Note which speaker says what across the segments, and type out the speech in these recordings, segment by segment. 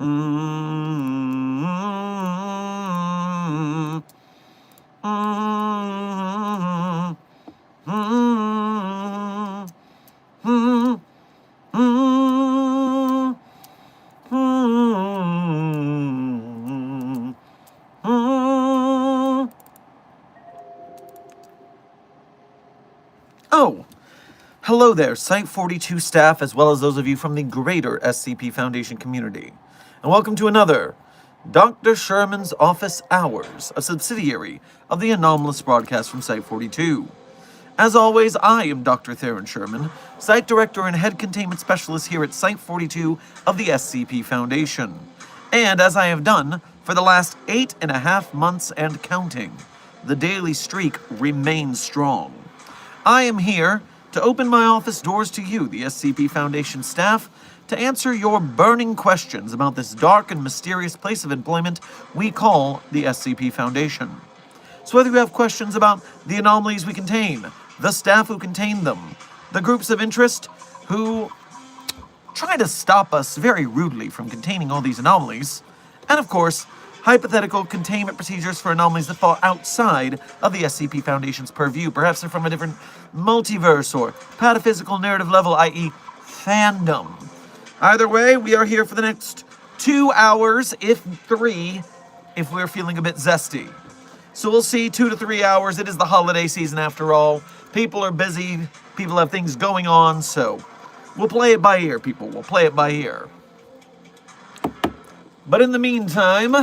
Speaker 1: Oh, hello there, Site 42 staff, as well as those of you from the greater SCP Foundation community. And welcome to another Dr. Sherman's Office Hours, a subsidiary of the anomalous broadcast from Site 42. As always, I am Dr. Theron Sherman, Site Director and Head Containment Specialist here at Site 42 of the SCP Foundation. And as I have done for the last 8.5 months and counting, the daily streak remains strong. I am here to open my office doors to you, the SCP Foundation staff, to answer your burning questions about this dark and mysterious place of employment we call the SCP Foundation. So whether you have questions about the anomalies we contain, the staff who contain them, the groups of interest who try to stop us very rudely from containing all these anomalies, and of course, hypothetical containment procedures for anomalies that fall outside of the SCP Foundation's purview. Perhaps they're from a different multiverse or pataphysical narrative level, i.e. fandom. Either way, we are here for the next 2 hours, if 3, if we're feeling a bit zesty. So we'll see, 2 to 3 hours. It is the holiday season after all. People are busy, people have things going on, so we'll play it by ear, people. We'll play it by ear. But in the meantime,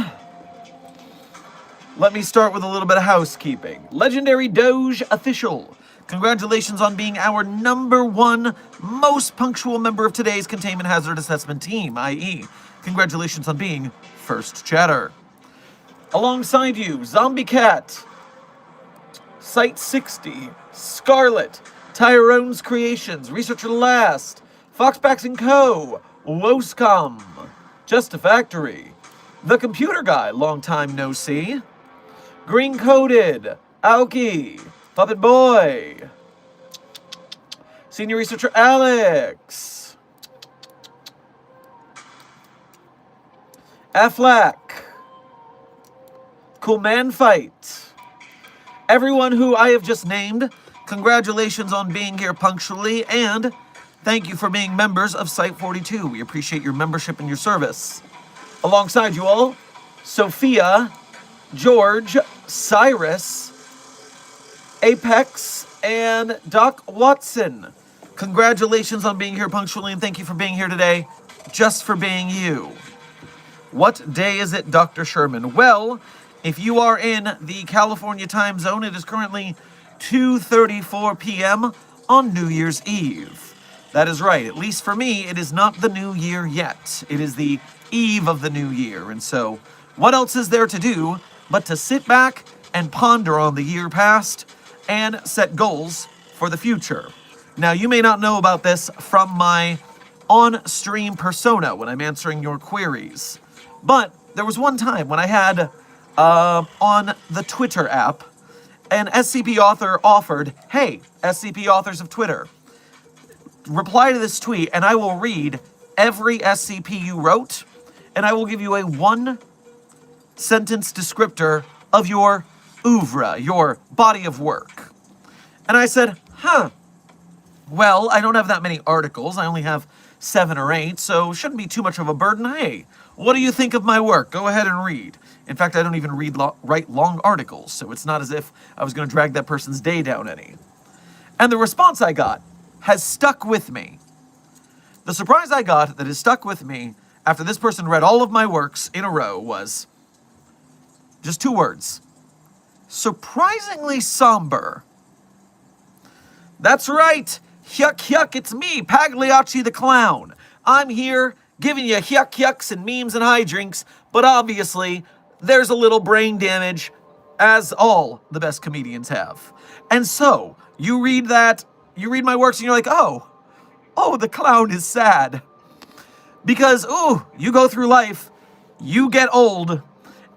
Speaker 1: let me start with a little bit of housekeeping. Legendary Doge Official, congratulations on being our #1 most punctual member of today's Containment Hazard Assessment team, i.e., congratulations on being first chatter. Alongside you, Zombie Cat, Site 60, Scarlet, Tyrone's Creations, Researcher Last, Foxbacks & Co., Woscom, Just a Factory, The Computer Guy, long time no see, Green Coated, Aoki, Puppet Boy, Senior Researcher Alex, Aflac, Cool Man Fight. Everyone who I have just named, congratulations on being here punctually, and thank you for being members of Site 42. We appreciate your membership and your service. Alongside you all, Sophia, George, Cyrus, Apex, and Doc Watson. Congratulations on being here punctually, and thank you for being here today, just for being you. What day is it, Dr. Sherman? Well, if you are in the California time zone, it is currently 2:34 p.m. on New Year's Eve. That is right, at least for me, it is not the new year yet. It is the eve of the new year, and so what else is there to do but to sit back and ponder on the year past and set goals for the future. Now, you may not know about this from my on-stream persona when I'm answering your queries, but there was one time when I had, on the Twitter app, an SCP author offered, hey, SCP authors of Twitter, reply to this tweet and I will read every SCP you wrote, and I will give you a 1-sentence descriptor of your oeuvre, your body of work. And I said, well, I don't have that many articles. I only have 7 or 8, so shouldn't be too much of a burden. Hey, what do you think of my work? Go ahead and read. In fact, I don't even write long articles, so it's not as if I was going to drag that person's day down any. And the response I got has stuck with me. The surprise I got that has stuck with me after this person read all of my works in a row was just 2 words. Surprisingly somber. That's right. Yuck, yuck, it's me, Pagliacci the Clown. I'm here giving you yuck, yucks and memes and high drinks, but obviously there's a little brain damage, as all the best comedians have. And so, you read my works and you're like, oh, the clown is sad. Because, you go through life, you get old,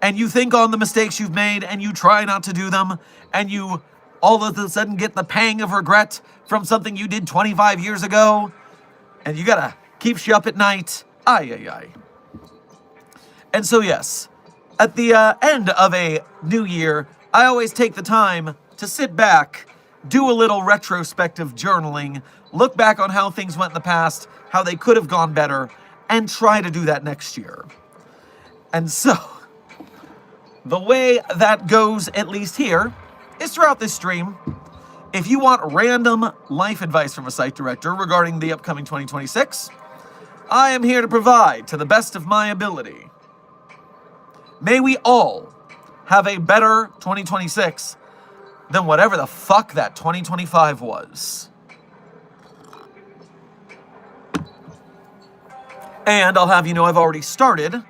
Speaker 1: and you think on the mistakes you've made, and you try not to do them, and you all of a sudden get the pang of regret from something you did 25 years ago, and you gotta keeps you up at night. Ay, ay, ay. And so, yes, at the end of a new year, I always take the time to sit back, do a little retrospective journaling, look back on how things went in the past, how they could have gone better, and try to do that next year. And so, the way that goes, at least here, is throughout this stream. If you want random life advice from a site director regarding the upcoming 2026, I am here to provide to the best of my ability. May we all have a better 2026 than whatever the fuck that 2025 was. And I'll have you know I've already started,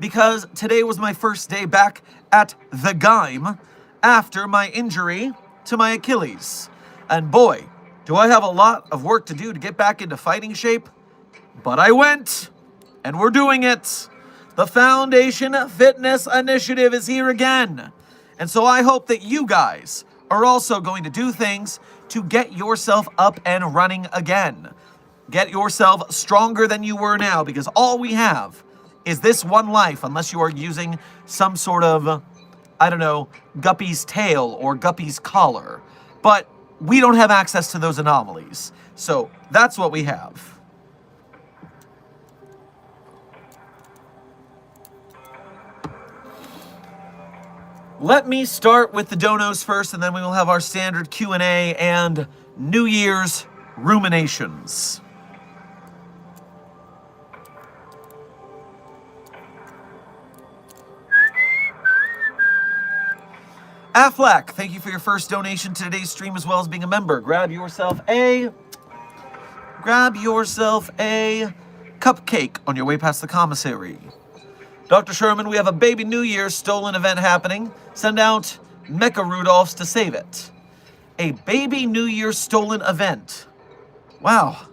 Speaker 1: because today was my first day back at the game after my injury to my Achilles. And boy, do I have a lot of work to do to get back into fighting shape. But I went, and we're doing it. The Foundation Fitness Initiative is here again. And so I hope that you guys are also going to do things to get yourself up and running again. Get yourself stronger than you were now, because all we have is this one life, unless you are using some sort of, I don't know, Guppy's tail or Guppy's collar. But we don't have access to those anomalies. So that's what we have. Let me start with the donos first, and then we will have our standard Q&A and New Year's ruminations. Affleck, thank you for your first donation to today's stream, as well as being a member. Grab yourself a cupcake on your way past the commissary. Dr. Sherman, we have a baby New Year's stolen event happening. Send out Mecha Rudolphs to save it. A baby New Year's stolen event. Wow,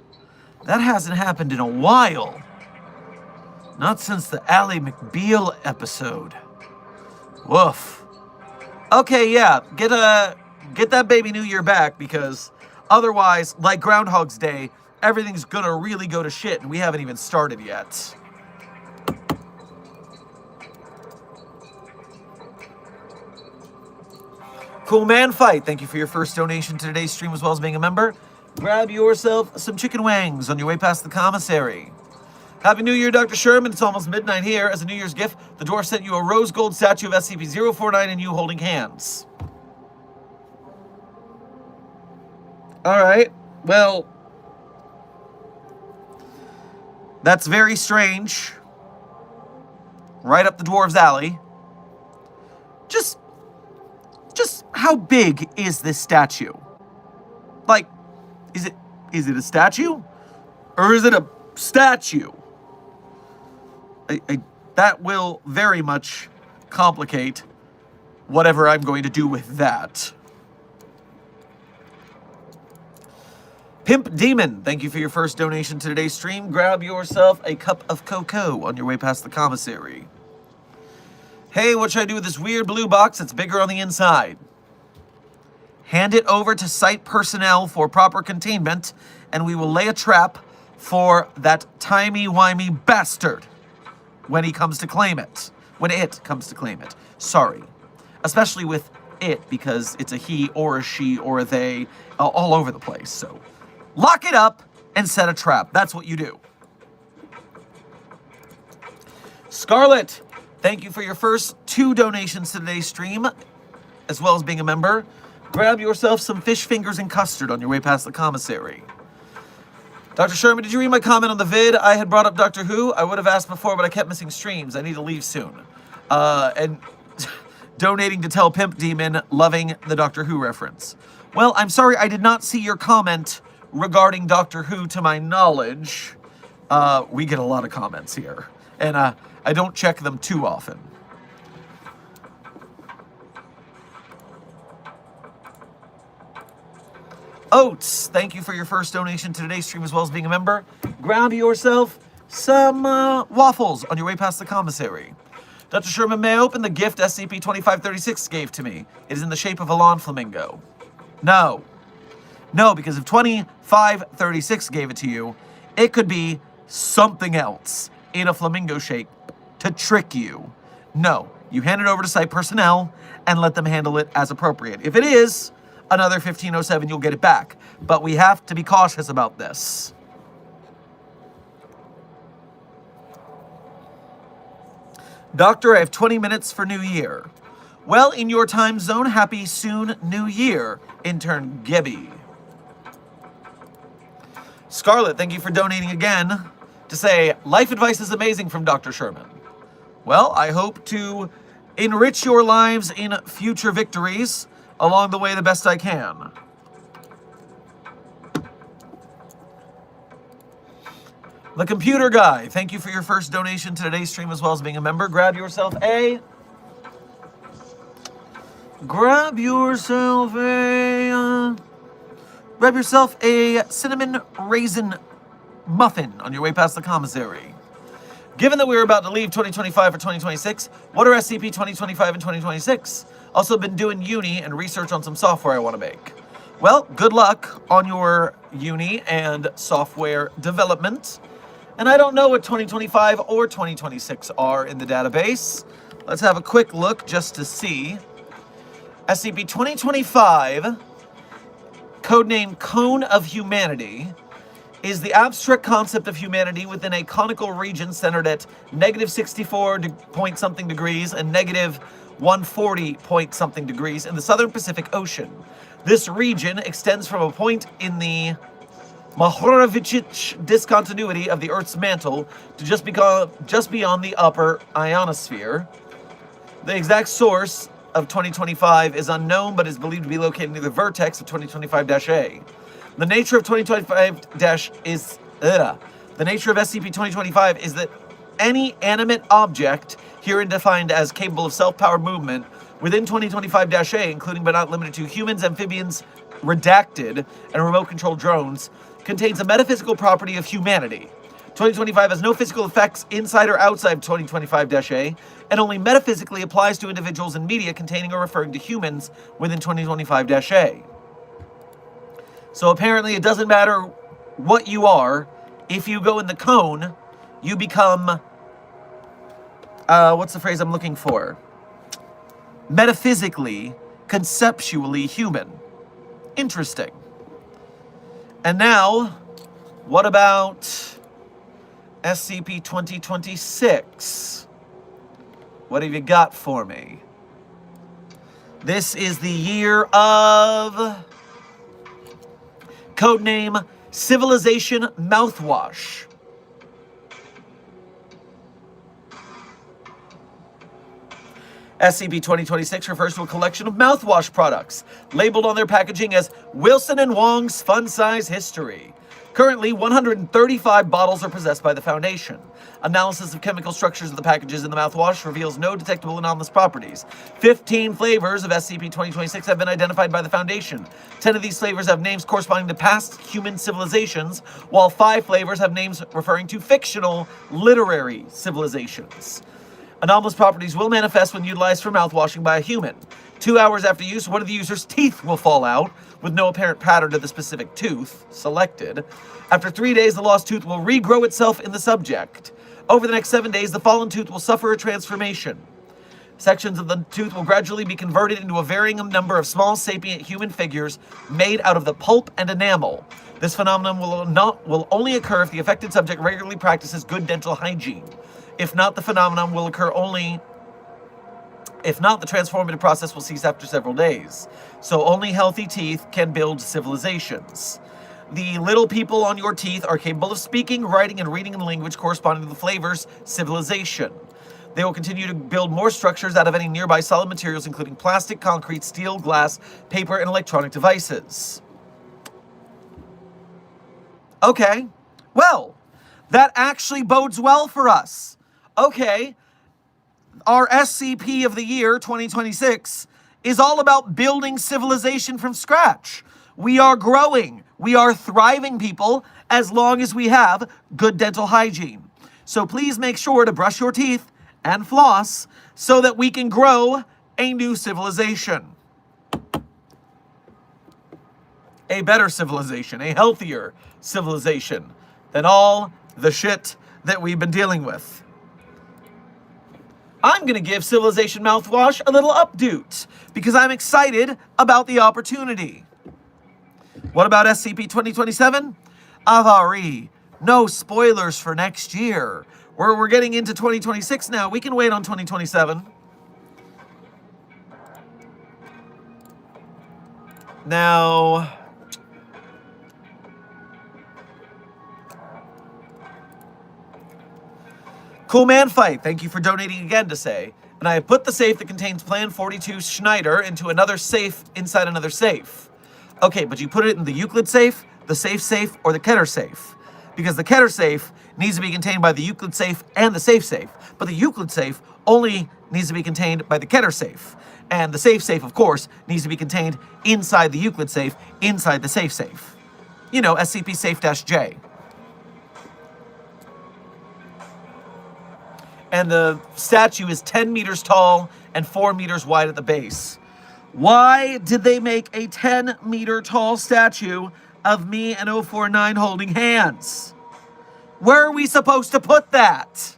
Speaker 1: that hasn't happened in a while. Not since the Ally McBeal episode. Woof. Okay, yeah, get that baby New Year back, because otherwise, like Groundhog's Day, everything's gonna really go to shit, and we haven't even started yet. Cool Man Fight, thank you for your first donation to today's stream, as well as being a member. Grab yourself some chicken wings on your way past the commissary. Happy New Year, Dr. Sherman. It's almost midnight here. As a New Year's gift, the dwarf sent you a rose gold statue of SCP-049 and you holding hands. Alright, well, that's very strange. Right up the dwarves' alley. Just how big is this statue? Like, is it a statue? Or is it a statue? That will very much complicate whatever I'm going to do with that. Pimp Demon, thank you for your first donation to today's stream. Grab yourself a cup of cocoa on your way past the commissary. Hey, what should I do with this weird blue box that's bigger on the inside? Hand it over to site personnel for proper containment, and we will lay a trap for that timey-wimey bastard when he comes to claim it. When it comes to claim it. Sorry. Especially with it, because it's a he or a she or a they all over the place. So lock it up and set a trap. That's what you do. Scarlet, thank you for your first 2 donations to today's stream, as well as being a member. Grab yourself some fish fingers and custard on your way past the commissary. Dr. Sherman, did you read my comment on the vid? I had brought up Doctor Who. I would have asked before, but I kept missing streams. I need to leave soon. And donating to tell Pimp Demon, loving the Doctor Who reference. Well, I'm sorry I did not see your comment regarding Doctor Who to my knowledge. We get a lot of comments here, and I don't check them too often. Oats, thank you for your first donation to today's stream, as well as being a member. Grab yourself some waffles on your way past the commissary. Dr. Sherman, may I open the gift SCP-2536 gave to me? It is in the shape of a lawn flamingo. No. No, because if 2536 gave it to you, it could be something else in a flamingo shape to trick you. No, you hand it over to site personnel and let them handle it as appropriate. If it is another 1507, you'll get it back. But we have to be cautious about this. Doctor, I have 20 minutes for New Year. Well, in your time zone, happy soon New Year, intern Gibby. Scarlett, thank you for donating again to say, life advice is amazing from Dr. Sherman. Well, I hope to enrich your lives in future victories along the way the best I can. The Computer Guy, thank you for your first donation to today's stream as well as being a member. Grab yourself a cinnamon raisin muffin on your way past the commissary. Given that we're about to leave 2025 for 2026, what are SCP 2025 and 2026? Also been doing uni and research on some software I want to make. Well, good luck on your uni and software development. And I don't know what 2025 or 2026 are in the database. Let's have a quick look just to see. SCP 2025, codename Cone of Humanity, is the abstract concept of humanity within a conical region centered at negative 64 point something degrees and negative 140 point something degrees in the southern Pacific Ocean. This region extends from a point in the Mahorovicic discontinuity of the Earth's mantle to just beyond the upper ionosphere. The exact source of 2025 is unknown, but is believed to be located near the vertex of 2025-A. The nature of 2025- is the nature of SCP-2025 is that any animate object, herein defined as capable of self-powered movement, within 2025-A, including but not limited to humans, amphibians, redacted, and remote-controlled drones, contains a metaphysical property of humanity. 2025 has no physical effects inside or outside of 2025-A, and only metaphysically applies to individuals and media containing or referring to humans within 2025-A. So apparently it doesn't matter what you are. If you go in the cone, you become, what's the phrase I'm looking for? Metaphysically, conceptually human. Interesting. And now, what about SCP 2026? What have you got for me? This is the year of codename Civilization Mouthwash. SCP-2026 refers to a collection of mouthwash products, labeled on their packaging as Wilson & Wong's Fun Size History. Currently, 135 bottles are possessed by the Foundation. Analysis of chemical structures of the packages in the mouthwash reveals no detectable anomalous properties. 15 flavors of SCP-2026 have been identified by the Foundation. 10 of these flavors have names corresponding to past human civilizations, while 5 flavors have names referring to fictional literary civilizations. Anomalous properties will manifest when utilized for mouthwashing by a human. 2 hours after use, one of the user's teeth will fall out, with no apparent pattern to the specific tooth selected. After 3 days, the lost tooth will regrow itself in the subject. Over the next 7 days, the fallen tooth will suffer a transformation. Sections of the tooth will gradually be converted into a varying number of small sapient human figures made out of the pulp and enamel. This phenomenon will only occur if the affected subject regularly practices good dental hygiene. If not, the phenomenon will occur only. If not, the transformative process will cease after several days. So only healthy teeth can build civilizations. The little people on your teeth are capable of speaking, writing, and reading in language corresponding to the flavor's civilization. They will continue to build more structures out of any nearby solid materials, including plastic, concrete, steel, glass, paper, and electronic devices. Okay, well, that actually bodes well for us. Okay, our SCP of the year, 2026, is all about building civilization from scratch. We are growing. We are thriving people as long as we have good dental hygiene. So please make sure to brush your teeth and floss so that we can grow a new civilization. A better civilization, a healthier civilization than all the shit that we've been dealing with. I'm going to give Civilization Mouthwash a little update because I'm excited about the opportunity. What about SCP 2027? Avari. No spoilers for next year. We're getting into 2026 now. We can wait on 2027. Now, Cool Man Fight, thank you for donating again to say, and I have put the safe that contains Plan 42 Schneider into another safe inside another safe. Okay, but you put it in the Euclid safe, the safe, or the Keter safe. Because the Keter safe needs to be contained by the Euclid safe and the safe, but the Euclid safe only needs to be contained by the Keter safe. And the safe, of course, needs to be contained inside the Euclid safe, inside the safe. You know, SCP Safe-J. And the statue is 10 meters tall and 4 meters wide at the base. Why did they make a 10-meter tall statue of me and 049 holding hands? Where are we supposed to put that?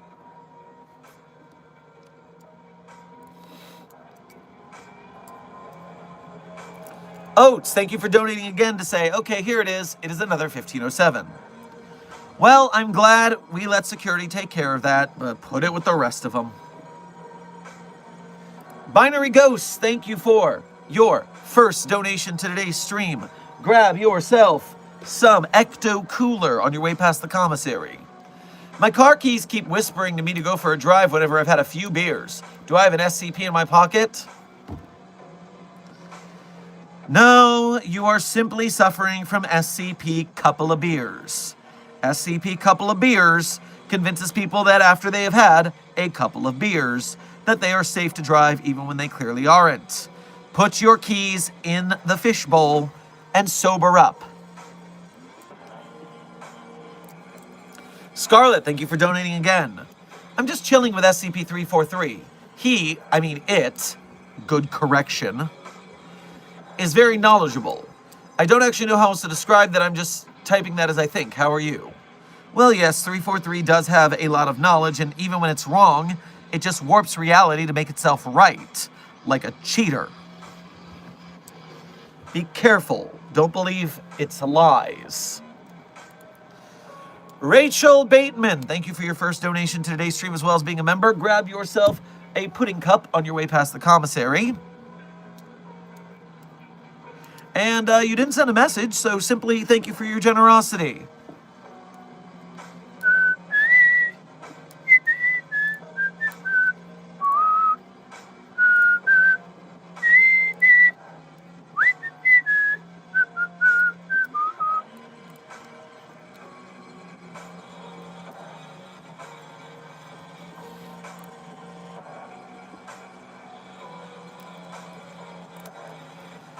Speaker 1: Oates, thank you for donating again to say, okay, here it is. It is another 1507. Well, I'm glad we let security take care of that, but put it with the rest of them. Binary Ghosts, thank you for your first donation to today's stream. Grab yourself some Ecto Cooler on your way past the commissary. My car keys keep whispering to me to go for a drive whenever I've had a few beers. Do I have an SCP in my pocket? No, you are simply suffering from SCP couple of beers. SCP couple of beers convinces people that after they have had a couple of beers, that they are safe to drive even when they clearly aren't. Put your keys in the fishbowl and sober up. Scarlet, thank you for donating again. I'm just chilling with SCP-343. It, good correction, is very knowledgeable. I don't actually know how else to describe that. I'm just typing that as I think. How are you? Well, yes, 343 does have a lot of knowledge, and even when it's wrong, it just warps reality to make itself right, like a cheater. Be careful. Don't believe its lies. Rachel Bateman, thank you for your first donation to today's stream as well as being a member. Grab yourself a pudding cup on your way past the commissary. And you didn't send a message, so simply thank you for your generosity.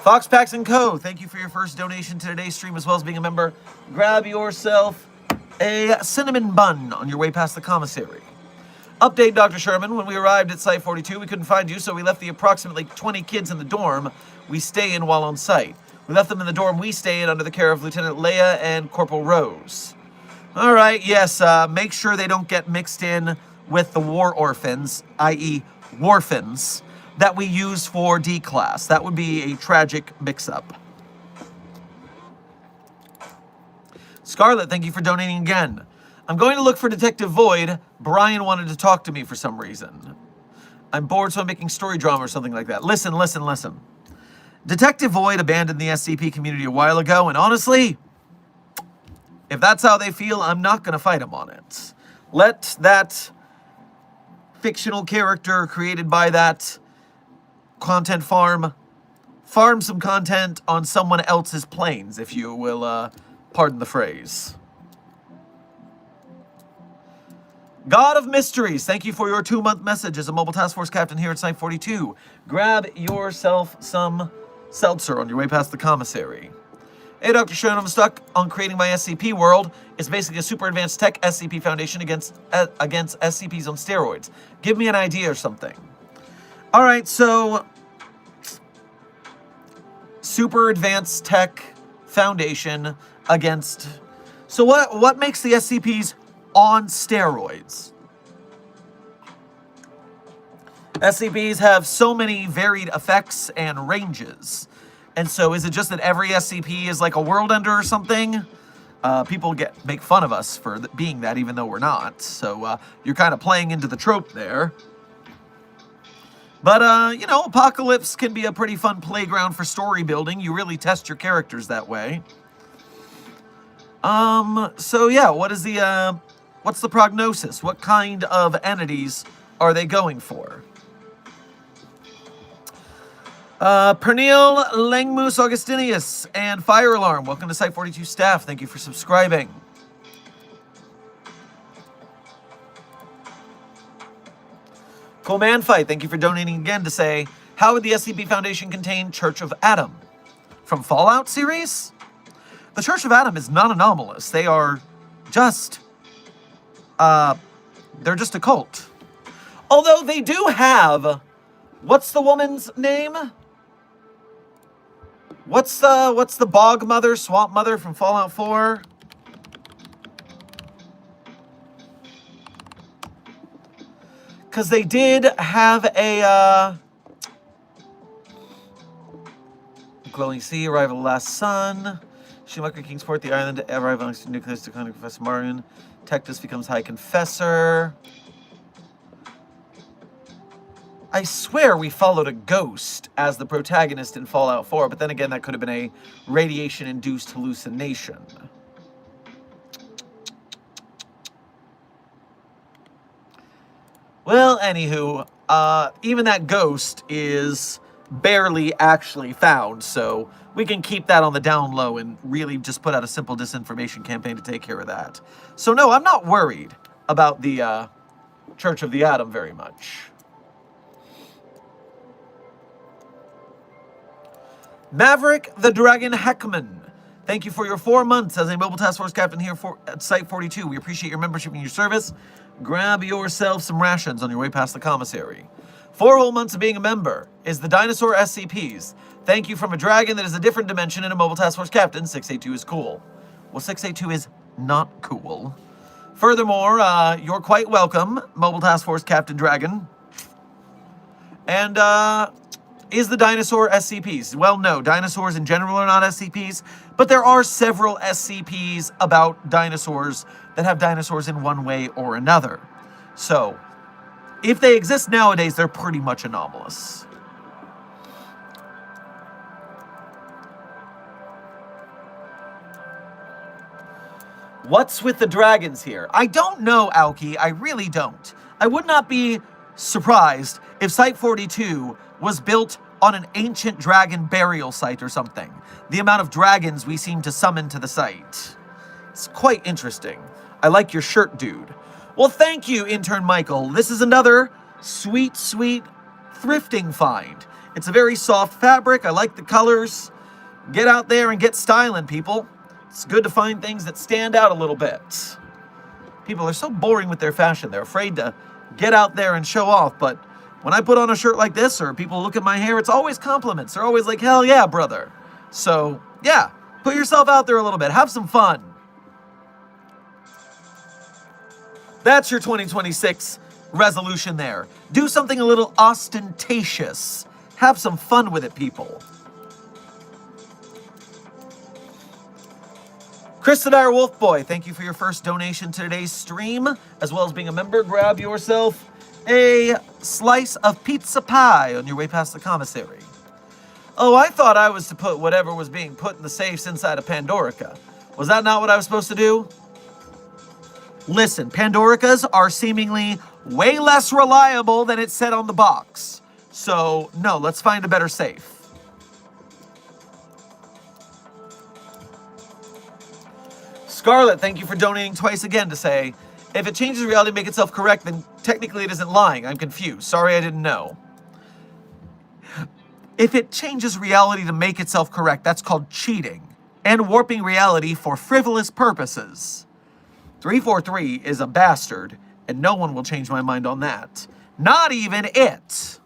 Speaker 1: Fox Packs & Co., thank you for your first donation to today's stream as well as being a member. Grab yourself a cinnamon bun on your way past the commissary. Update, Dr. Sherman. When we arrived at Site 42, we couldn't find you, so we left the approximately 20 kids in the dorm we stay in while on site. We left them in the dorm we stay in under the care of Lieutenant Leia and Corporal Rose. All right, yes, make sure they don't get mixed in with the war orphans, i.e. warfins, that we use for D-Class. That would be a tragic mix-up. Scarlet, thank you for donating again. I'm going to look for Detective Void. Brian wanted to talk to me for some reason. I'm bored, so I'm making story drama or something like that. Listen. Detective Void abandoned the SCP community a while ago, and honestly, if that's how they feel, I'm not going to fight him on it. Let that fictional character created by that content farm some content on someone else's planes, if you will pardon the phrase. God of Mysteries, thank you for your 2-month message as a Mobile Task Force Captain here at Site 42. Grab yourself some seltzer on your way past the commissary. Hey, Dr. Sherman, I'm stuck on creating my SCP world. It's basically a super advanced tech SCP foundation against SCPs on steroids. Give me an idea or something. All right, so super advanced tech foundation against... So what makes the SCPs on steroids? SCPs have so many varied effects and ranges. And so is it just that every SCP is like a world ender or something? People make fun of us for being that, even though we're not. So you're kind of playing into the trope there. But, you know, Apocalypse can be a pretty fun playground for story building. You really test your characters that way. So yeah, what's the prognosis? What kind of entities are they going for? Pernille Langmus Augustinius and Fire Alarm, welcome to Site 42 staff. Thank you for subscribing. Cool Man Fight, thank you for donating again to say, how would the SCP Foundation contain Church of Adam? From Fallout series? The Church of Adam is not anomalous. They are just, they're just a cult. Although they do have, what's the woman's name? What's the bog mother, swamp mother from Fallout 4? Because they did have a, glowing sea, arrival of the last sun. Schumacher Kingsport, the island, arrival on nucleus to contact Professor Marion. Tectus becomes High Confessor. I swear we followed a ghost as the protagonist in Fallout 4, but then again, that could have been a radiation-induced hallucination. Well, anywho, even that ghost is barely actually found, so we can keep that on the down low and really just put out a simple disinformation campaign to take care of that. So no, I'm not worried about the Church of the Atom very much. Maverick the Dragon Heckman, thank you for your 4 months as a Mobile Task Force Captain here at Site 42. We appreciate your membership and your service. Grab yourself some rations on your way past the commissary. 4 whole months of being a member is the Dinosaur SCPs. Thank you from a dragon that is a different dimension and a Mobile Task Force Captain. 682 is cool. Well, 682 is not cool. Furthermore, you're quite welcome, Mobile Task Force Captain Dragon. And, is the dinosaur SCPs? Well, no, dinosaurs in general are not SCPs, but there are several SCPs about dinosaurs that have dinosaurs in one way or another. So, if they exist nowadays, they're pretty much anomalous. What's with the dragons here? I don't know, Aoki. I really don't. I would not be surprised if Site 42 was built on an ancient dragon burial site or something. The amount of dragons we seem to summon to the site. It's quite interesting. I like your shirt, dude. Well, thank you, Intern Michael. This is another sweet, sweet thrifting find. It's a very soft fabric. I like the colors. Get out there and get styling, people. It's good to find things that stand out a little bit. People are so boring with their fashion. They're afraid to get out there and show off, but when I put on a shirt like this, or people look at my hair, it's always compliments. They're always like, hell yeah, brother. So, yeah, put yourself out there a little bit. Have some fun. That's your 2026 resolution there. Do something a little ostentatious. Have some fun with it, people. Christodire Wolfboy, thank you for your first donation to today's stream, as well as being a member. Grab yourself a slice of pizza pie on your way past the commissary. Oh, I thought I was to put whatever was being put in the safes inside of Pandorica. Was that not what I was supposed to do? Listen, Pandoricas are seemingly way less reliable than it said on the box. So, no, let's find a better safe. Scarlet, thank you for donating twice again to say, if it changes reality to make itself correct, then technically it isn't lying. I'm confused. Sorry, I didn't know. If it changes reality to make itself correct, that's called cheating and warping reality for frivolous purposes. 343 is a bastard, and no one will change my mind on that. Not even it.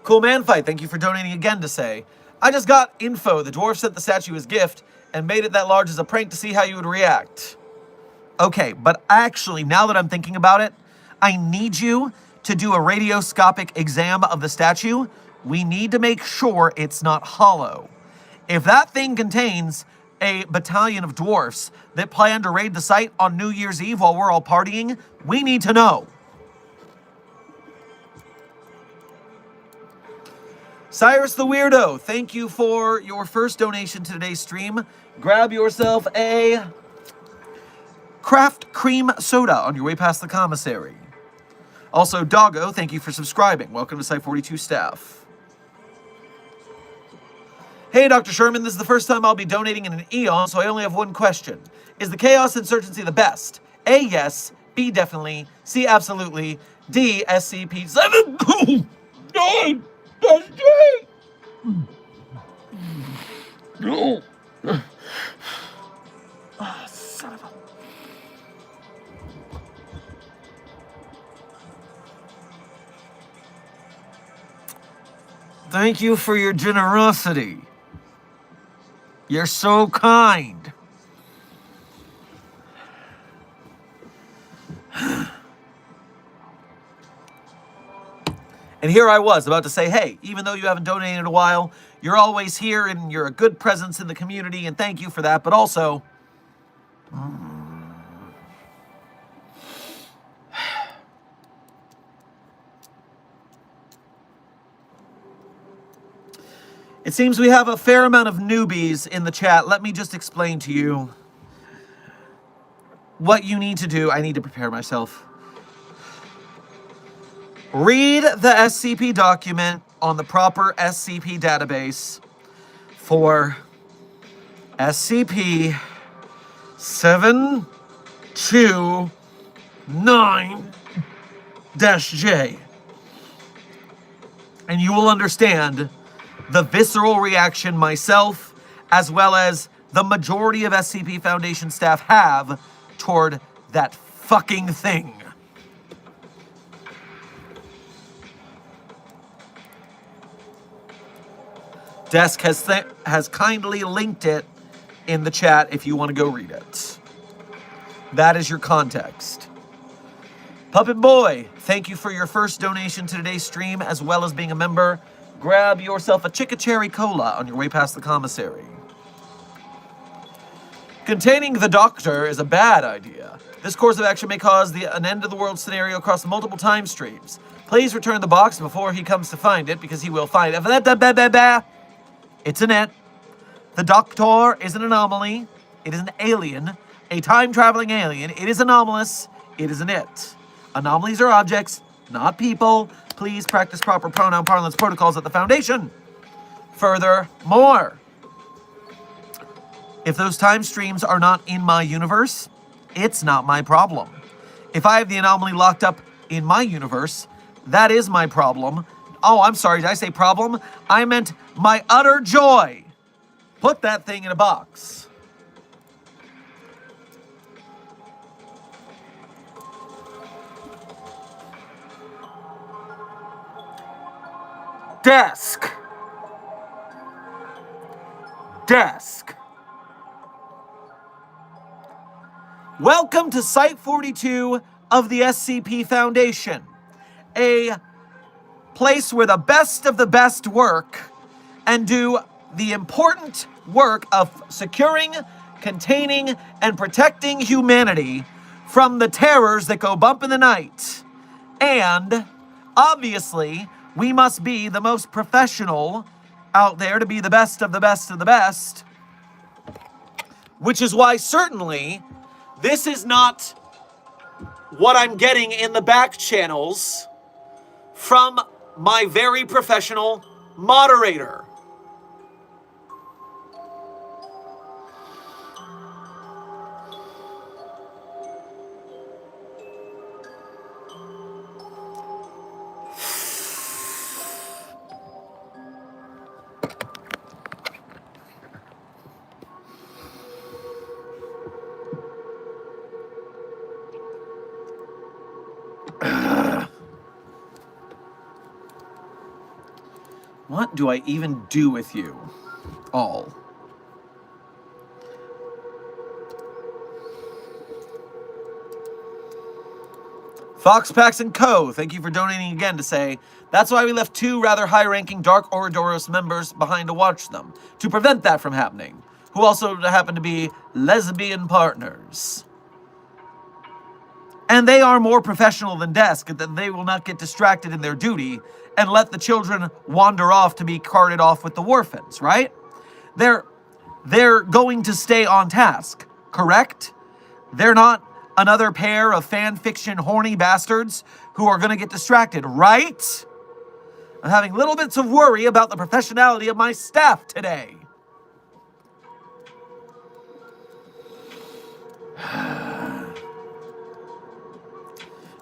Speaker 1: Cool Man Fight, thank you for donating again to say, I just got info. The dwarf sent the statue as gift and made it that large as a prank to see how you would react. Okay, but actually, now that I'm thinking about it, I need you to do a radioscopic exam of the statue. We need to make sure it's not hollow. If that thing contains a battalion of dwarfs that plan to raid the site on New Year's Eve while we're all partying, we need to know. Cyrus the Weirdo, thank you for your first donation to today's stream. Grab yourself a craft cream soda on your way past the commissary. Also, Doggo, thank you for subscribing. Welcome to Site 42 staff. Hey, Dr. Sherman, this is the first time I'll be donating in an eon, so I only have one question. Is the Chaos Insurgency the best? A, yes. B, definitely. C, absolutely. D, SCP-7. 9. No. Oh, son of a... Thank you for your generosity. You're so kind. And here I was about to say, hey, even though you haven't donated in a while, you're always here and you're a good presence in the community, and thank you for that, but also... It seems we have a fair amount of newbies in the chat. Let me just explain to you what you need to do. I need to prepare myself. Read the SCP document on the proper SCP database for SCP-729-J. And you will understand the visceral reaction myself, as well as the majority of SCP Foundation staff have toward that fucking thing. Desk has kindly linked it in the chat if you want to go read it. That is your context. Puppet Boy, thank you for your first donation to today's stream, as well as being a member. Grab yourself a Chicka Cherry Cola on your way past the commissary. Containing the Doctor is a bad idea. This course of action may cause an end-of-the-world scenario across multiple time streams. Please return the box before he comes to find it, because he will find it. It's an it. The Doctor is an anomaly. It is an alien. A time-traveling alien. It is anomalous. It is an it. Anomalies are objects, not people. Please practice proper pronoun parlance protocols at the Foundation. Furthermore, if those time streams are not in my universe, it's not my problem. If I have the anomaly locked up in my universe, that is my problem. Oh, I'm sorry, did I say problem? I meant my utter joy. Put that thing in a box. Desk. Welcome to Site 42 of the SCP Foundation, a place where the best work and do the important work of securing, containing, and protecting humanity from the terrors that go bump in the night. And, obviously, we must be the most professional out there to be the best of the best of the best, which is why certainly this is not what I'm getting in the back channels from my very professional moderator. What do I even do with you all? Foxpax and Co., thank you for donating again to say, that's why we left 2 rather high-ranking Dark Ouroboros members behind to watch them, to prevent that from happening, who also happen to be lesbian partners. And they are more professional than Desk, that they will not get distracted in their duty and let the children wander off to be carted off with the orphans, right? They're going to stay on task, correct? They're not another pair of fan fiction horny bastards who are going to get distracted, right? I'm having little bits of worry about the professionality of my staff today.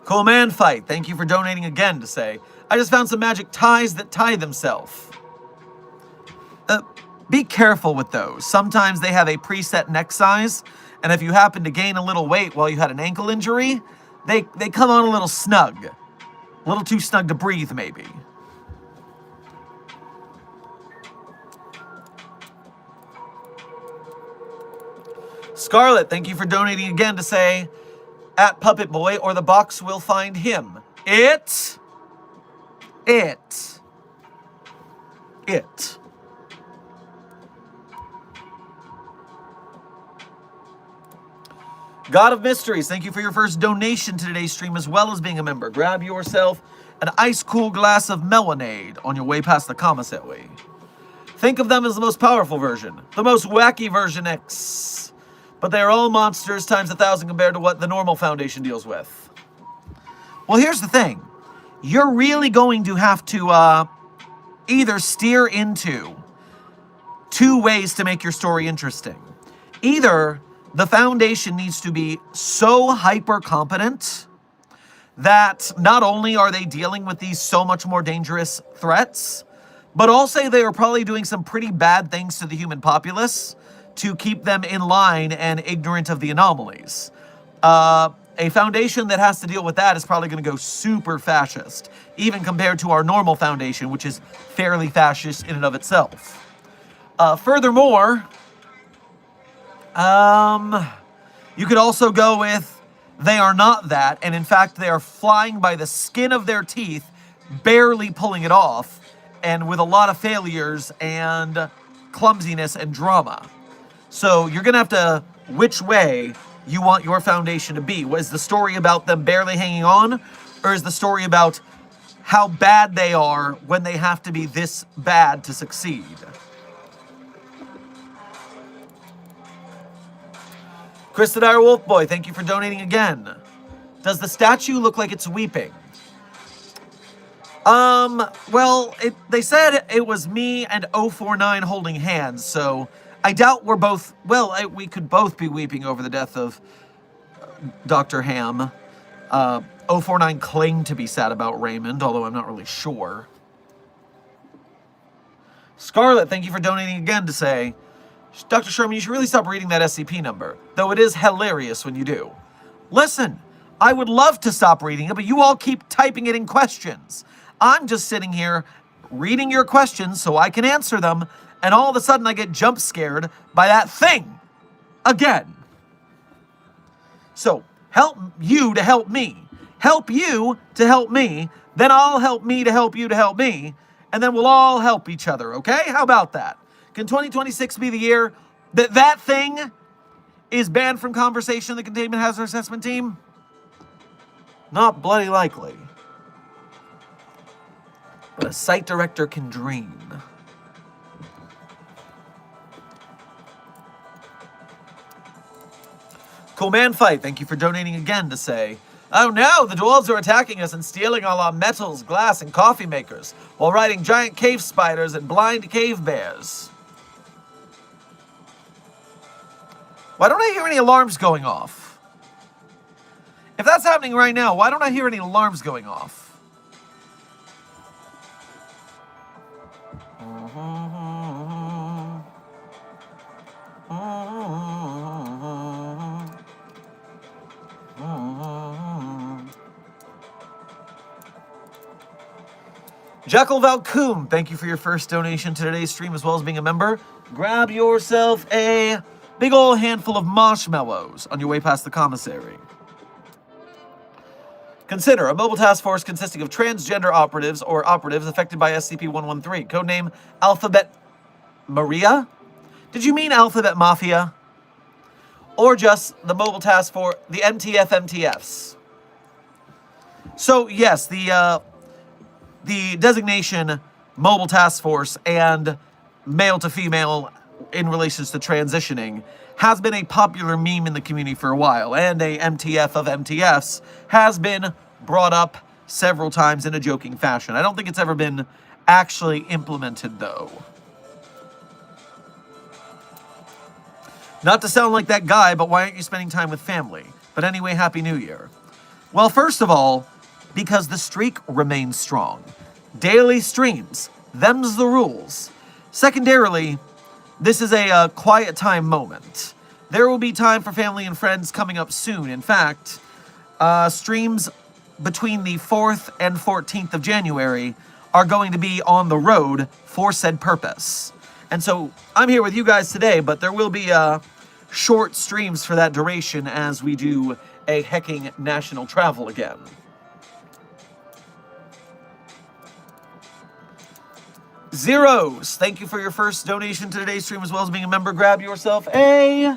Speaker 1: Cool Man Fight, thank you for donating again to say, I just found some magic ties that tie themselves. Be careful with those. Sometimes they have a preset neck size, and if you happen to gain a little weight while you had an ankle injury, they come on a little snug. A little too snug to breathe, maybe. Scarlet, thank you for donating again to say, at Puppet Boy or the box will find him. It. God of Mysteries, thank you for your first donation to today's stream as well as being a member. Grab yourself an ice-cool glass of Melonade on your way past the commissary. Think of them as the most powerful version, the most wacky version X. But they are all monsters times 1,000 compared to what the normal Foundation deals with. Well, here's the thing. You're really going to have to either steer into 2 ways to make your story interesting. Either the Foundation needs to be so hyper-competent that not only are they dealing with these so much more dangerous threats, but also they are probably doing some pretty bad things to the human populace to keep them in line and ignorant of the anomalies. A Foundation that has to deal with that is probably going to go super fascist, even compared to our normal Foundation, which is fairly fascist in and of itself. Furthermore, you could also go with they are not that, and in fact they are flying by the skin of their teeth, barely pulling it off, and with a lot of failures and clumsiness and drama. So you're going to have to, which way you want your Foundation to be. Was the story about them barely hanging on, or is the story about how bad they are when they have to be this bad to succeed? Christodire Wolfboy, thank you for donating again. Does the statue look like it's weeping? Well, they said it was me and 049 holding hands, so I doubt we're both, well, we could both be weeping over the death of Dr. Ham. 049 claimed to be sad about Raymond, although I'm not really sure. Scarlet, thank you for donating again to say, Dr. Sherman, you should really stop reading that SCP number, though it is hilarious when you do. Listen, I would love to stop reading it, but you all keep typing it in questions. I'm just sitting here reading your questions so I can answer them, and all of a sudden I get jump scared by that thing again. So, help you to help me. Help you to help me, then I'll help me to help you to help me, and then we'll all help each other, okay? How about that? Can 2026 be the year that that thing is banned from conversation in the Containment Hazard Assessment Team? Not bloody likely. But a site director can dream. Cool Man Fight, thank you for donating again to say, oh no, the dwarves are attacking us and stealing all our metals, glass, and coffee makers, while riding giant cave spiders and blind cave bears. Why don't I hear any alarms going off? If that's happening right now, why don't I hear any alarms going off? Jekyll Valcoom, thank you for your first donation to today's stream as well as being a member. Grab yourself a big old handful of marshmallows on your way past the commissary. Consider a mobile task force consisting of transgender operatives or operatives affected by SCP-113, codename Alphabet Maria? Did you mean Alphabet Mafia? Or just the mobile task force, the MTF-MTFs? So yes, the designation mobile task force and male to female in relations to transitioning has been a popular meme in the community for a while, and a MTF of MTFs has been brought up several times in a joking fashion. I don't think it's ever been actually implemented, though. Not to sound like that guy, but why aren't you spending time with family? But anyway, Happy New Year. Well, first of all, because the streak remains strong. Daily streams. Them's the rules. Secondarily, this is a quiet time moment. There will be time for family and friends coming up soon. In fact, streams between the 4th and 14th of January are going to be on the road for said purpose. And so I'm here with you guys today, but there will be short streams for that duration as we do a hecking national travel again. Zeros, thank you for your first donation to today's stream as well as being a member. Grab yourself a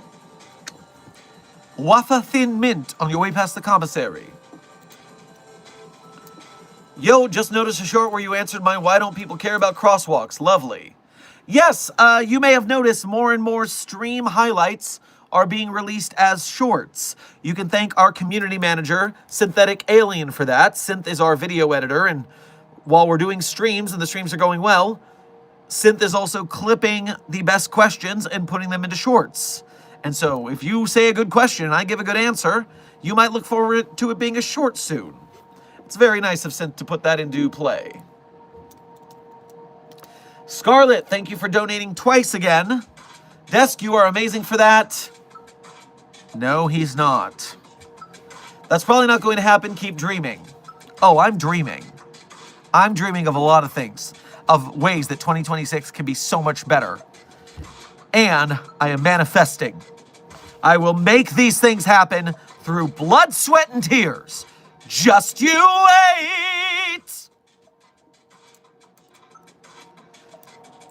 Speaker 1: Wafa Thin Mint on your way past the commissary. Yo, just noticed a short where you answered my why don't people care about crosswalks. Lovely. Yes, you may have noticed more and more stream highlights are being released as shorts. You can thank our community manager, Synthetic Alien, for that. Synth is our video editor, and while we're doing streams and the streams are going well, Synth is also clipping the best questions and putting them into shorts. And so if you say a good question and I give a good answer, you might look forward to it being a short soon. It's very nice of Synth to put that into play. Scarlett, thank you for donating twice again. Desk, you are amazing for that. No, he's not. That's probably not going to happen. Keep dreaming. Oh, I'm dreaming. I'm dreaming of a lot of things, of ways that 2026 can be so much better. And I am manifesting. I will make these things happen through blood, sweat, and tears. Just you wait!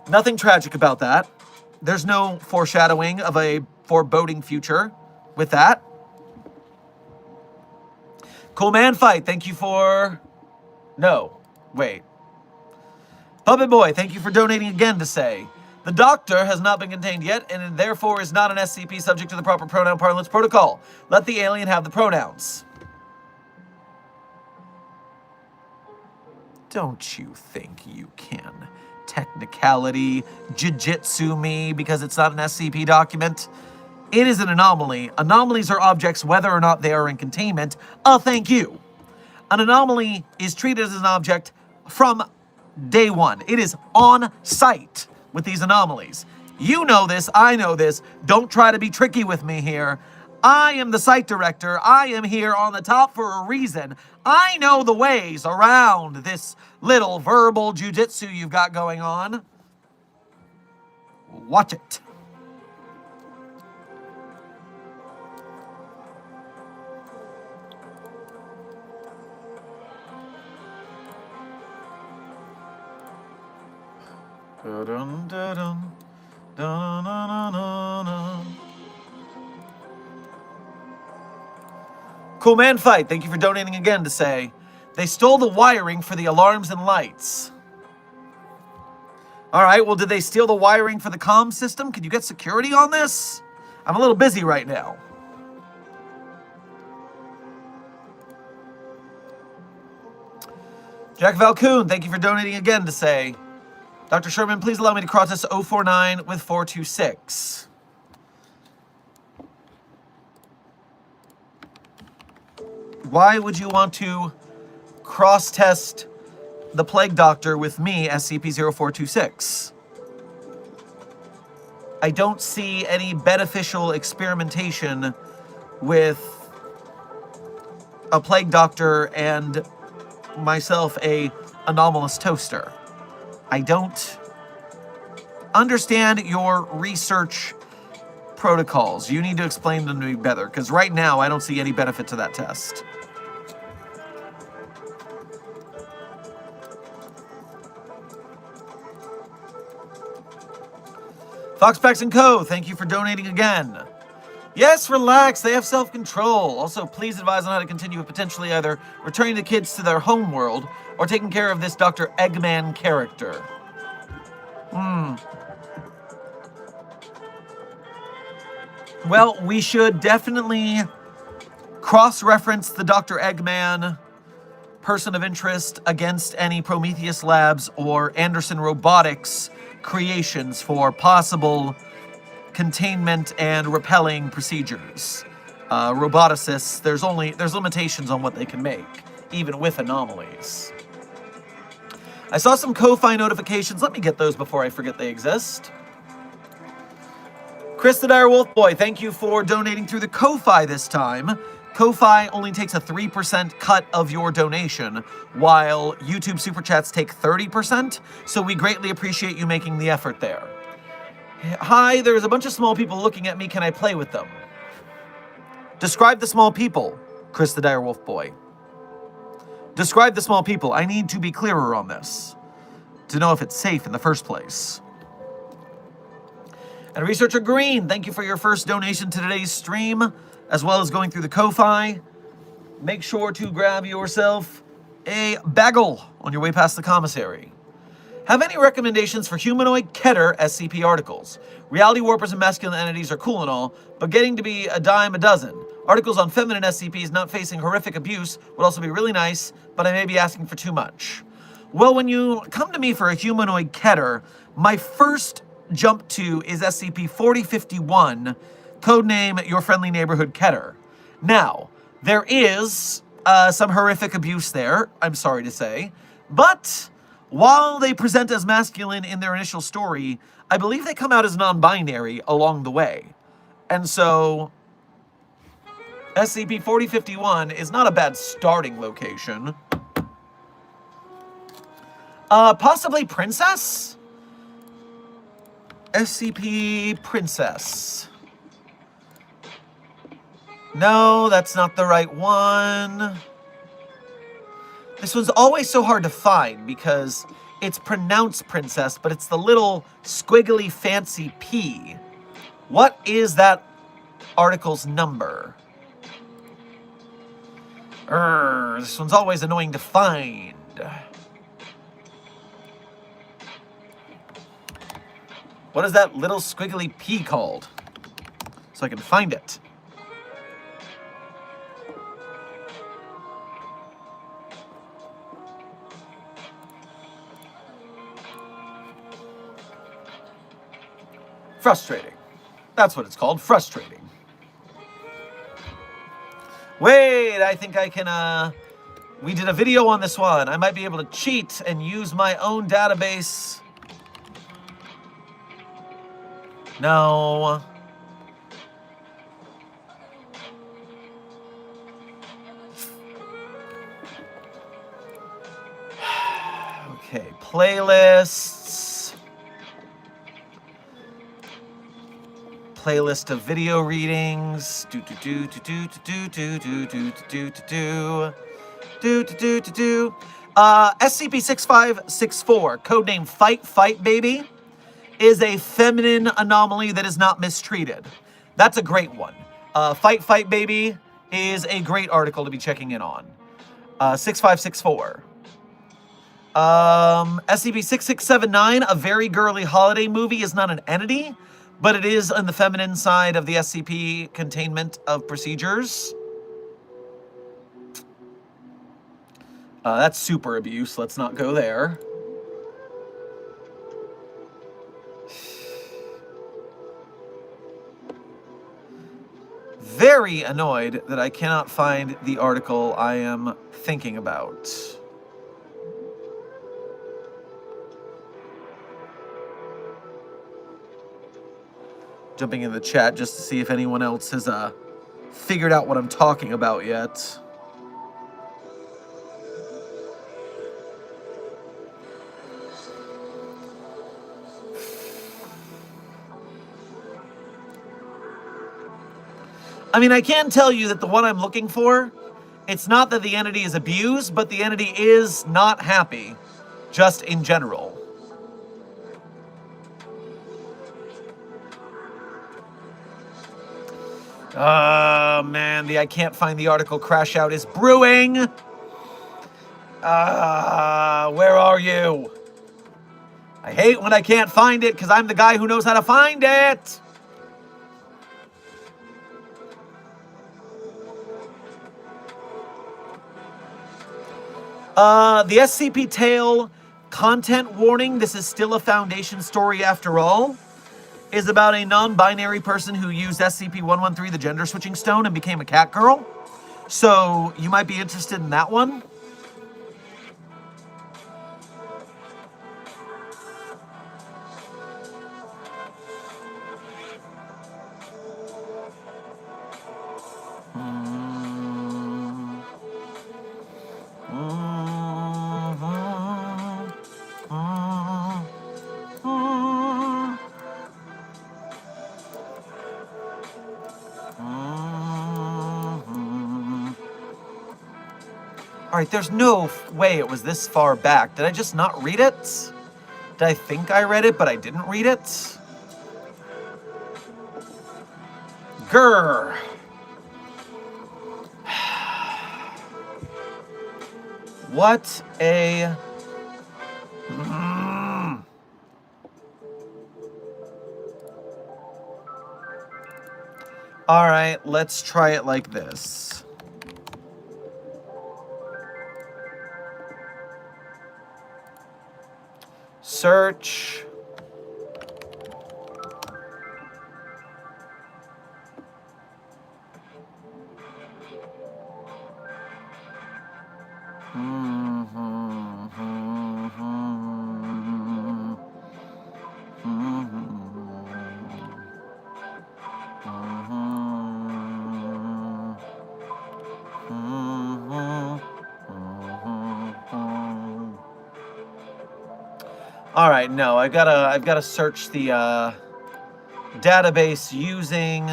Speaker 1: Nothing tragic about that. There's no foreshadowing of a foreboding future with that. Cool Man Fight, thank you for... No, wait. Puppet Boy, thank you for donating again to say, the doctor has not been contained yet and therefore is not an SCP subject to the proper pronoun parlance protocol. Let the alien have the pronouns. Don't you think you can technicality jiu-jitsu me because it's not an SCP document? It is an anomaly. Anomalies are objects whether or not they are in containment. Thank you. An anomaly is treated as an object from day one. It is on site with these anomalies. You know this, I know this. Don't try to be tricky with me here. I am the site director. I am here on the top for a reason. I know the ways around this little verbal jujitsu you've got going on. Watch it. Dun, dun, dun, dun, dun, dun, dun, dun. Cool Man Fight, thank you for donating again to say, they stole the wiring for the alarms and lights. All right, well, did they steal the wiring for the comm system? Can you get security on this? I'm a little busy right now. Jack Valcoon, thank you for donating again to say, Dr. Sherman, please allow me to cross this 049 with 426. Why would you want to cross-test the Plague Doctor with me, SCP-0426? I don't see any beneficial experimentation with a Plague Doctor and myself, a anomalous toaster. I don't understand your research protocols. You need to explain them to me better, because right now I don't see any benefit to that test. Foxpacks & Co., thank you for donating again. Yes, relax, they have self-control. Also, please advise on how to continue with potentially either returning the kids to their home world or taking care of this Dr. Eggman character. Well, we should definitely cross-reference the Dr. Eggman person of interest against any Prometheus Labs or Anderson Robotics creations for possible containment and repelling procedures. Roboticists, there's limitations on what they can make, even with anomalies. I saw some Ko-Fi notifications. Let me get those before I forget they exist. Chris the Dire Wolf Boy, thank you for donating through the Ko-Fi this time. Ko-Fi only takes a 3% cut of your donation, while YouTube Super Chats take 30%, so we greatly appreciate you making the effort there. Hi, there's a bunch of small people looking at me. Can I play with them? Describe the small people, Chris the Dire Wolf Boy. Describe the small people. I need to be clearer on this to know if it's safe in the first place. And Researcher Green, thank you for your first donation to today's stream, as well as going through the Ko-Fi. Make sure to grab yourself a bagel on your way past the commissary. Have any recommendations for humanoid Keter SCP articles? Reality warpers and masculine entities are cool and all, but getting to be a dime a dozen. Articles on feminine SCPs not facing horrific abuse would also be really nice, but I may be asking for too much. Well, when you come to me for a humanoid Keter, my first jump to is SCP-4051, codename Your Friendly Neighborhood Keter. Now, there is some horrific abuse there, I'm sorry to say, but while they present as masculine in their initial story, I believe they come out as non-binary along the way. And so, SCP-4051 is not a bad starting location. Possibly Princess? SCP Princess. No, that's not the right one. This one's always so hard to find because it's pronounced Princess, but it's the little squiggly fancy P. What is that article's number? This one's always annoying to find. What is that little squiggly P called? So I can find it. Frustrating. That's what it's called, frustrating. Wait, I think I can, we did a video on this one. I might be able to cheat and use my own database. No. Okay, playlists. Playlist of video readings. SCP-6564, codename Fight Baby, is a feminine anomaly that is not mistreated. That's a great one. Fight Baby is a great article to be checking in on. 6564. SCP-6679, a very girly holiday movie, is not an entity, but it is on the feminine side of the SCP containment of procedures. That's super abuse. Let's not go there. Very annoyed that I cannot find the article I am thinking about. Jumping in the chat just to see if anyone else has figured out what I'm talking about yet. I mean, I can tell you that the one I'm looking for, it's not that the entity is abused, but the entity is not happy, just in general. Oh, man, the I can't find the article crash out is brewing. Where are you? I hate when I can't find it because I'm the guy who knows how to find it. The SCP tale, content warning, this is still a Foundation story after all, is about a non-binary person who used SCP-113, the gender switching stone, and became a cat girl. So you might be interested in that one. All right, there's no way it was this far back. Did I just not read it? Did I think I read it, but I didn't read it? Grr. What a... All right, let's try it like this. Search. All right, no, I've gotta search the database using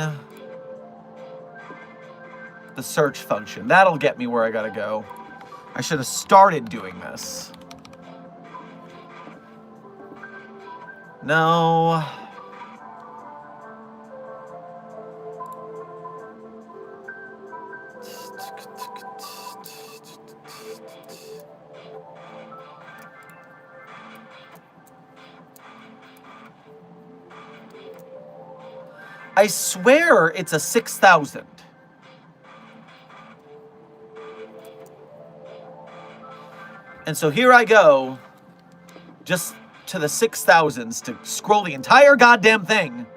Speaker 1: the search function. That'll get me where I gotta go. I should have started doing this. No. I swear it's a 6,000. And so here I go, just to the 6,000s to scroll the entire goddamn thing.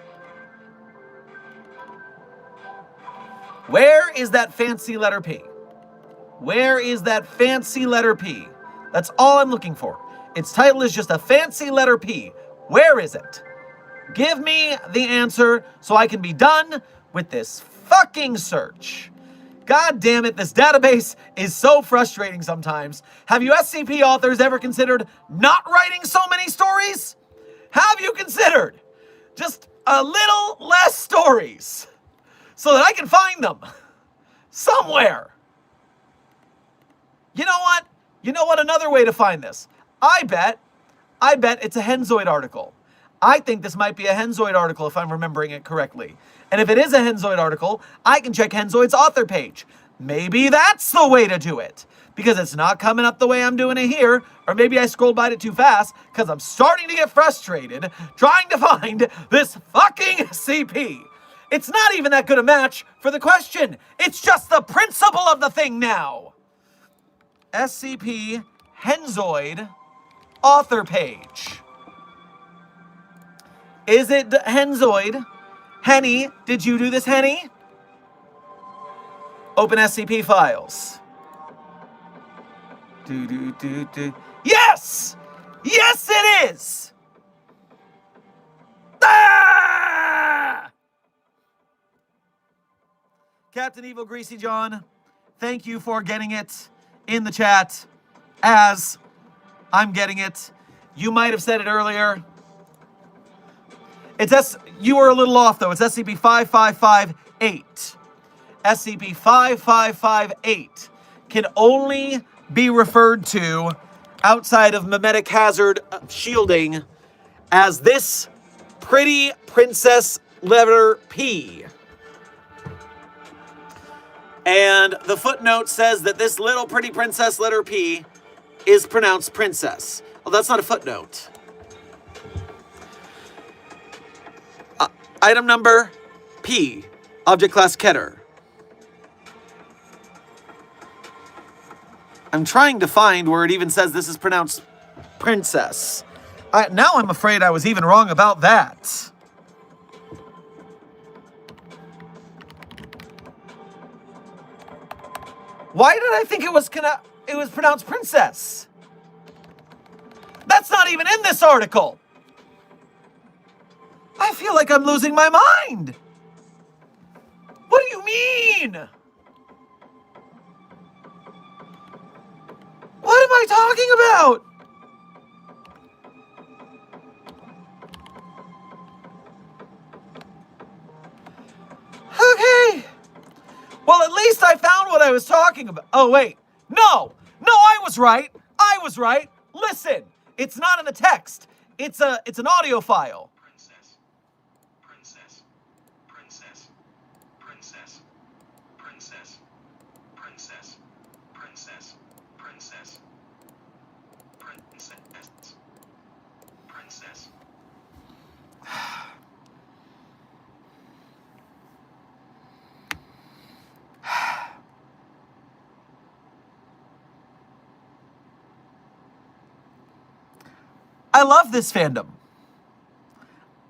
Speaker 1: Where is that fancy letter P? Where is that fancy letter P? That's all I'm looking for. Its title is just a fancy letter P. Where is it? Give me the answer so I can be done with this fucking search. God damn it, this database is so frustrating sometimes. Have you SCP authors ever considered not writing so many stories? Have you considered just a little less stories so that I can find them somewhere? You know what? You know what? Another way to find this. I bet it's a Henzoid article. I think this might be a Henzoid article if I'm remembering it correctly. And if it is a Henzoid article, I can check Henzoid's author page. Maybe that's the way to do it, because it's not coming up the way I'm doing it here, or maybe I scrolled by it too fast, because I'm starting to get frustrated trying to find this fucking CP. It's not even that good a match for the question. It's just the principle of the thing now. SCP Henzoid author page. Is it Henzoid? Henny, did you do this, Henny? Open SCP files. Yes! Yes, it is! Ah! Captain Evil Greasy John, thank you for getting it in the chat as I'm getting it. You might have said it earlier. You were a little off, though. It's SCP-5558. SCP-5558 can only be referred to outside of mimetic hazard shielding as this pretty princess letter P. And the footnote says that this little pretty princess, letter P, is pronounced princess. Well, that's not a footnote. Item number P, object class Keter. I'm trying to find where it even says this is pronounced princess. Now I'm afraid I was even wrong about that. Why did I think it was pronounced princess? That's not even in this article. I feel like I'm losing my mind. What do you mean? What am I talking about? Okay. Well, at least I found what I was talking about. Oh, wait. No, I was right. Listen, it's not in the text. It's an audio file. I love this fandom.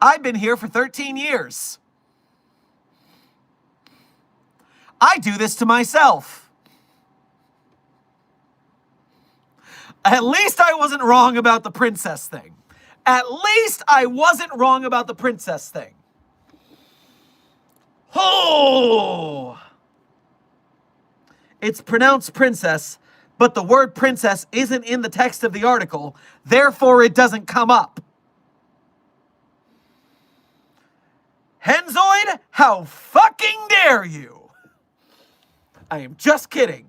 Speaker 1: I've been here for 13 years. I do this to myself. At least I wasn't wrong about the princess thing. Oh! It's pronounced princess, but the word princess isn't in the text of the article, therefore it doesn't come up. Henzoid, how fucking dare you? I am just kidding.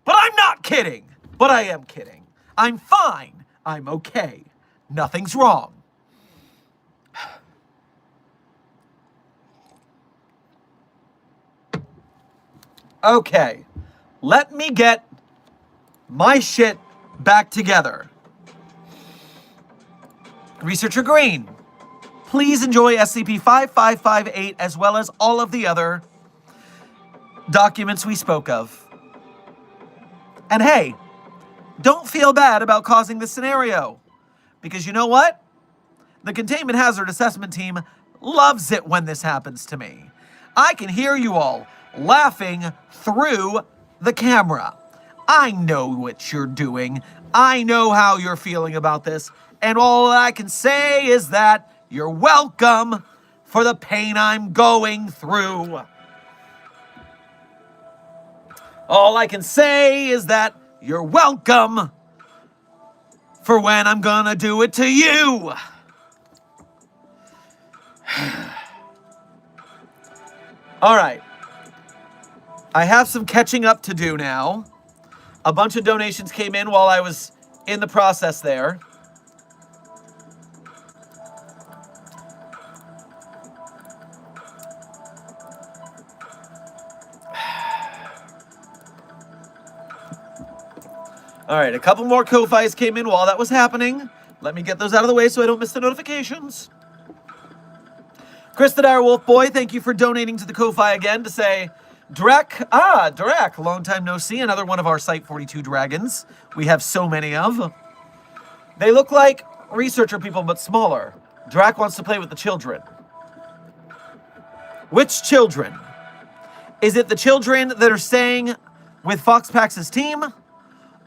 Speaker 1: But I'm not kidding. But I am kidding. I'm fine. I'm okay. Nothing's wrong. Okay. Let me get my shit back together. Researcher Green, please enjoy SCP-5558 as well as all of the other documents we spoke of. And hey, don't feel bad about causing this scenario. Because you know what? The Containment Hazard Assessment Team loves it when this happens to me. I can hear you all laughing through the camera. I know what you're doing. I know how you're feeling about this. And all I can say is that you're welcome for the pain I'm going through. All I can say is that you're welcome for when I'm gonna do it to you. All right. I have some catching up to do now. A bunch of donations came in while I was in the process there. All right, a couple more Ko-Fis came in while that was happening. Let me get those out of the way so I don't miss the notifications. Chris the Direwolf Boy, thank you for donating to the Ko-Fi again to say, Drek, long time no see, another one of our Site 42 dragons. We have so many of. They look like researcher people, but smaller. Drak wants to play with the children. Which children? Is it the children that are staying with Foxpax's team?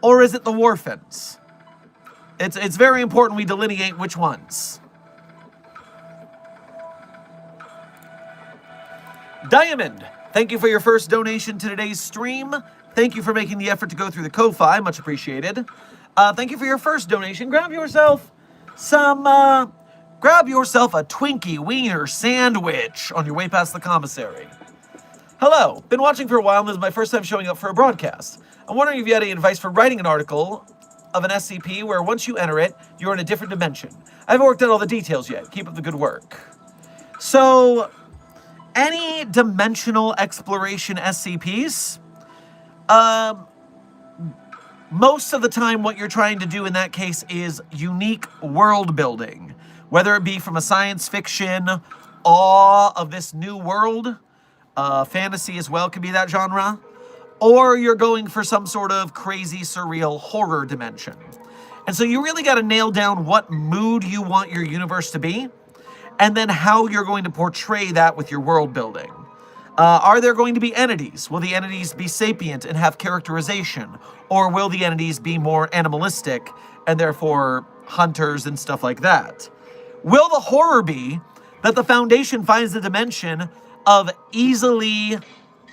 Speaker 1: Or is it the Warfins? It's very important we delineate which ones. Diamond, thank you for your first donation to today's stream. Thank you for making the effort to go through the Ko-Fi, much appreciated. Thank you for your first donation. Grab yourself a Twinkie Wiener sandwich on your way past the commissary. Hello, been watching for a while and this is my first time showing up for a broadcast. I'm wondering if you had any advice for writing an article of an SCP where once you enter it, you're in a different dimension. I haven't worked out all the details yet. Keep up the good work. So, any dimensional exploration SCPs Most of the time, what you're trying to do in that case is unique world building, whether it be from a science fiction, awe of this new world, fantasy as well could be that genre, or you're going for some sort of crazy, surreal horror dimension. And so you really got to nail down what mood you want your universe to be, and then how you're going to portray that with your world building. Are there going to be entities? Will the entities be sapient and have characterization? Or will the entities be more animalistic and therefore hunters and stuff like that? Will the horror be that the Foundation finds the dimension of easily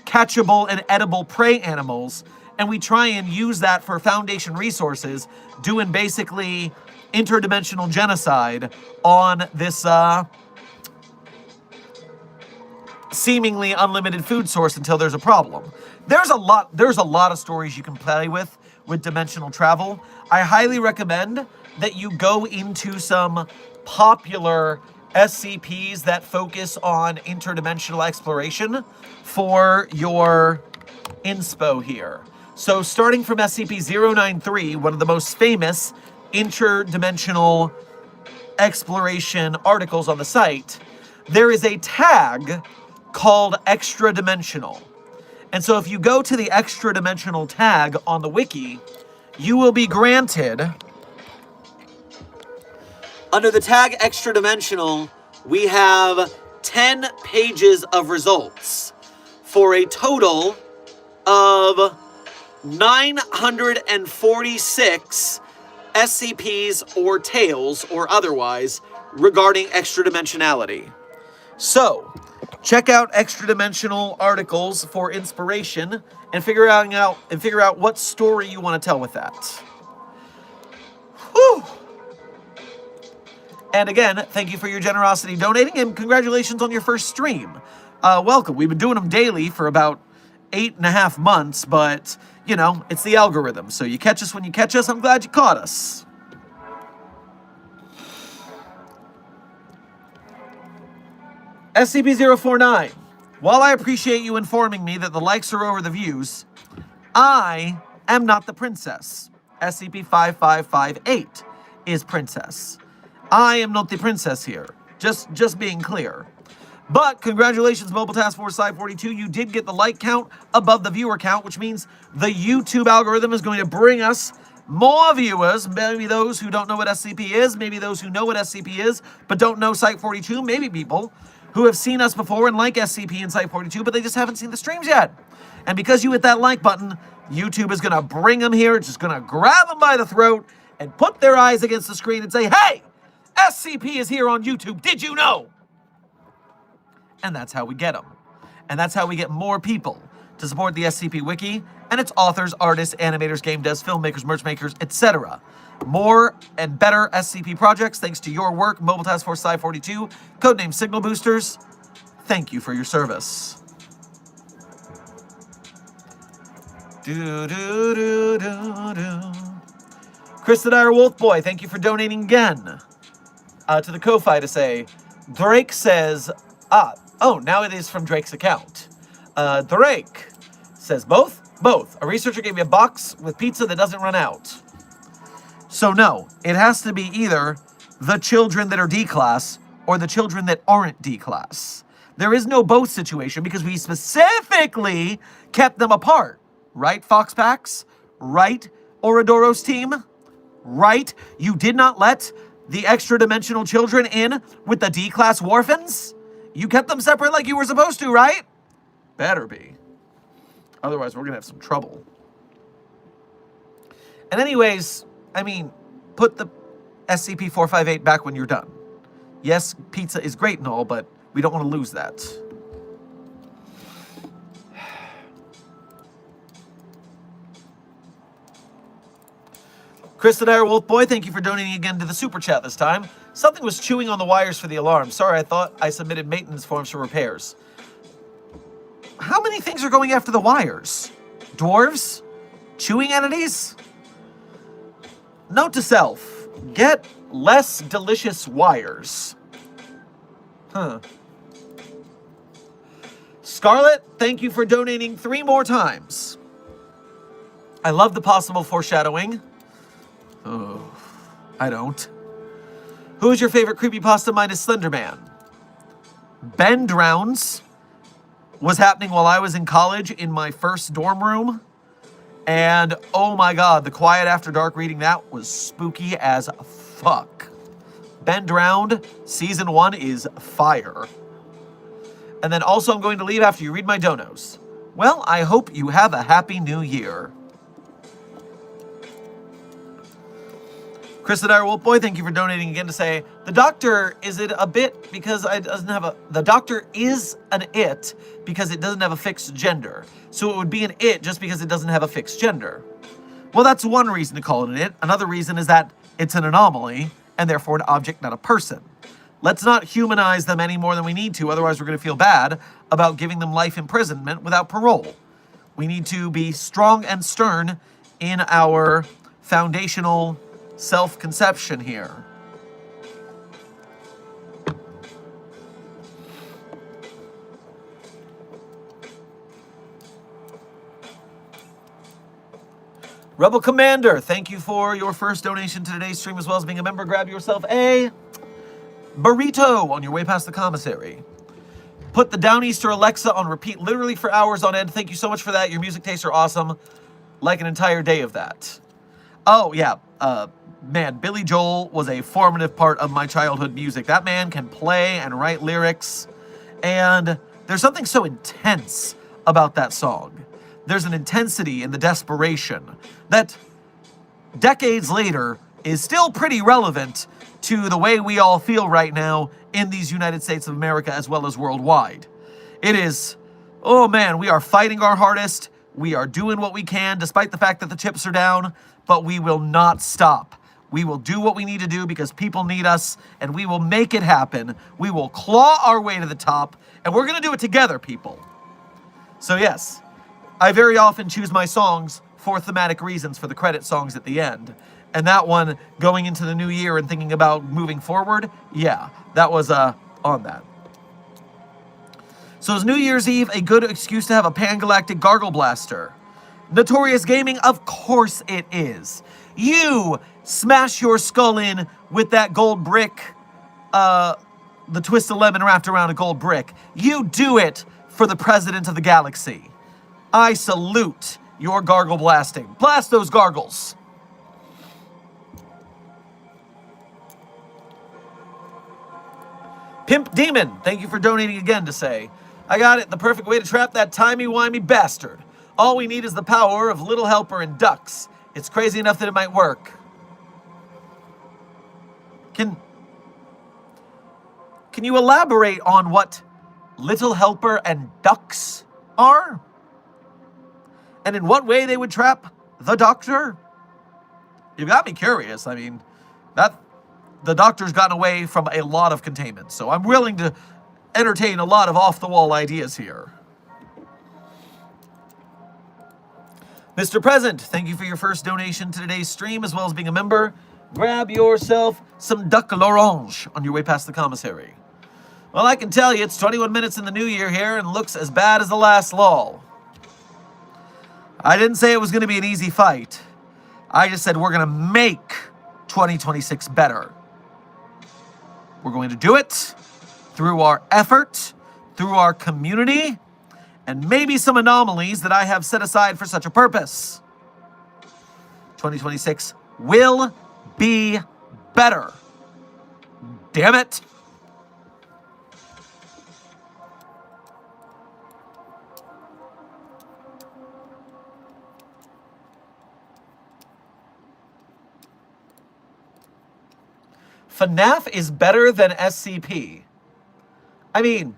Speaker 1: catchable and edible prey animals, and we try and use that for Foundation resources, doing basically interdimensional genocide on this seemingly unlimited food source until there's a problem. There's a lot of stories you can play with dimensional travel. I highly recommend that you go into some popular SCPs that focus on interdimensional exploration for your inspo here. So starting from SCP-093, one of the most famous interdimensional exploration articles on the site, there is a tag called extra dimensional. And so if you go to the extra dimensional tag on the wiki, you will be granted, under the tag extra dimensional, we have 10 pages of results for a total of 946 SCPs or tales or otherwise regarding extra dimensionality. So, check out extra dimensional articles for inspiration and figure out what story you want to tell with that. Whew. And again, thank you for your generosity donating, and congratulations on your first stream. Welcome. We've been doing them daily for about 8.5 months, but you know, it's the algorithm. So you catch us when you catch us. I'm glad you caught us. SCP-049, while I appreciate you informing me that the likes are over the views, I am not the princess. SCP-5558 is princess. I am not the princess here. Just being clear. But congratulations, Mobile Task Force Side 42. You did get the like count above the viewer count, which means the YouTube algorithm is going to bring us more viewers. Maybe those who don't know what SCP is, maybe those who know what SCP is, but don't know Site 42, maybe people who have seen us before and like SCP and Site 42, but they just haven't seen the streams yet. And because you hit that like button, YouTube is going to bring them here. It's just going to grab them by the throat and put their eyes against the screen and say, hey, SCP is here on YouTube. Did you know? And that's how we get them. And that's how we get more people to support the SCP Wiki and its authors, artists, animators, game devs, filmmakers, merch makers, etc. More and better SCP projects thanks to your work, Mobile Task Force Side 42, codename Signal Boosters. Thank you for your service. Chris the Dire Wolf Boy, thank you for donating again. To the Ko-Fi to say, Drake says, now it is from Drake's account. Drake says both. A researcher gave me a box with pizza that doesn't run out. So no, it has to be either the children that are D-class or the children that aren't D-class. There is no both situation because we specifically kept them apart. Right, Foxpax? Right, Ourodoros team? Right, you did not let the extra-dimensional children in with the D-class Warfins? You kept them separate like you were supposed to, right? Better be. Otherwise, we're going to have some trouble. And anyways, I mean, put the SCP-458 back when you're done. Yes, pizza is great and all, but we don't want to lose that. Chris the Dire Wolf Boy, thank you for donating again to the Super Chat this time. Something was chewing on the wires for the alarm. Sorry, I thought I submitted maintenance forms for repairs. How many things are going after the wires? Dwarves? Chewing entities? Note to self, get less delicious wires. Scarlet, thank you for donating 3 more times. I love the possible foreshadowing. Oh, I don't. Who is your favorite creepypasta minus Slenderman? Ben Drowns was happening while I was in college in my first dorm room. And oh my god, the Quiet After Dark reading that was spooky as fuck. Ben Drowned, season 1 is fire. And then also I'm going to leave after you read my donos. Well, I hope you have a happy new year. Chris the Dire Wolf Boy, thank you for donating again to say, the doctor, is it a bit because it doesn't have a... The doctor is an it because it doesn't have a fixed gender. So it would be an it just because it doesn't have a fixed gender. Well, that's one reason to call it an it. Another reason is that it's an anomaly and therefore an object, not a person. Let's not humanize them any more than we need to, otherwise we're going to feel bad about giving them life imprisonment without parole. We need to be strong and stern in our foundational self-conception here. Rebel Commander, thank you for your first donation to today's stream as well as being a member. Grab yourself a burrito on your way past the commissary. Put the Downeaster Alexa on repeat literally for hours on end. Thank you so much for that. Your music tastes are awesome. Like an entire day of that. Oh, yeah. Man, Billy Joel was a formative part of my childhood music. That man can play and write lyrics. And there's something so intense about that song. There's an intensity in the desperation that decades later is still pretty relevant to the way we all feel right now in these United States of America as well as worldwide. It is, oh man, we are fighting our hardest. We are doing what we can despite the fact that the chips are down, but we will not stop. We will do what we need to do because people need us, and we will make it happen. We will claw our way to the top, and we're going to do it together, people. So yes, I very often choose my songs for thematic reasons for the credit songs at the end. And that one, going into the new year and thinking about moving forward, yeah, that was on that. So is New Year's Eve a good excuse to have a pan-galactic gargle blaster? Notorious Gaming, of course it is. You smash your skull in with that gold brick, the twist of lemon wrapped around a gold brick. You do it for the president of the galaxy. I salute your gargle blasting. Blast those gargles. Pimp Demon, thank you for donating again to say, I got it, the perfect way to trap that timey-wimey bastard. All we need is the power of Little Helper and ducks. It's crazy enough that it might work. Can you elaborate on what Little Helper and ducks are? And in what way they would trap the doctor? You got me curious. I mean, the doctor's gotten away from a lot of containment, so I'm willing to entertain a lot of off-the-wall ideas here. Mr. Present, thank you for your first donation to today's stream, as well as being a member. Grab yourself some duck l'orange on your way past the commissary. Well, I can tell you, it's 21 minutes in the new year here and looks as bad as the last lull. I didn't say it was going to be an easy fight. I just said we're going to make 2026 better. We're going to do it through our effort, through our community, and maybe some anomalies that I have set aside for such a purpose. 2026 will be better. Damn it. FNAF is better than SCP. I mean,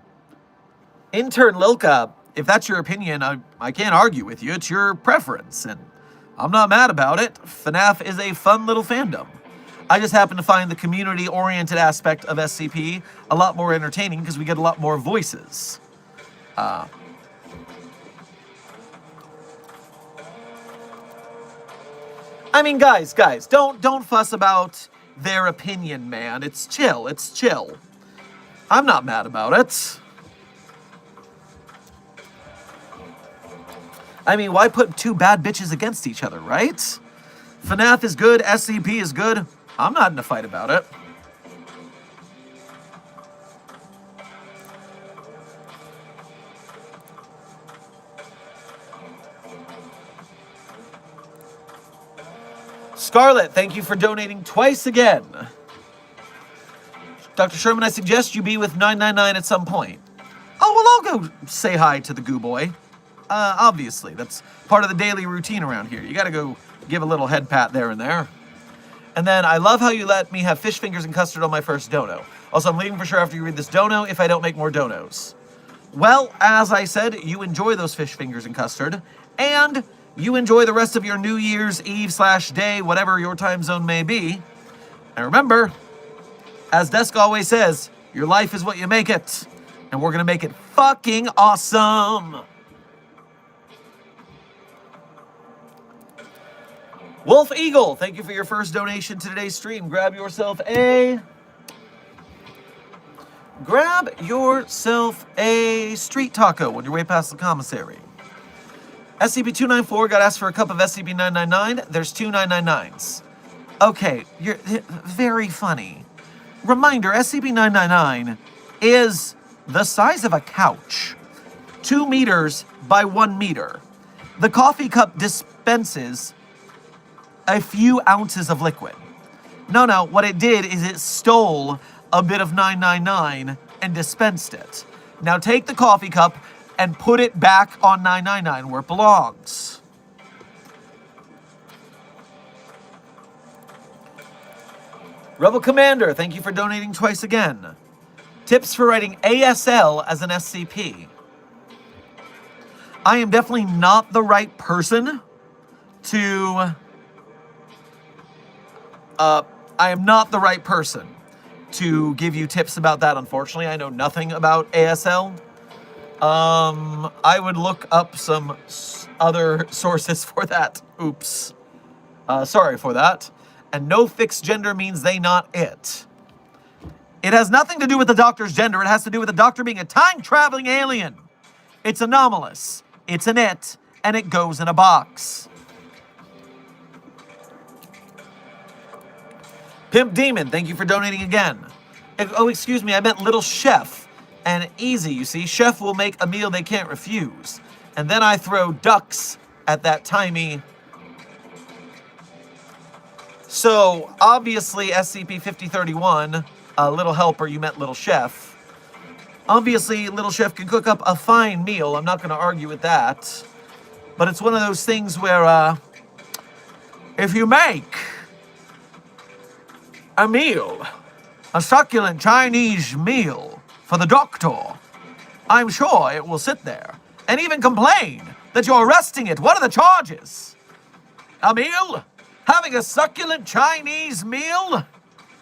Speaker 1: intern Lilka, if that's your opinion, I can't argue with you. It's your preference, and I'm not mad about it. FNAF is a fun little fandom. I just happen to find the community-oriented aspect of SCP a lot more entertaining because we get a lot more voices. I mean, guys, don't fuss about their opinion, man. It's chill. I'm not mad about it. I mean, why put two bad bitches against each other, right? FNAF is good, SCP is good. I'm not in a fight about it. Scarlett, thank you for donating twice again. Dr. Sherman, I suggest you be with 999 at some point. Oh, well, I'll go say hi to the goo boy. Obviously, that's part of the daily routine around here. You gotta go give a little head pat there and there. And then, I love how you let me have fish fingers and custard on my first dono. Also, I'm leaving for sure after you read this dono if I don't make more donos. Well, as I said, you enjoy those fish fingers and custard, and you enjoy the rest of your New Year's Eve/day, whatever your time zone may be. And remember, as Desk always says, your life is what you make it. And we're gonna make it fucking awesome. Wolf Eagle, thank you for your first donation to today's stream. Grab yourself a street taco on your way past the commissary. SCP-294 got asked for a cup of SCP-999. There's two 999s. Okay, you're very funny. Reminder, SCP-999 is the size of a couch. 2 meters by 1 meter. The coffee cup dispenses a few ounces of liquid. No, what it did is it stole a bit of 999 and dispensed it. Now take the coffee cup and put it back on 999 where it belongs. Rebel Commander, thank you for donating twice again. Tips for writing ASL as an SCP. I am definitely not the right person to... give you tips about that, unfortunately. I know nothing about ASL. I would look up some other sources for that. Oops. Sorry for that. And no fixed gender means they not it. It has nothing to do with the doctor's gender. It has to do with the doctor being a time-traveling alien. It's anomalous. It's an it, and it goes in a box. Pimp Demon, thank you for donating again. Oh, excuse me, I meant Little Chef. And easy, you see. Chef will make a meal they can't refuse. And then I throw ducks at that timey. So, obviously, SCP-5031, Little Helper, you meant Little Chef. Obviously, Little Chef can cook up a fine meal. I'm not going to argue with that. But it's one of those things where, if you make a meal, a succulent Chinese meal for the doctor, I'm sure it will sit there and even complain that you're arresting it. What are the charges? A meal? Having a succulent Chinese meal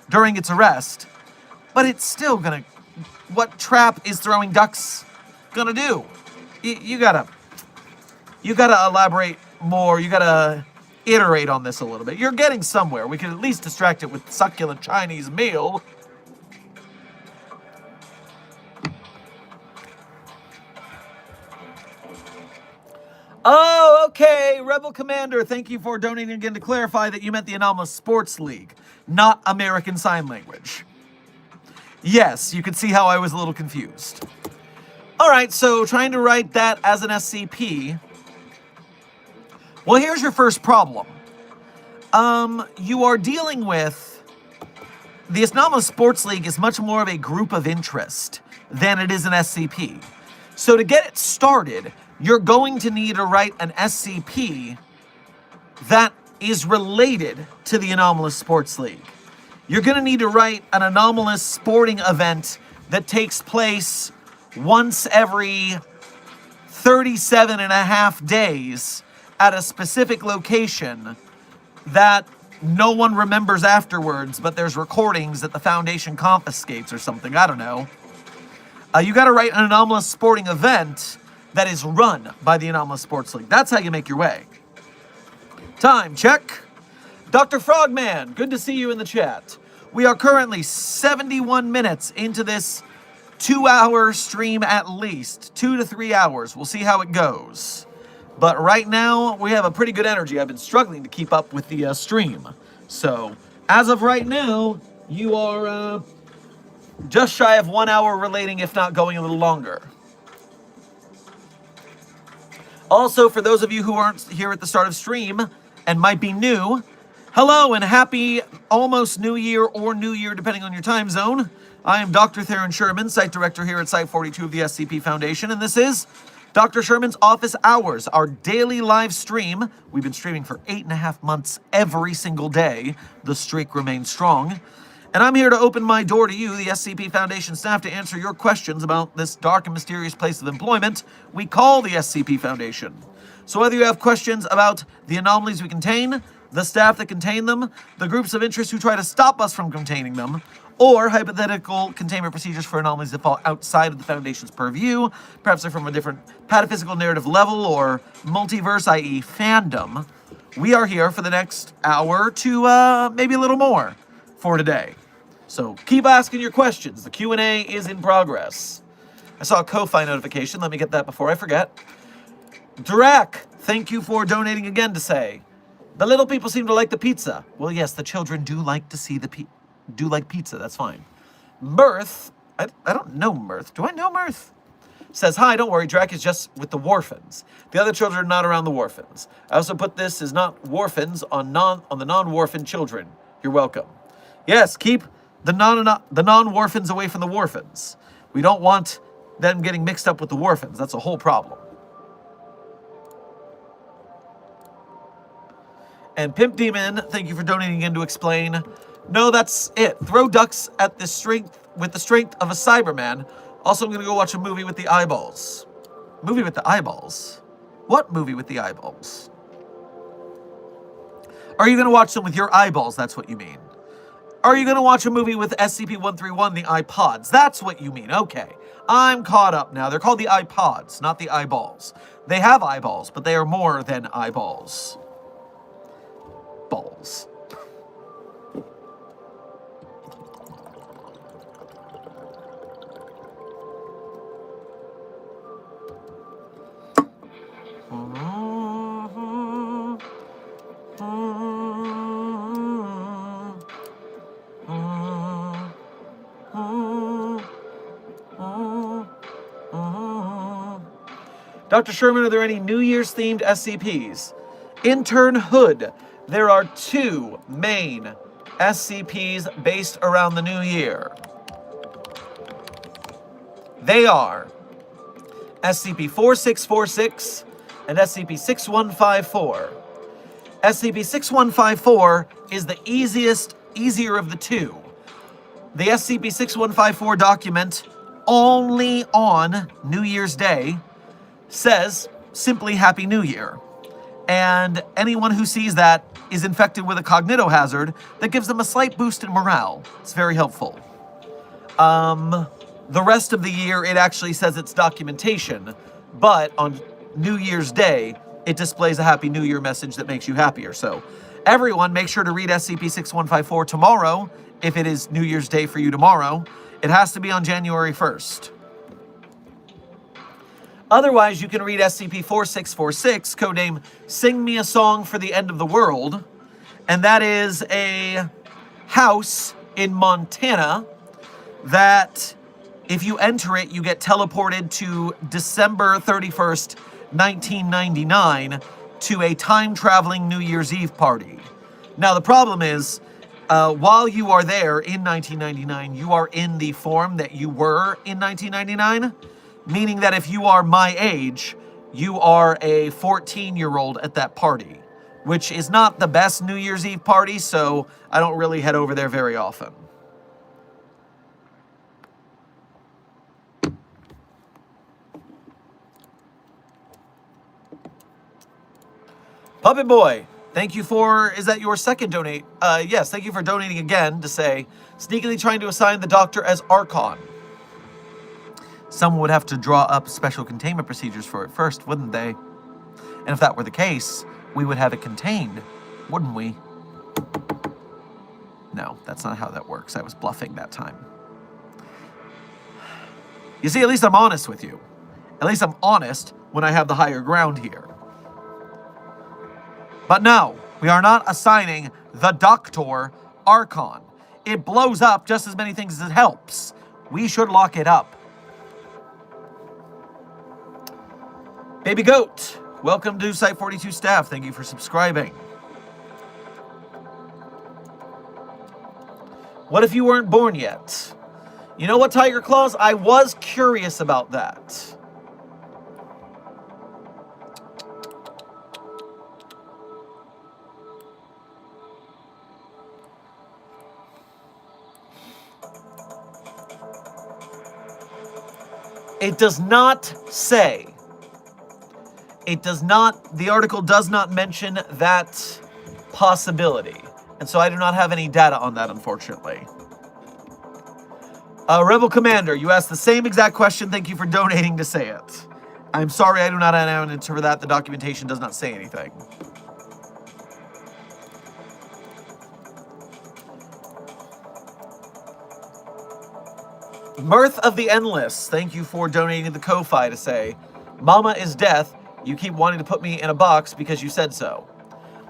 Speaker 1: during its arrest. But it's still gonna... What trap is throwing ducks gonna do? You gotta elaborate more. You gotta iterate on this a little bit. You're getting somewhere. We can at least distract it with succulent Chinese meal. Oh, okay, Rebel Commander, thank you for donating again to clarify that you meant the Anomalous Sports League, not American Sign Language. Yes, you could see how I was a little confused. Alright, so trying to write that as an SCP. Well, here's your first problem. You are dealing with... The Anomalous Sports League is much more of a group of interest than it is an SCP. So to get it started, you're going to need to write an SCP that is related to the Anomalous Sports League. You're going to need to write an anomalous sporting event that takes place once every 37 and a half days at a specific location that no one remembers afterwards, but there's recordings that the Foundation confiscates or something. I don't know. You got to write an anomalous sporting event that is run by the Anomalous Sports League. That's how you make your way. Time check. Dr. Frogman, good to see you in the chat. We are currently 71 minutes into this 2-hour stream at least. 2 to 3 hours. We'll see how it goes. But right now, we have a pretty good energy. I've been struggling to keep up with the stream. So, as of right now, you are just shy of 1 hour relating, if not going a little longer. Also, for those of you who aren't here at the start of stream and might be new, hello and happy almost New Year or New Year, depending on your time zone. I am Dr. Theron Sherman, Site Director here at Site 42 of the SCP Foundation, and this is Dr. Sherman's Office Hours, our daily live stream. We've been streaming for 8.5 months every single day. The streak remains strong. And I'm here to open my door to you, the SCP Foundation staff, to answer your questions about this dark and mysterious place of employment we call the SCP Foundation. So whether you have questions about the anomalies we contain, the staff that contain them, the groups of interest who try to stop us from containing them, or hypothetical containment procedures for anomalies that fall outside of the Foundation's purview, perhaps they're from a different pataphysical narrative level or multiverse, i.e. fandom, we are here for the next hour to maybe a little more for today. So keep asking your questions. The Q&A is in progress. I saw a Ko-Fi notification. Let me get that before I forget. Drac, thank you for donating again to say, the little people seem to like the pizza. Well, yes, the children do like to see do like pizza. That's fine. Mirth, I don't know Mirth. Do I know Mirth? Says, hi, don't worry, Drac is just with the Warfins. The other children are not around the Warfins. I also put this as not Warfins on the non-Warfin children. You're welcome. Yes, keep the non-Warfins away from the Warfins. We don't want them getting mixed up with the Warfins. That's a whole problem. And Pimp Demon, thank you for donating again to explain. No, that's it. Throw ducks at the strength with the strength of a Cyberman. Also, I'm gonna go watch a movie with the eyeballs. Movie with the eyeballs? What movie with the eyeballs? Are you gonna watch them with your eyeballs? That's what you mean. Are you gonna watch a movie with SCP-131, the iPods? That's what you mean. Okay, I'm caught up now. They're called the iPods, not the eyeballs. They have eyeballs, but they are more than eyeballs. Balls. Dr. Sherman, are there any New Year's themed SCPs? Intern Hood. There are 2 main SCPs based around the new year. They are SCP-4646 and SCP-6154. SCP-6154 is the easier of the 2. The SCP-6154 document only on New Year's Day says simply Happy New Year. And anyone who sees that is infected with a cognitohazard that gives them a slight boost in morale. It's very helpful. The rest of the year, it actually says it's documentation, but on New Year's Day, it displays a Happy New Year message that makes you happier. So everyone, make sure to read SCP-6154 tomorrow, if it is New Year's Day for you tomorrow. It has to be on January 1st. Otherwise, you can read SCP-4646, codename Sing Me a Song for the End of the World, and that is a house in Montana that, if you enter it, you get teleported to December 31st, 1999, to a time-traveling New Year's Eve party. Now, the problem is, while you are there in 1999, you are in the form that you were in 1999, meaning that if you are my age, you are a 14-year-old at that party, which is not the best New Year's Eve party, so I don't really head over there very often. Puppet Boy, thank you for, is that your second donate? Yes, thank you for donating again to say, sneakily trying to assign the Doctor as Archon. Someone would have to draw up special containment procedures for it first, wouldn't they? And if that were the case, we would have it contained, wouldn't we? No, that's not how that works. I was bluffing that time. You see, at least I'm honest with you. At least I'm honest when I have the higher ground here. But no, we are not assigning the Doctor Archon. It blows up just as many things as it helps. We should lock it up. Baby Goat, welcome to Site 42 staff. Thank you for subscribing. What if you weren't born yet? You know what, Tiger Claws? I was curious about that. It does not say. It does not, the article does not mention that possibility. And so I do not have any data on that, unfortunately. Rebel Commander, you asked the same exact question. Thank you for donating to say it. I'm sorry I do not have an answer for that. The documentation does not say anything. Mirth of the Endless, thank you for donating to the Ko-Fi to say, Mama is death. You keep wanting to put me in a box because you said so.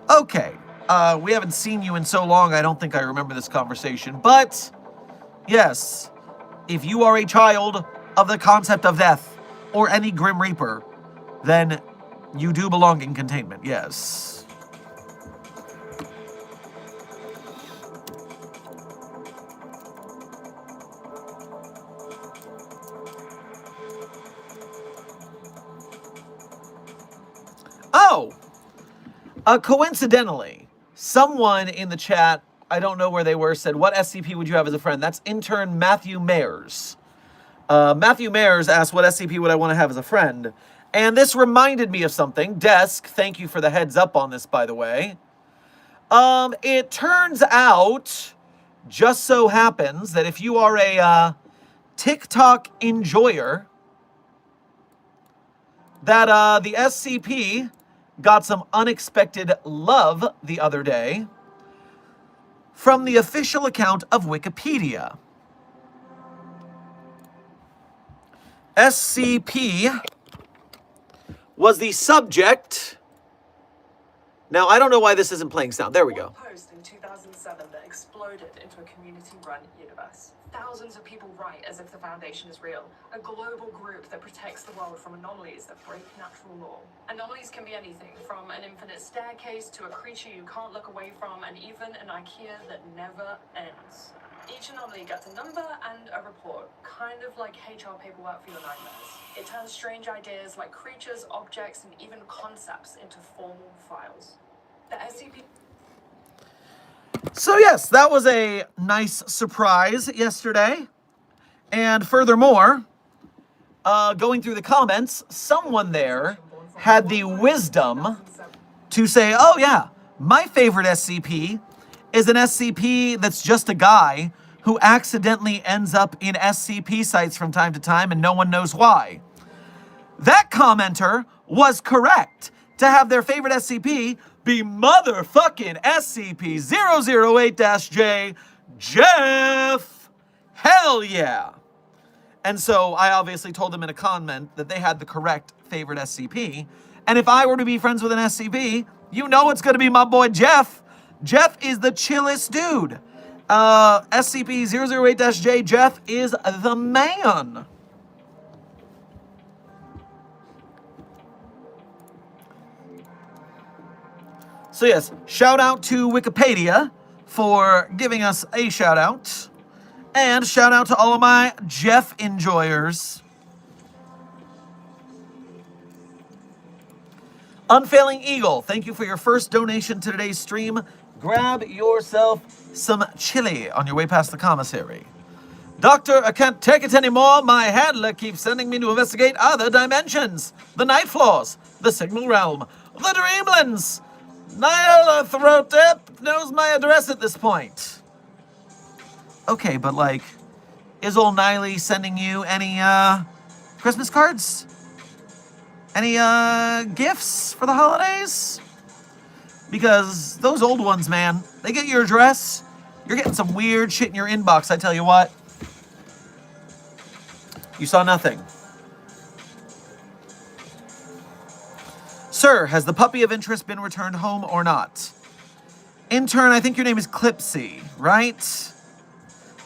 Speaker 1: Okay, we haven't seen you in so long, I don't think I remember this conversation. But, yes, if you are a child of the concept of death or any Grim Reaper, then you do belong in containment, yes. Oh! Coincidentally, someone in the chat, I don't know where they were, said, what SCP would you have as a friend? That's intern Matthew Mayers. Matthew Mayers asked, what SCP would I want to have as a friend? And this reminded me of something. Desk, thank you for the heads up on this, by the way. It turns out, just so happens, that if you are a TikTok enjoyer, that the SCP got some unexpected love the other day from the official account of Wikipedia. SCP was the subject. Now, I don't know why this isn't playing sound. There we go.
Speaker 2: Post in 2007 that exploded into a community-run universe. Thousands of people write as if the Foundation is real, a global group that protects the world from anomalies that break natural law. Anomalies can be anything, from an infinite staircase to a creature you can't look away from, and even an IKEA that never ends. Each anomaly gets a number and a report, kind of like HR paperwork for your nightmares. It turns strange ideas like creatures, objects, and even concepts into formal files. The SCP...
Speaker 1: So yes, that was a nice surprise yesterday. And furthermore, going through the comments, someone there had the wisdom to say, oh yeah, my favorite SCP is an SCP that's just a guy who accidentally ends up in SCP sites from time to time and no one knows why. That commenter was correct to have their favorite SCP be motherfucking SCP-008-J, Jeff. Hell yeah. And so I obviously told them in a comment that they had the correct favorite SCP. And if I were to be friends with an SCP, you know it's going to be my boy Jeff. Jeff is the chillest dude. SCP-008-J, Jeff is the man. So yes, shout out to Wikipedia for giving us a shout out. And shout out to all of my Jeff enjoyers. Unfailing Eagle, thank you for your first donation to today's stream. Grab yourself some chili on your way past the commissary. Doctor, I can't take it anymore. My handler keeps sending me to investigate other dimensions. The Night Floors, the Signal Realm, the Dreamlands. Nyarlathotep knows my address at this point. Okay, but like, is old Niley sending you any Christmas cards? Any gifts for the holidays? Because those old ones, man, they get your address. You're getting some weird shit in your inbox, I tell you what. You saw nothing. Sir, has the puppy of interest been returned home or not? Intern, I think your name is Clipsy, right?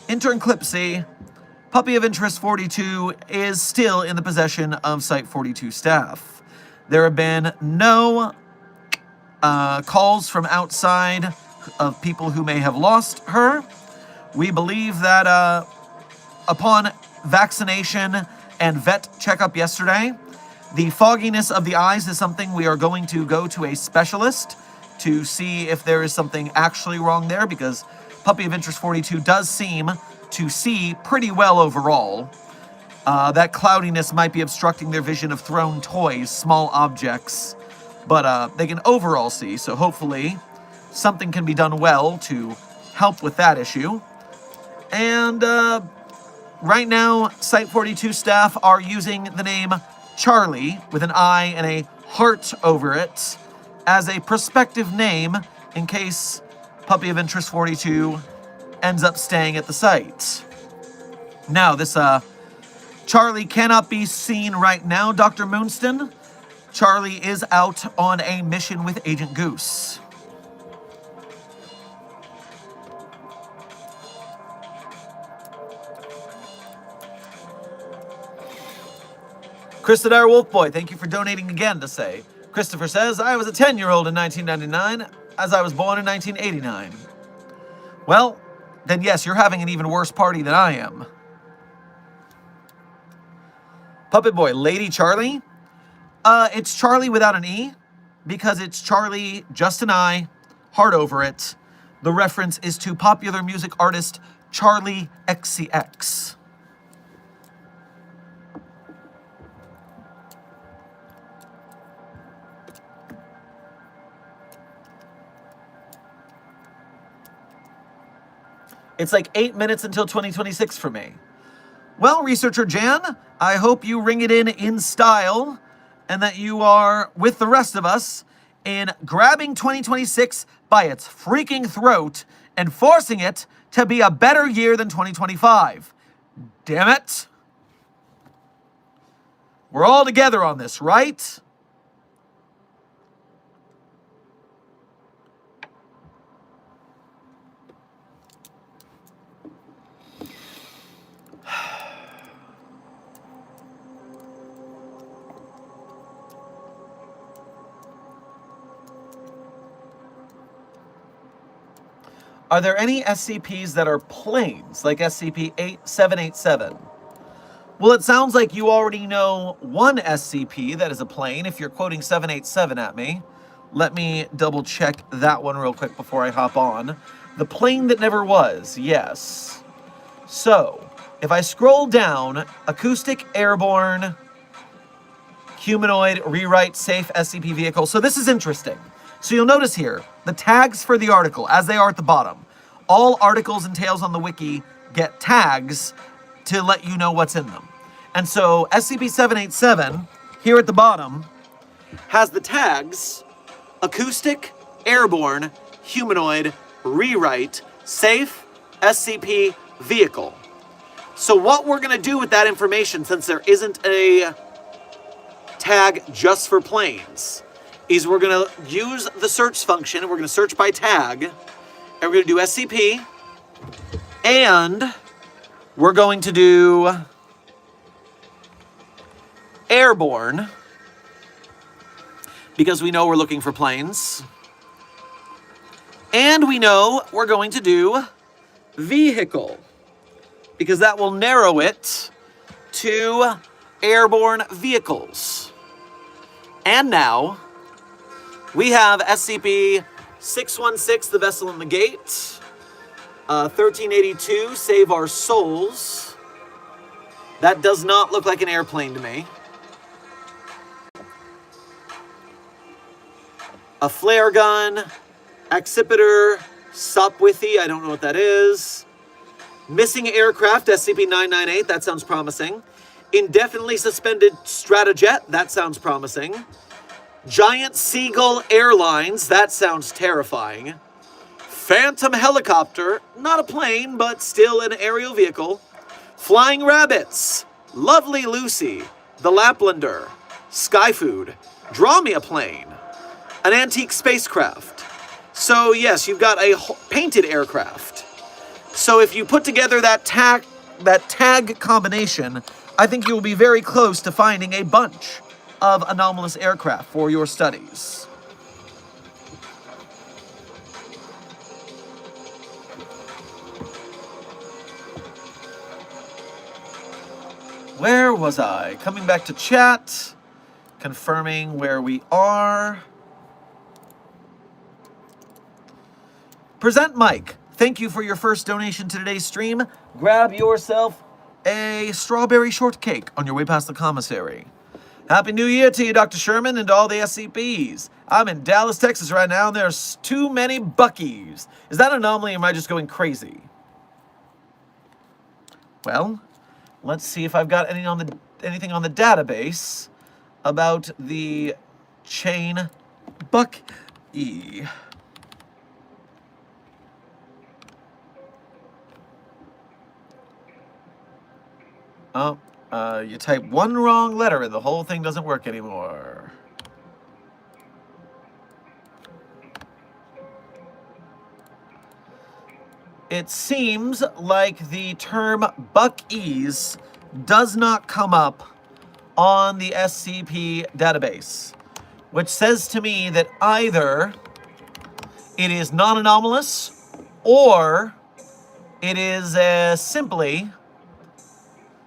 Speaker 1: Intern Clipsy, puppy of interest 42 is still in the possession of Site 42 staff. There have been no calls from outside of people who may have lost her. We believe that upon vaccination and vet checkup yesterday, the fogginess of the eyes is something we are going to go to a specialist to see if there is something actually wrong there, because puppy of interest 42 does seem to see pretty well overall. That cloudiness might be obstructing their vision of thrown toys, small objects, but they can overall see, so hopefully something can be done well to help with that issue. And right now, Site 42 staff are using the name Charlie with an I and a heart over it as a prospective name in case puppy of interest 42 ends up staying at the site. Now, this Charlie cannot be seen right now, Dr. Moonston. Charlie is out on a mission with Agent Goose. Christopher Wolfboy, thank you for donating again to say. Christopher says, I was a 10-year-old in 1999, as I was born in 1989. Well, then yes, you're having an even worse party than I am. Puppet Boy, Lady Charlie? It's Charlie without an E, because it's Charlie, just an I, heart over it. The reference is to popular music artist Charlie XCX. It's like 8 minutes until 2026 for me. Well, researcher Jan, I hope you ring it in style and that you are with the rest of us in grabbing 2026 by its freaking throat and forcing it to be a better year than 2025. Damn it. We're all together on this, right? Are there any SCPs that are planes, like SCP-787? Well, it sounds like you already know one SCP that is a plane, if you're quoting 787 at me. Let me double check that one real quick before I hop on. The plane that never was, yes. So, if I scroll down, acoustic, airborne, humanoid, rewrite, safe, SCP vehicle. So this is interesting. So you'll notice here, the tags for the article, as they are at the bottom. All articles and tales on the wiki get tags to let you know what's in them. And so SCP-787, here at the bottom, has the tags acoustic, airborne, humanoid, rewrite, safe, SCP vehicle. So what we're going to do with that information, since there isn't a tag just for planes, is we're going to use the search function, and we're going to search by tag, and we're going to do SCP, and we're going to do airborne, because we know we're looking for planes, and we know we're going to do vehicle, because that will narrow it to airborne vehicles. And now we have SCP-616, the vessel in the gate. 1382, save our souls. That does not look like an airplane to me. A flare gun. Accipiter. Sopwithy, I don't know what that is. Missing aircraft, SCP-998, that sounds promising. Indefinitely suspended stratojet, that sounds promising. Giant Seagull Airlines, that sounds terrifying. Phantom Helicopter, not a plane, but still an aerial vehicle. Flying Rabbits, Lovely Lucy, The Laplander, Sky Food, Draw me a plane. An antique spacecraft. So yes, you've got a painted aircraft. So if you put together that tag combination, I think you will be very close to finding a bunch of anomalous aircraft for your studies. Where was I? Coming back to chat, confirming where we are. Present Mike, thank you for your first donation to today's stream. Grab yourself a strawberry shortcake on your way past the commissary. Happy New Year to you, Dr. Sherman, and to all the SCPs. I'm in Dallas, Texas right now, and there's too many Buckies. Is that an anomaly, or am I just going crazy? Well, let's see if I've got anything on the database about the chain Bucky. Oh, you type one wrong letter and the whole thing doesn't work anymore. It seems like the term Buckies does not come up on the SCP database, which says to me that either it is non-anomalous or it is simply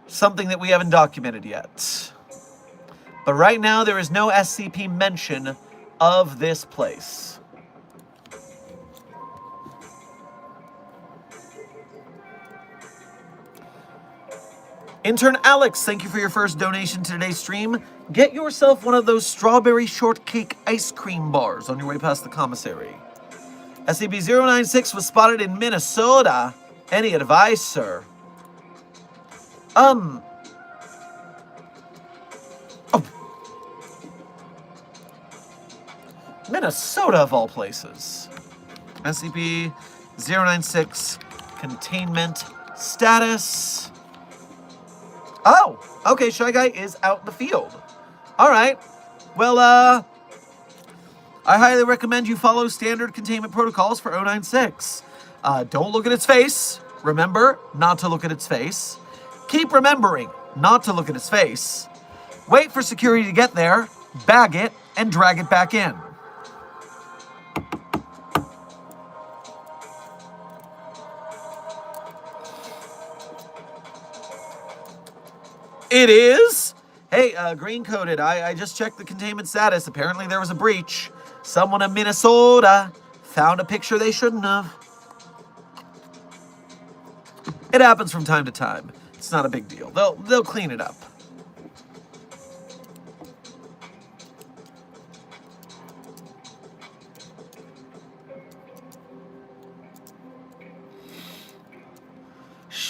Speaker 1: something that we haven't documented yet. But right now, there is no SCP mention of this place. Intern Alex, thank you for your first donation to today's stream. Get yourself one of those strawberry shortcake ice cream bars on your way past the commissary. SCP-096 was spotted in Minnesota. Any advice, sir? Oh. Minnesota, of all places. SCP-096 containment status. Oh, okay, Shy Guy is out in the field. All right. Well, I highly recommend you follow standard containment protocols for 096. Don't look at its face. Remember not to look at its face. Keep remembering not to look at its face. Wait for security to get there, bag it, and drag it back in. It is? Hey, green-coded, I just checked the containment status. Apparently there was a breach. Someone in Minnesota found a picture they shouldn't have. It happens from time to time. It's not a big deal. They'll clean it up.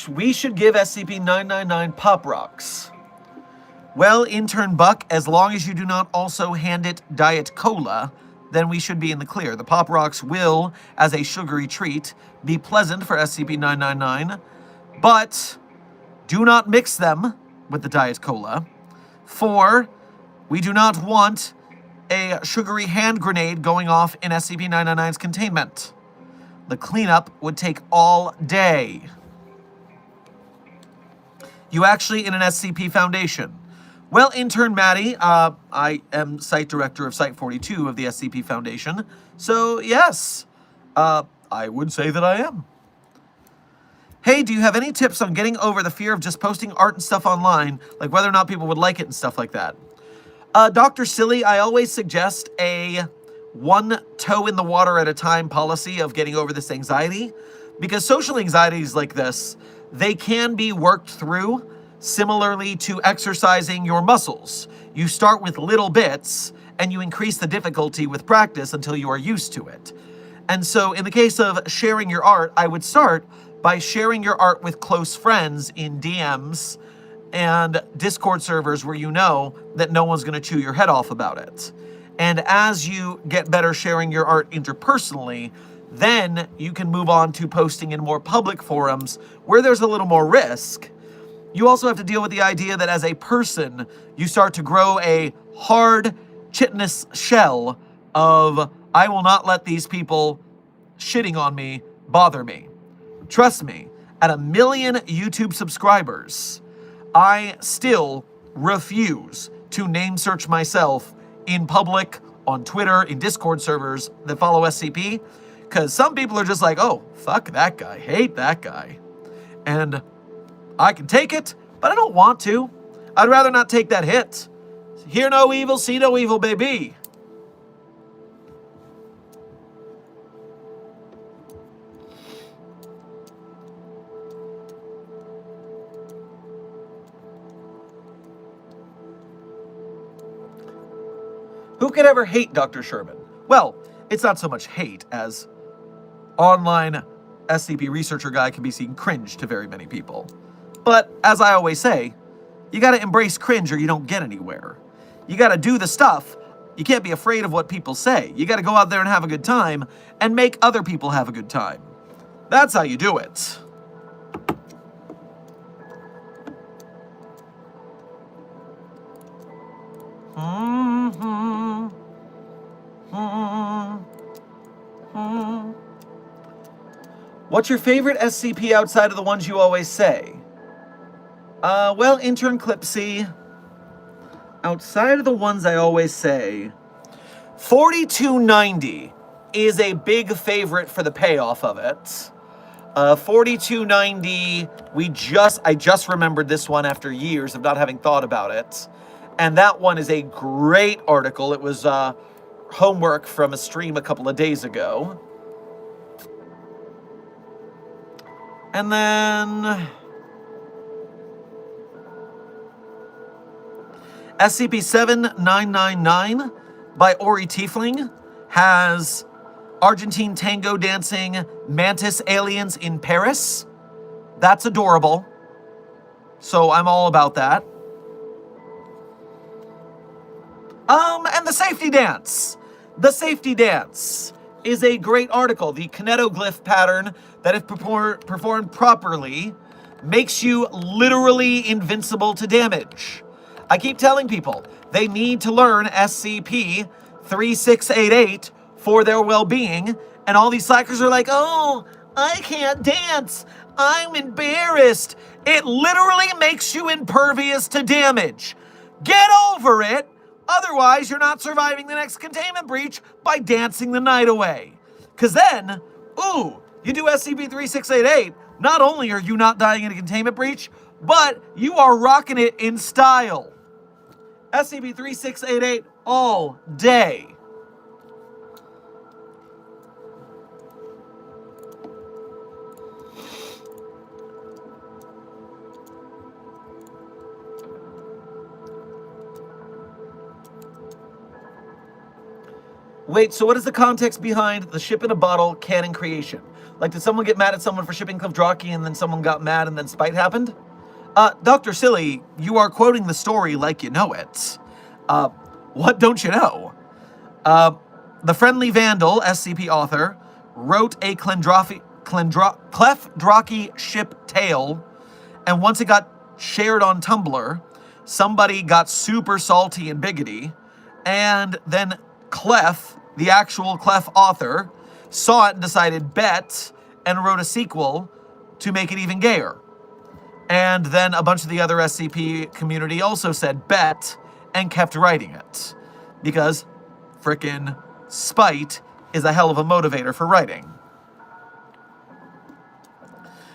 Speaker 1: We should give SCP-999 Pop Rocks. Well, Intern Buck, as long as you do not also hand it Diet Cola, then we should be in the clear. The Pop Rocks will, as a sugary treat, be pleasant for SCP-999, but do not mix them with the Diet Cola. 4, we do not want a sugary hand grenade going off in SCP-999's containment. The cleanup would take all day. You actually in an SCP Foundation. Well, Intern Maddie, I am Site Director of Site 42 of the SCP Foundation, so yes, I would say that I am. Hey, do you have any tips on getting over the fear of just posting art and stuff online, like whether or not people would like it and stuff like that? Dr. Silly, I always suggest a one toe in the water at a time policy of getting over this anxiety, because social anxieties like this, they can be worked through similarly to exercising your muscles. You start with little bits and you increase the difficulty with practice until you are used to it. And so in the case of sharing your art, I would start by sharing your art with close friends in DMs and Discord servers where you know that no one's going to chew your head off about it. And as you get better sharing your art interpersonally, then you can move on to posting in more public forums where there's a little more risk. You also have to deal with the idea that as a person, you start to grow a hard chitinous shell of I will not let these people shitting on me bother me. Trust me, at 1 million YouTube subscribers, I still refuse to name search myself in public, on Twitter, in Discord servers that follow SCP, because some people are just like, oh, fuck that guy, hate that guy. And I can take it, but I don't want to. I'd rather not take that hit. Hear no evil, see no evil, baby. Who could ever hate Dr. Sherman? Well, it's not so much hate as online SCP researcher guy can be seen cringe to very many people. But as I always say, you gotta embrace cringe or you don't get anywhere. You gotta do the stuff. You can't be afraid of what people say. You gotta go out there and have a good time and make other people have a good time. That's how you do it. What's your favorite SCP outside of the ones you always say? Well, intern Clipsy, outside of the ones I always say, 4290 is a big favorite for the payoff of it. 4290, I just remembered this one after years of not having thought about it. And that one is a great article. It was homework from a stream a couple of days ago. And then SCP-7999 by Ori Tiefling has Argentine tango dancing mantis aliens in Paris. That's adorable. So I'm all about that. And the safety dance. The safety dance is a great article. The kinetoglyph pattern that, if performed properly, makes you literally invincible to damage. I keep telling people they need to learn SCP-3688 for their well-being, and all these slackers are like, oh, I can't dance. I'm embarrassed. It literally makes you impervious to damage. Get over it. Otherwise, you're not surviving the next containment breach by dancing the night away. Because then, ooh, you do SCP-3688, not only are you not dying in a containment breach, but you are rocking it in style. SCP-3688 all day. Wait, so what is the context behind the ship in a bottle canon creation? Like, did someone get mad at someone for shipping Klivdraki and then someone got mad and then spite happened? Dr. Silly, you are quoting the story like you know it. What don't you know? The Friendly Vandal, SCP author, wrote a Klefdraki ship tale, and once it got shared on Tumblr, somebody got super salty and biggity, and then Clef, the actual Clef author, saw it and decided bet and wrote a sequel to make it even gayer. And then a bunch of the other SCP community also said bet and kept writing it. Because frickin' spite is a hell of a motivator for writing.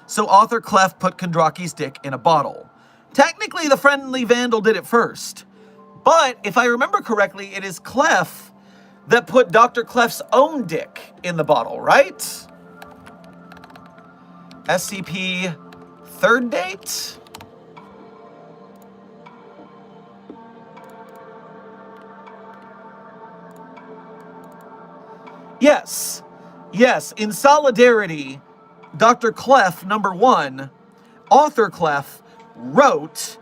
Speaker 1: So author Clef put Kondraki's dick in a bottle. Technically, the Friendly Vandal did it first. But if I remember correctly, it is Clef that put Dr. Clef's own dick in the bottle, right? SCP third date? Yes. Yes, in solidarity, Dr. Clef, number one, author Clef, wrote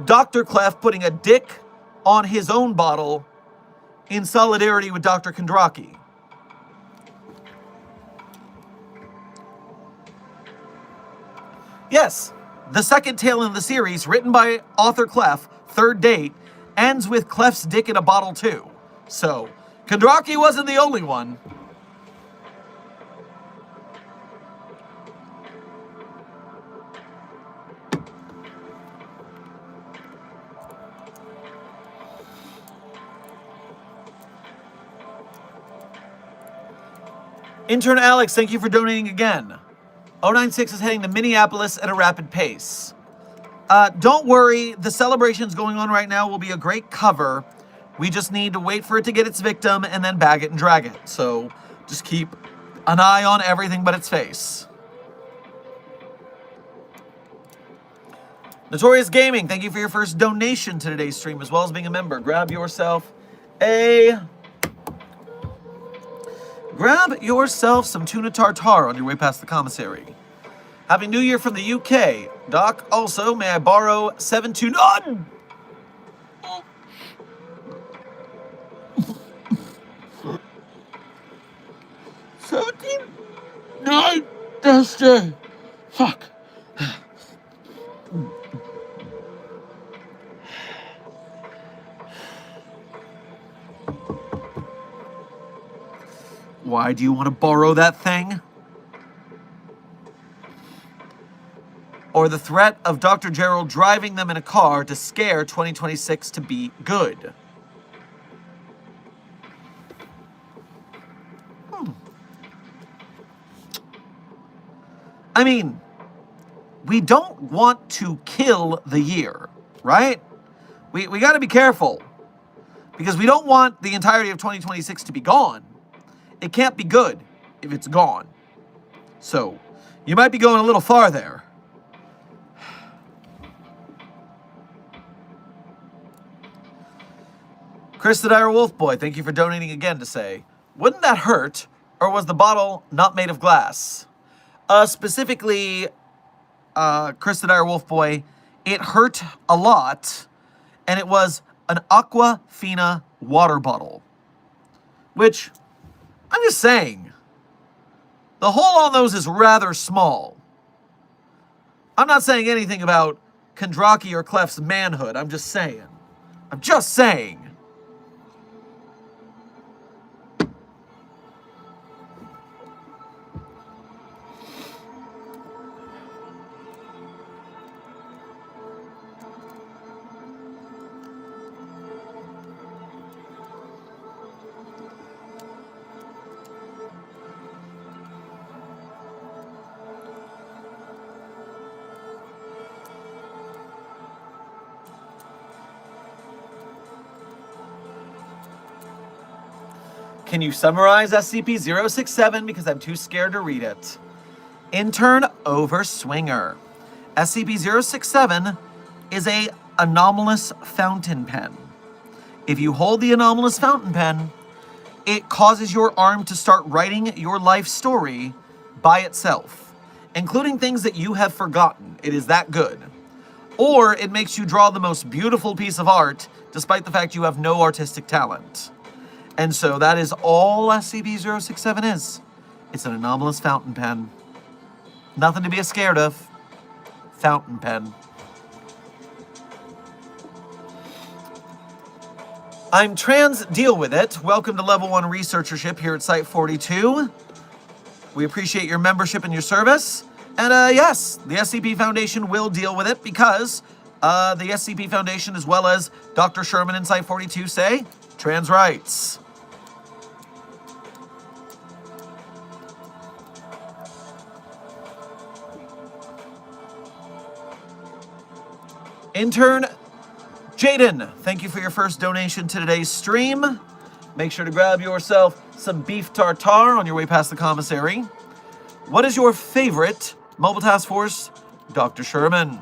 Speaker 1: Dr. Clef putting a dick on his own bottle in solidarity with Dr. Kondraki. Yes, the second tale in the series, written by author Clef, Third Date, ends with Clef's dick in a bottle too. So, Kondraki wasn't the only one. Intern Alex, thank you for donating again. 096 is heading to Minneapolis at a rapid pace. Don't worry, the celebrations going on right now will be a great cover. We just need to wait for it to get its victim and then bag it and drag it. So just keep an eye on everything but its face. Notorious Gaming, thank you for your first donation to today's stream, as well as being a member. Grab yourself some tuna tartare on your way past the commissary. Happy New Year from the UK. Doc, also, may I borrow 729? 17? Dusty. Fuck. Why do you want to borrow that thing? Or the threat of Dr. Gerald driving them in a car to scare 2026 to be good? I mean, we don't want to kill the year, right? We got to be careful, because we don't want the entirety of 2026 to be gone. It can't be good if it's gone. So, you might be going a little far there. Chris the Dire Wolf Boy, thank you for donating again to say, wouldn't that hurt, or was the bottle not made of glass? Specifically, Chris the Dire Wolf Boy, it hurt a lot, and it was an Aquafina water bottle. Which, I'm just saying, the hole on those is rather small. I'm not saying anything about Kondraki or Clef's manhood, I'm just saying. I'm just saying. Can you summarize SCP-067 because I'm too scared to read it? Intern Overswinger. SCP-067 is a anomalous fountain pen. If you hold the anomalous fountain pen, it causes your arm to start writing your life story by itself, including things that you have forgotten. It is that good. Or it makes you draw the most beautiful piece of art, despite the fact you have no artistic talent. And so that is all SCP-067 is. It's an anomalous fountain pen. Nothing to be scared of. Fountain pen. I'm trans, deal with it. Welcome to Level 1 Researchership here at Site 42. We appreciate your membership and your service. And yes, the SCP Foundation will deal with it because the SCP Foundation, as well as Dr. Sherman and Site 42 say, trans rights. Intern Jaden, thank you for your first donation to today's stream. Make sure to grab yourself some beef tartare on your way past the commissary. What is your favorite Mobile Task Force, Dr. Sherman?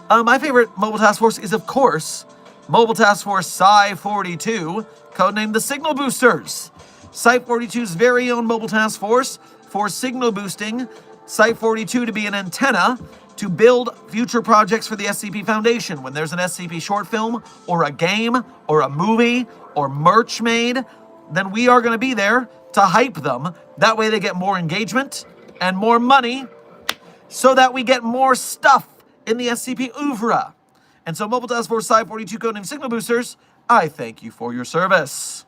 Speaker 1: My favorite Mobile Task Force is, of course, Mobile Task Force Psi-42, codenamed the Signal Boosters. Site-42's very own Mobile Task Force for signal boosting Site-42 to be an antenna to build future projects for the SCP Foundation. When there's an SCP short film, or a game, or a movie, or merch made, then we are going to be there to hype them. That way they get more engagement and more money, so that we get more stuff in the SCP oeuvre. And so Mobile Task Force Side 42 codename Signal Boosters, I thank you for your service.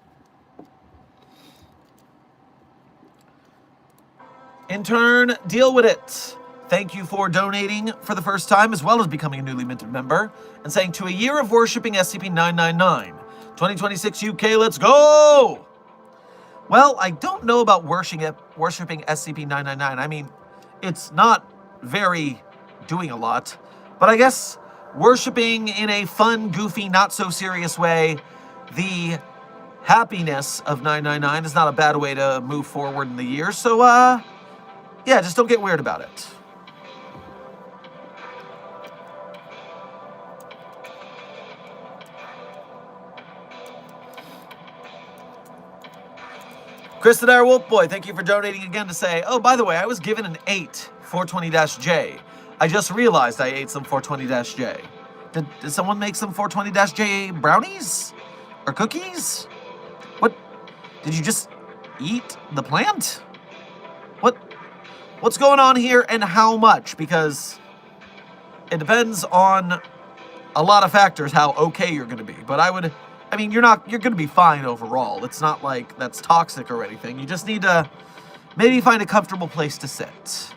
Speaker 1: Intern, deal with it. Thank you for donating for the first time, as well as becoming a newly minted member, and saying, to a year of worshipping SCP-999. 2026 UK, let's go! Well, I don't know about worshipping SCP-999. I mean, it's not very doing a lot, but I guess worshipping in a fun, goofy, not-so-serious way the happiness of 999 is not a bad way to move forward in the year, so, yeah, just don't get weird about it. Chris the Dire Wolfboy, thank you for donating again to say, oh, by the way, I was given an 8 420-J. I just realized I ate some 420-J. Did someone make some 420-J brownies? Or cookies? What? Did you just eat the plant? What's going on here and how much? Because it depends on a lot of factors how okay you're going to be. But I mean, you're going to be fine overall. It's not like that's toxic or anything. You just need to maybe find a comfortable place to sit.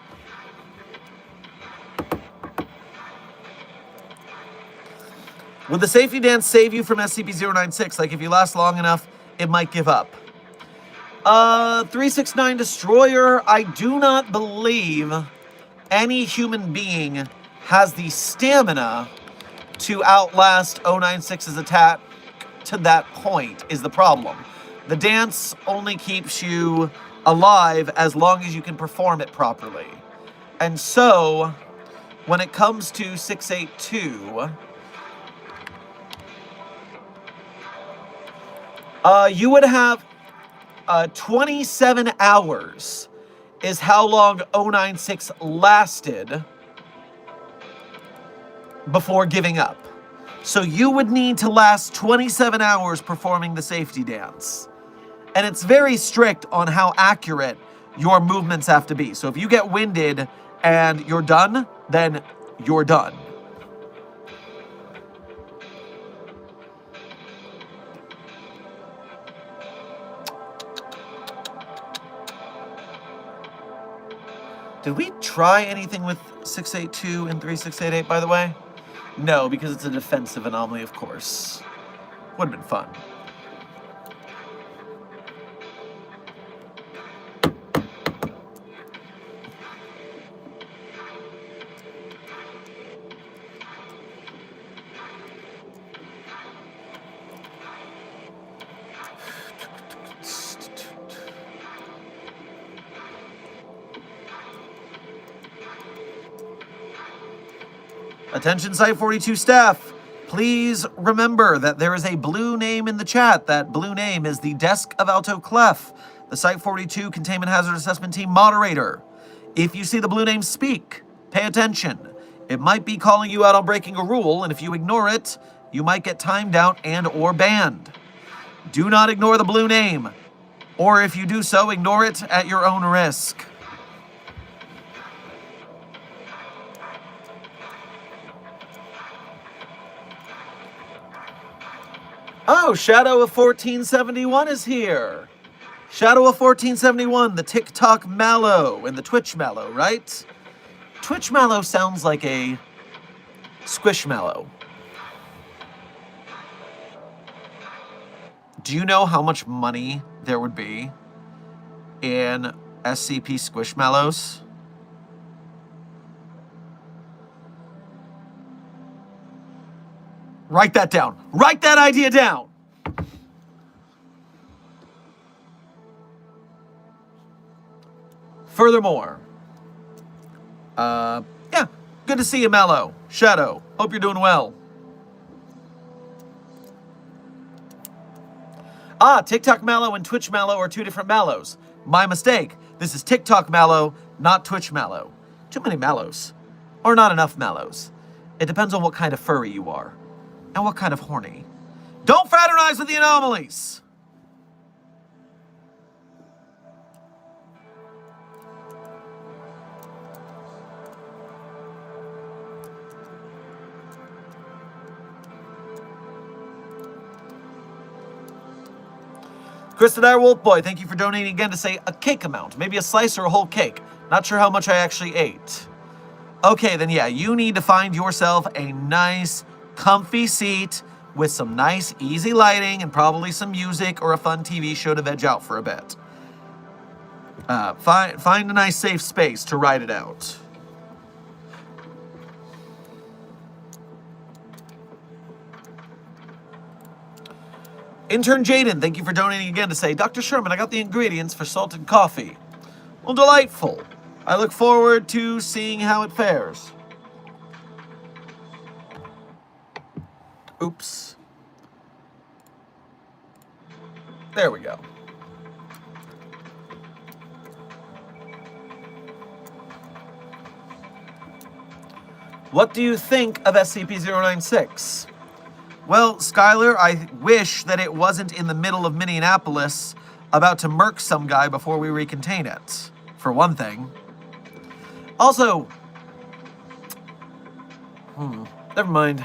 Speaker 1: Would the safety dance save you from SCP-096? Like, if you last long enough, it might give up. 369 Destroyer, I do not believe any human being has the stamina to outlast 096's attack to that point, is the problem. The dance only keeps you alive as long as you can perform it properly. And so, when it comes to 682, you would have 27 hours is how long 096 lasted before giving up. So you would need to last 27 hours performing the safety dance. And it's very strict on how accurate your movements have to be. So if you get winded and you're done, then you're done. Did we try anything with 682 and 3688, by the way? No, because it's a defensive anomaly, of course. Would have been fun. Attention Site 42 staff, please remember that there is a blue name in the chat. That blue name is the Desk of Alto Clef, the Site 42 Containment Hazard Assessment Team moderator. If you see the blue name speak, pay attention. It might be calling you out on breaking a rule, and if you ignore it, you might get timed out and or banned. Do not ignore the blue name, or if you do so, ignore it at your own risk. Oh, Shadow of 1471 is here. Shadow of 1471, the TikTok Mallow and the Twitch Mallow, right? Twitch Mallow sounds like a Squishmallow. Do you know how much money there would be in SCP Squishmallows? Write that down. Write that idea down. Furthermore, yeah, good to see you, Mallow. Shadow, hope you're doing well. TikTok Mallow and Twitch Mallow are two different Mallows. My mistake. This is TikTok Mallow, not Twitch Mallow. Too many Mallows. Or not enough Mallows. It depends on what kind of furry you are. And what kind of horny. Don't fraternize with the anomalies! Chris the Direwolf Boy, thank you for donating again to say a cake amount. Maybe a slice or a whole cake. Not sure how much I actually ate. Okay, then yeah, you need to find yourself a nice, comfy seat with some nice, easy lighting and probably some music or a fun TV show to veg out for a bit. Find a nice, safe space to ride it out. Intern Jaden, thank you for donating again to say, Dr. Sherman, I got the ingredients for salted coffee. Well, delightful. I look forward to seeing how it fares. Oops. There we go. What do you think of SCP-096? Well, Skylar, I wish that it wasn't in the middle of Minneapolis about to murk some guy before we recontain it, for one thing. Also, never mind.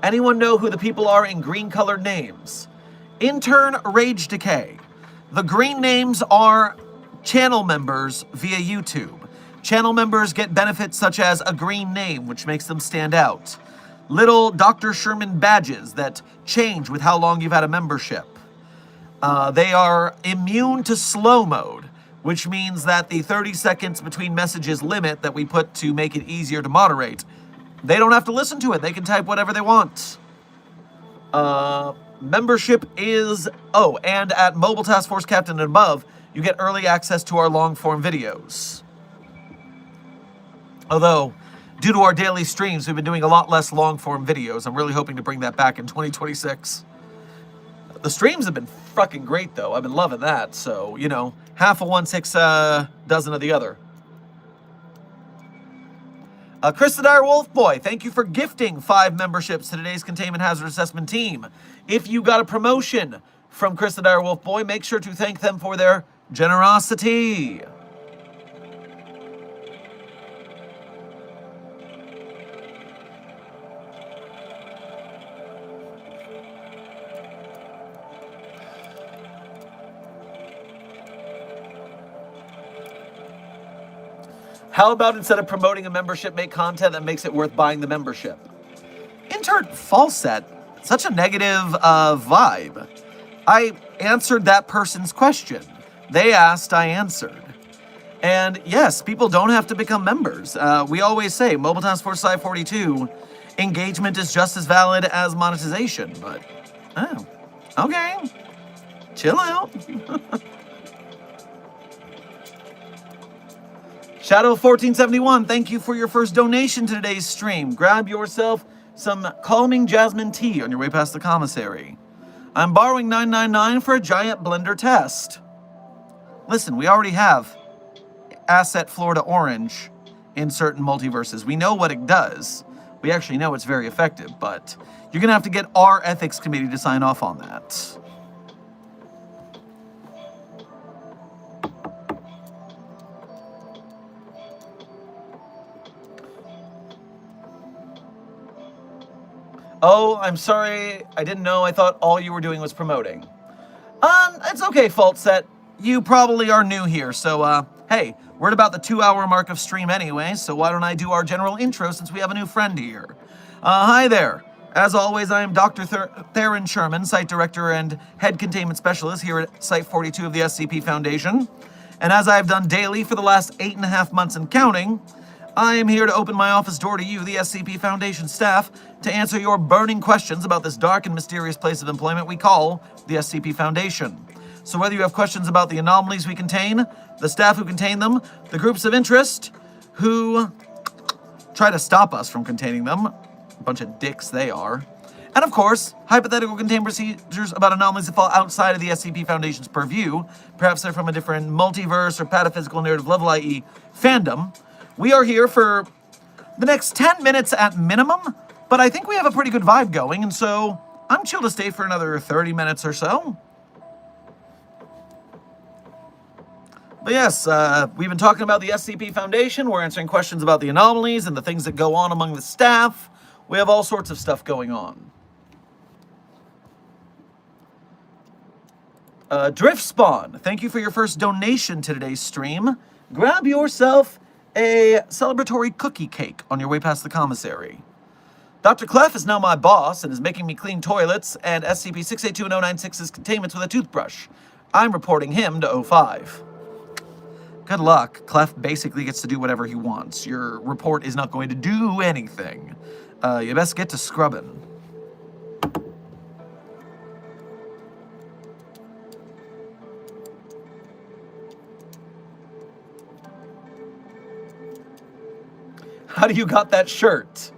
Speaker 1: Anyone know who the people are in green-colored names? Intern Rage Decay. The green names are channel members via YouTube. Channel members get benefits such as a green name, which makes them stand out. Little Dr. Sherman badges that change with how long you've had a membership. They are immune to slow mode, which means that the 30 seconds between messages limit that we put to make it easier to moderate, they don't have to listen to it. They can type whatever they want. Membership is... Oh, and at Mobile Task Force Captain and above, you get early access to our long-form videos. Although, due to our daily streams, we've been doing a lot less long-form videos. I'm really hoping to bring that back in 2026. The streams have been fucking great, though. I've been loving that. So, you know, half of one, 6 dozen of the other. Chris the Direwolf Boy, thank you for gifting 5 memberships to today's Containment Hazard Assessment team. If you got a promotion from Chris the Direwolf Boy, make sure to thank them for their generosity. How about instead of promoting a membership, make content that makes it worth buying the membership? Intern Falset, such a negative vibe. I answered that person's question. They asked, I answered. And yes, people don't have to become members. We always say, Mobile Task Force Side 42, engagement is just as valid as monetization. But, oh, okay. Chill out. Shadow1471, thank you for your first donation to today's stream. Grab yourself some calming jasmine tea on your way past the commissary. I'm borrowing $9.99 for a giant blender test. Listen, we already have Asset Florida Orange in certain multiverses. We know what it does. We actually know it's very effective, but you're going to have to get our ethics committee to sign off on that. Oh, I'm sorry. I didn't know. I thought all you were doing was promoting. It's okay, Fault Set. You probably are new here, so, hey, we're at about the 2-hour mark of stream anyway, so why don't I do our general intro since we have a new friend here. Hi there. As always, I am Dr. Theron Sherman, Site Director and Head Containment Specialist here at Site 42 of the SCP Foundation. And as I have done daily for the last 8.5 months and counting, I am here to open my office door to you, the SCP Foundation staff, to answer your burning questions about this dark and mysterious place of employment we call the SCP Foundation. So whether you have questions about the anomalies we contain, the staff who contain them, the groups of interest who try to stop us from containing them, a bunch of dicks they are, and of course, hypothetical containment procedures about anomalies that fall outside of the SCP Foundation's purview, perhaps they're from a different multiverse or pataphysical narrative level, i.e. fandom, we are here for the next 10 minutes at minimum, but I think we have a pretty good vibe going, and so I'm chill to stay for another 30 minutes or so. But yes, we've been talking about the SCP Foundation. We're answering questions about the anomalies and the things that go on among the staff. We have all sorts of stuff going on. Drift Spawn, thank you for your first donation to today's stream. Grab yourself a celebratory cookie cake on your way past the commissary. Dr. Clef is now my boss and is making me clean toilets and SCP-682-096's containments with a toothbrush. I'm reporting him to 05. Good luck. Clef basically gets to do whatever he wants. Your report is not going to do anything. You best get to scrubbing. How do you got that shirt?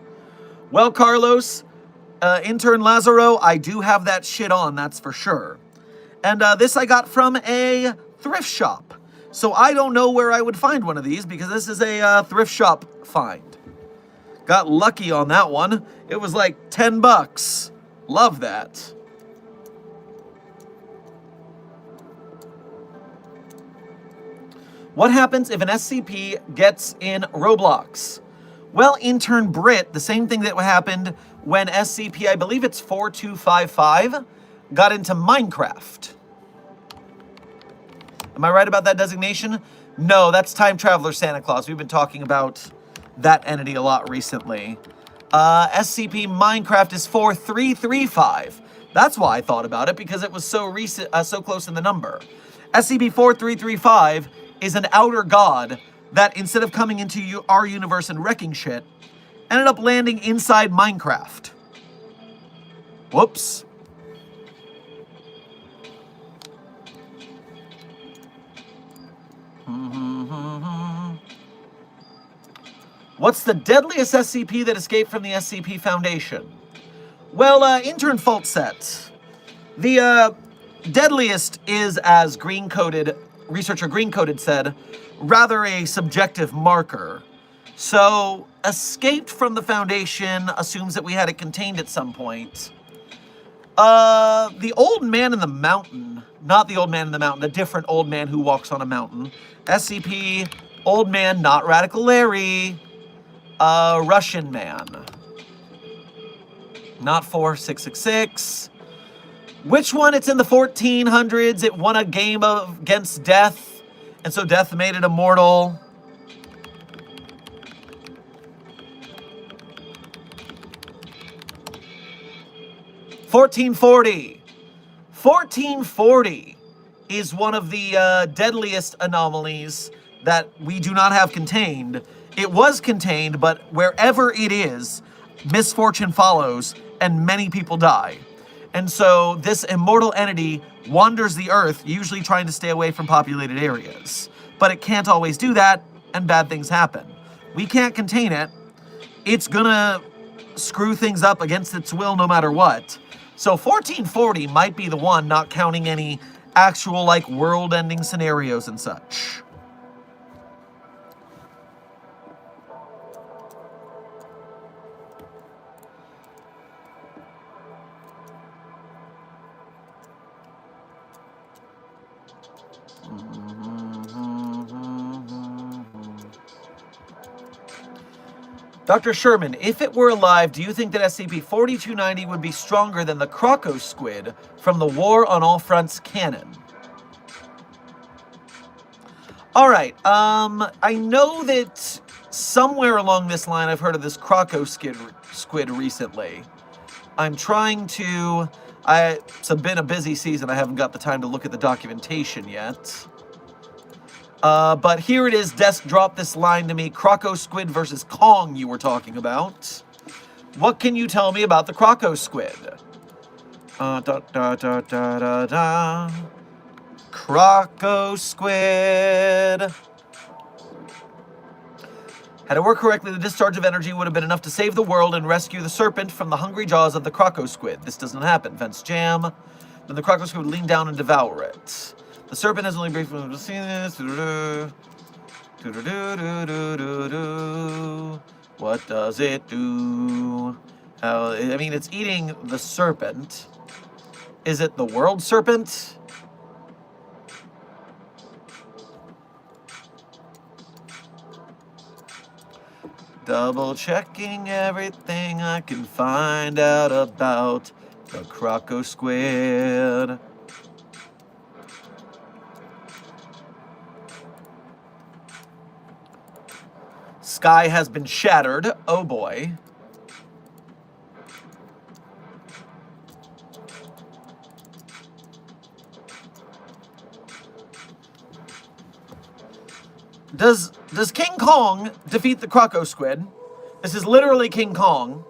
Speaker 1: Well, Carlos, intern Lazaro, I do have that shit on, that's for sure. And this I got from a thrift shop. So I don't know where I would find one of these because this is a thrift shop find. Got lucky on that one. It was like 10 bucks. Love that. What happens if an SCP gets in Roblox? Well, intern Brit, the same thing that happened when SCP, I believe it's 4255, got into Minecraft. Am I right about that designation? No, that's Time Traveler Santa Claus. We've been talking about that entity a lot recently. SCP Minecraft is 4335. That's why I thought about it, because it was so recent, so close in the number. SCP-4335 is an outer god that, instead of coming into our universe and wrecking shit, ended up landing inside Minecraft. Whoops. What's the deadliest SCP that escaped from the SCP Foundation? Well, intern fault set. The deadliest is, as researcher Green-Coded said, rather a subjective marker. So, escaped from the Foundation assumes that we had it contained at some point. The old man in the mountain, not the old man in the mountain, a different old man who walks on a mountain. SCP, old man, not Radical Larry. Russian man. Not 4666. Which one? It's in the 1400s. It won a game against death, and so death made it immortal. (1440). 1440 is one of the deadliest anomalies that we do not have contained. It was contained, but wherever it is, misfortune follows, and many people die. And so this immortal entity wanders the earth, usually trying to stay away from populated areas. But it can't always do that, and bad things happen. We can't contain it. It's gonna screw things up against its will no matter what. So 1440 might be the one, not counting any actual, like, world-ending scenarios and such. Dr. Sherman, if it were alive, do you think that SCP-4290 would be stronger than the Croco squid from the War on All Fronts canon? Alright, I know that somewhere along this line I've heard of this Croco squid recently. I'm trying to... It's been a busy season, I haven't got the time to look at the documentation yet. But here it is, Desk dropped this line to me. Croco squid versus Kong you were talking about. What can you tell me about the Croco squid? Croco squid. Had it worked correctly, the discharge of energy would have been enough to save the world and rescue the serpent from the hungry jaws of the Croco squid. This doesn't happen. Vents jam. Then the Croco squid would lean down and devour it. The serpent has only briefly seen this. What does it do? I mean, it's eating the serpent. Is it the world serpent? Double checking everything I can find out about the Croco squid. Sky has been shattered. Oh boy. Does King Kong defeat the Croco Squid? This is literally King Kong.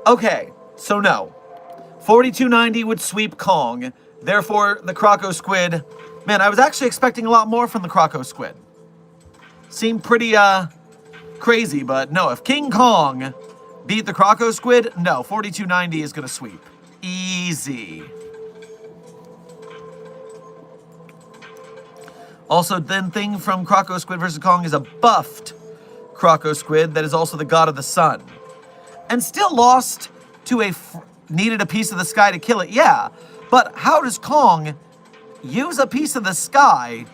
Speaker 1: Okay, so no. 4290 would sweep Kong. Therefore, the Croco Squid... Man, I was actually expecting a lot more from the Croco Squid. Seemed pretty, crazy, but no. If King Kong beat the Croco Squid, no, 4290 is going to sweep. Easy. Also, then thing from Croco Squid versus Kong is a buffed Croco Squid that is also the god of the sun. And still lost to needed a piece of the sky to kill it, yeah. But how does Kong use a piece of the sky?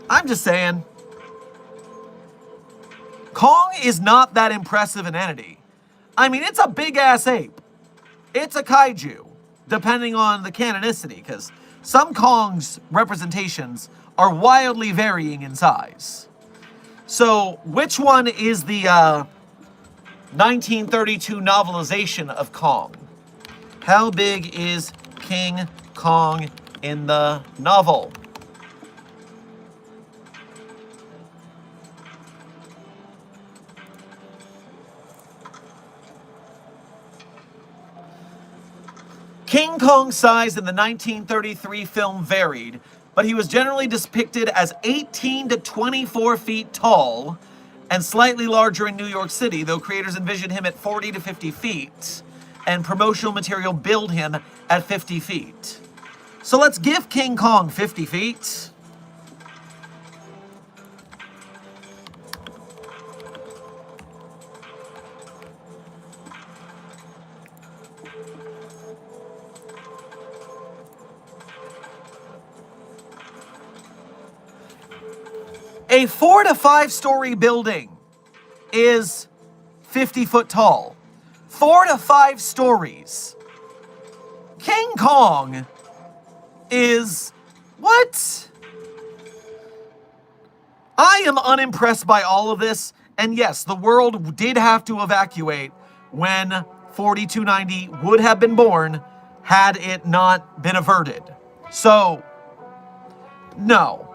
Speaker 1: I'm just saying. Kong is not that impressive an entity. I mean, it's a big-ass ape. It's a kaiju, depending on the canonicity, because some Kong's representations are wildly varying in size. So, which one is the 1932 novelization of Kong? How big is King Kong in the novel? King Kong's size in the 1933 film varied, but he was generally depicted as 18 to 24 feet tall and slightly larger in New York City, though creators envisioned him at 40 to 50 feet, and promotional material billed him at 50 feet. So let's give King Kong 50 feet. A 4 to 5 story building is 50 foot tall. 4 to 5 stories. King Kong is... what? I am unimpressed by all of this. And yes, the world did have to evacuate when 4290 would have been born had it not been averted. So, no.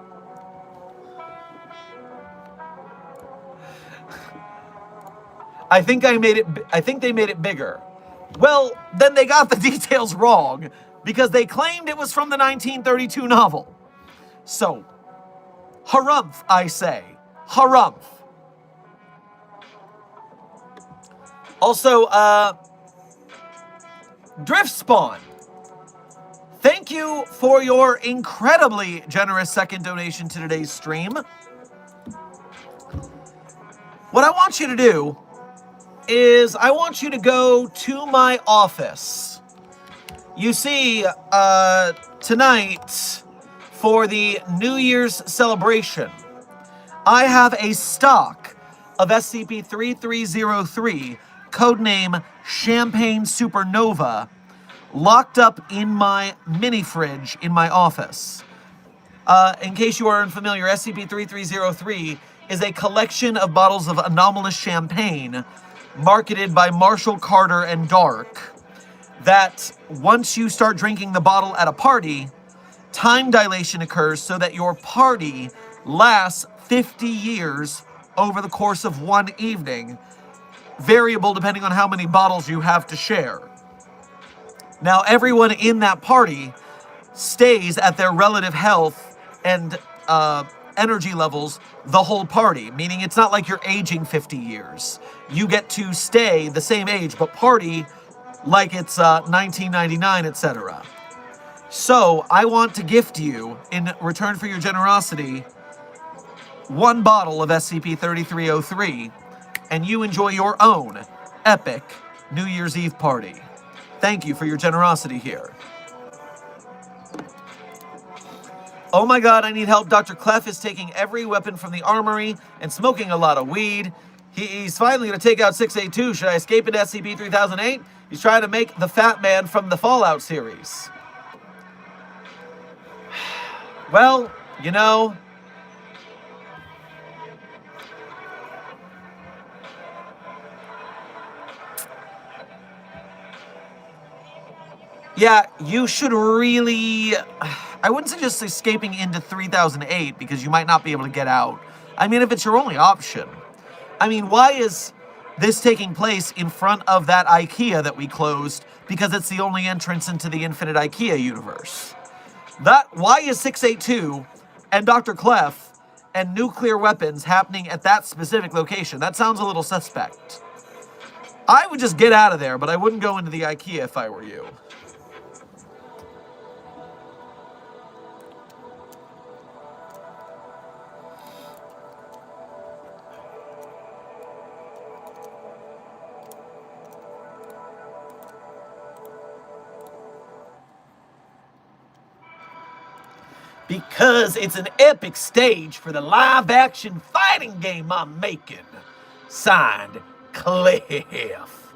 Speaker 1: I think they made it bigger. Well, then they got the details wrong because they claimed it was from the 1932 novel. So, harumph, I say. Harumph. Also, Drift Spawn. Thank you for your incredibly generous second donation to today's stream. What I want you to do is I want you to go to my office. You see, tonight, for the New Year's celebration, I have a stock of SCP-3303, codename Champagne Supernova, locked up in my mini fridge in my office. In case you are unfamiliar, SCP-3303 is a collection of bottles of anomalous champagne marketed by Marshall Carter and Dark, that once you start drinking the bottle at a party, time dilation occurs so that your party lasts 50 years over the course of one evening, variable depending on how many bottles you have to share. Now, everyone in that party stays at their relative health and energy levels the whole party, meaning it's not like you're aging 50 years. You get to stay the same age, but party like it's 1999, etc. So, I want to gift you, in return for your generosity, one bottle of SCP-3303, and you enjoy your own epic New Year's Eve party. Thank you for your generosity here. Oh my god, I need help. Dr. Clef is taking every weapon from the armory and smoking a lot of weed. He's finally going to take out 682. Should I escape into SCP-3008? He's trying to make the Fat Man from the Fallout series. Well, you know... Yeah, you should really... I wouldn't suggest escaping into 3008 because you might not be able to get out. I mean, if it's your only option. I mean, why is this taking place in front of that IKEA that we closed? Because it's the only entrance into the infinite IKEA universe. Why is 682 and Dr. Clef and nuclear weapons happening at that specific location? That sounds a little suspect. I would just get out of there, but I wouldn't go into the IKEA if I were you. Because it's an epic stage for the live-action fighting game I'm making. Signed, Cliff.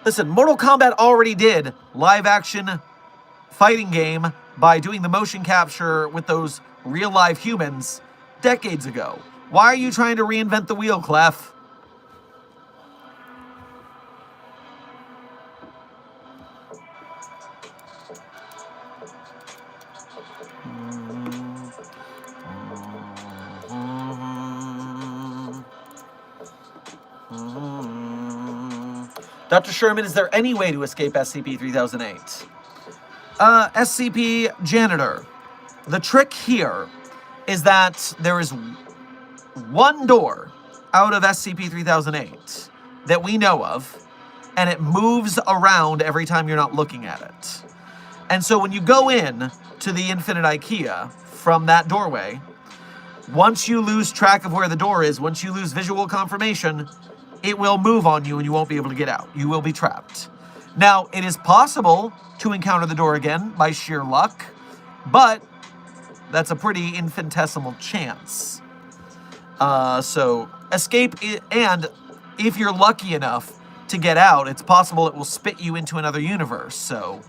Speaker 1: Listen, Mortal Kombat already did live-action fighting game by doing the motion capture with those real-life humans decades ago. Why are you trying to reinvent the wheel, Clef? Dr. Sherman, is there any way to escape SCP-3008? SCP Janitor. The trick here is that there is one door out of SCP-3008 that we know of, and it moves around every time you're not looking at it. And so when you go in to the Infinite IKEA from that doorway, once you lose track of where the door is, once you lose visual confirmation, it will move on you and you won't be able to get out. You will be trapped. Now, it is possible to encounter the door again by sheer luck, but that's a pretty infinitesimal chance. So escape, and if you're lucky enough to get out, it's possible it will spit you into another universe. So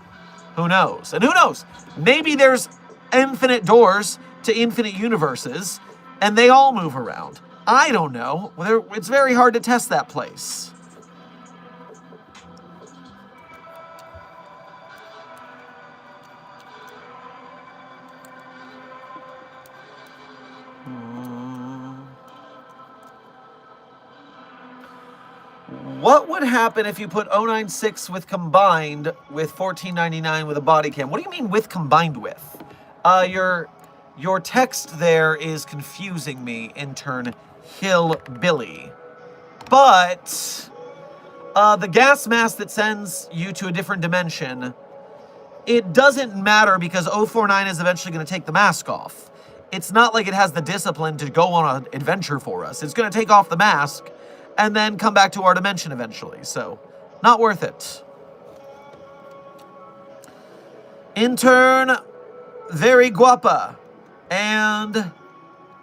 Speaker 1: who knows? And who knows? Maybe there's infinite doors to infinite universes, and they all move around. I don't know. It's very hard to test that place. What would happen if you put 096 with combined with 1499 with a body cam? What do you mean with combined with? Your text there is confusing me, intern Hillbilly. But the gas mask that sends you to a different dimension, it doesn't matter because 049 is eventually going to take the mask off. It's not like it has the discipline to go on an adventure for us. It's going to take off the mask and then come back to our dimension eventually. So, not worth it. Intern Very Guapa and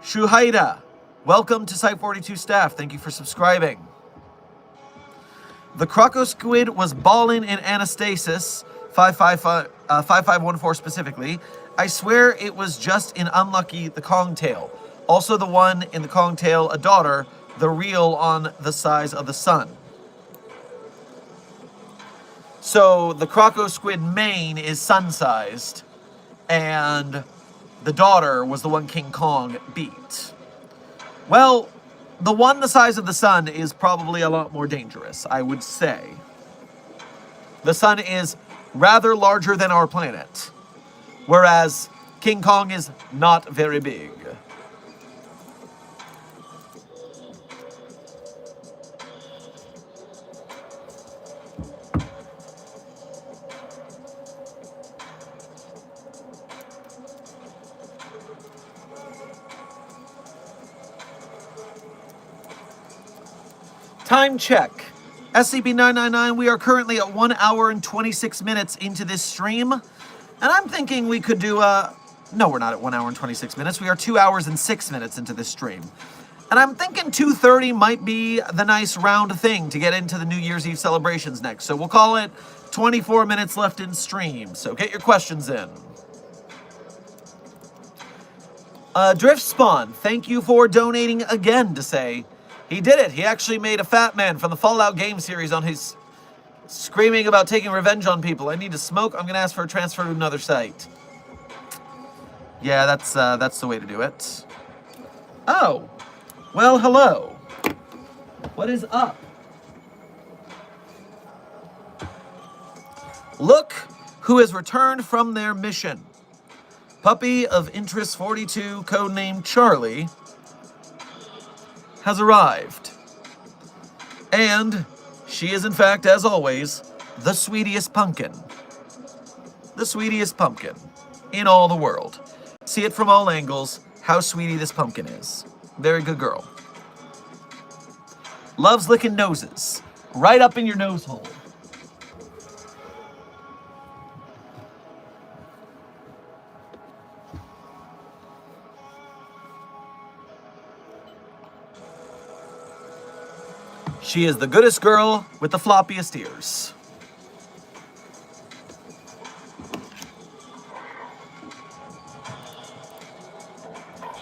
Speaker 1: Shuhaida, welcome to Site 42 staff. Thank you for subscribing. The Croco Squid was ballin' in Anastasis, 5514 specifically. I swear it was just in Unlucky the Kong Tail. Also the one in the Kong Tail, a daughter, the real on the size of the sun. So the Croco Squid main is sun-sized, and the daughter was the one King Kong beat. Well, the one the size of the sun is probably a lot more dangerous, I would say. The sun is rather larger than our planet, whereas King Kong is not very big. Time check. SCP-999, we are currently at 1 hour and 26 minutes into this stream. And I'm thinking we could do no, we're not at 1 hour and 26 minutes. We are 2 hours and 6 minutes into this stream. And I'm thinking 2:30 might be the nice round thing to get into the New Year's Eve celebrations next. So we'll call it 24 minutes left in stream. So get your questions in. Drift Spawn, thank you for donating again to say he did it. He actually made a fat man from the Fallout game series on his screaming about taking revenge on people. I need to smoke. I'm going to ask for a transfer to another site. Yeah, that's the way to do it. Oh, well, hello. What is up? Look who has returned from their mission. Puppy of Interest 42, codenamed Charlie, has arrived. And she is, in fact, as always, the sweetest pumpkin. The sweetest pumpkin in all the world. See it from all angles, how sweetie this pumpkin is. Very good girl. Loves licking noses. Right up in your nose hole. She is the goodest girl with the floppiest ears.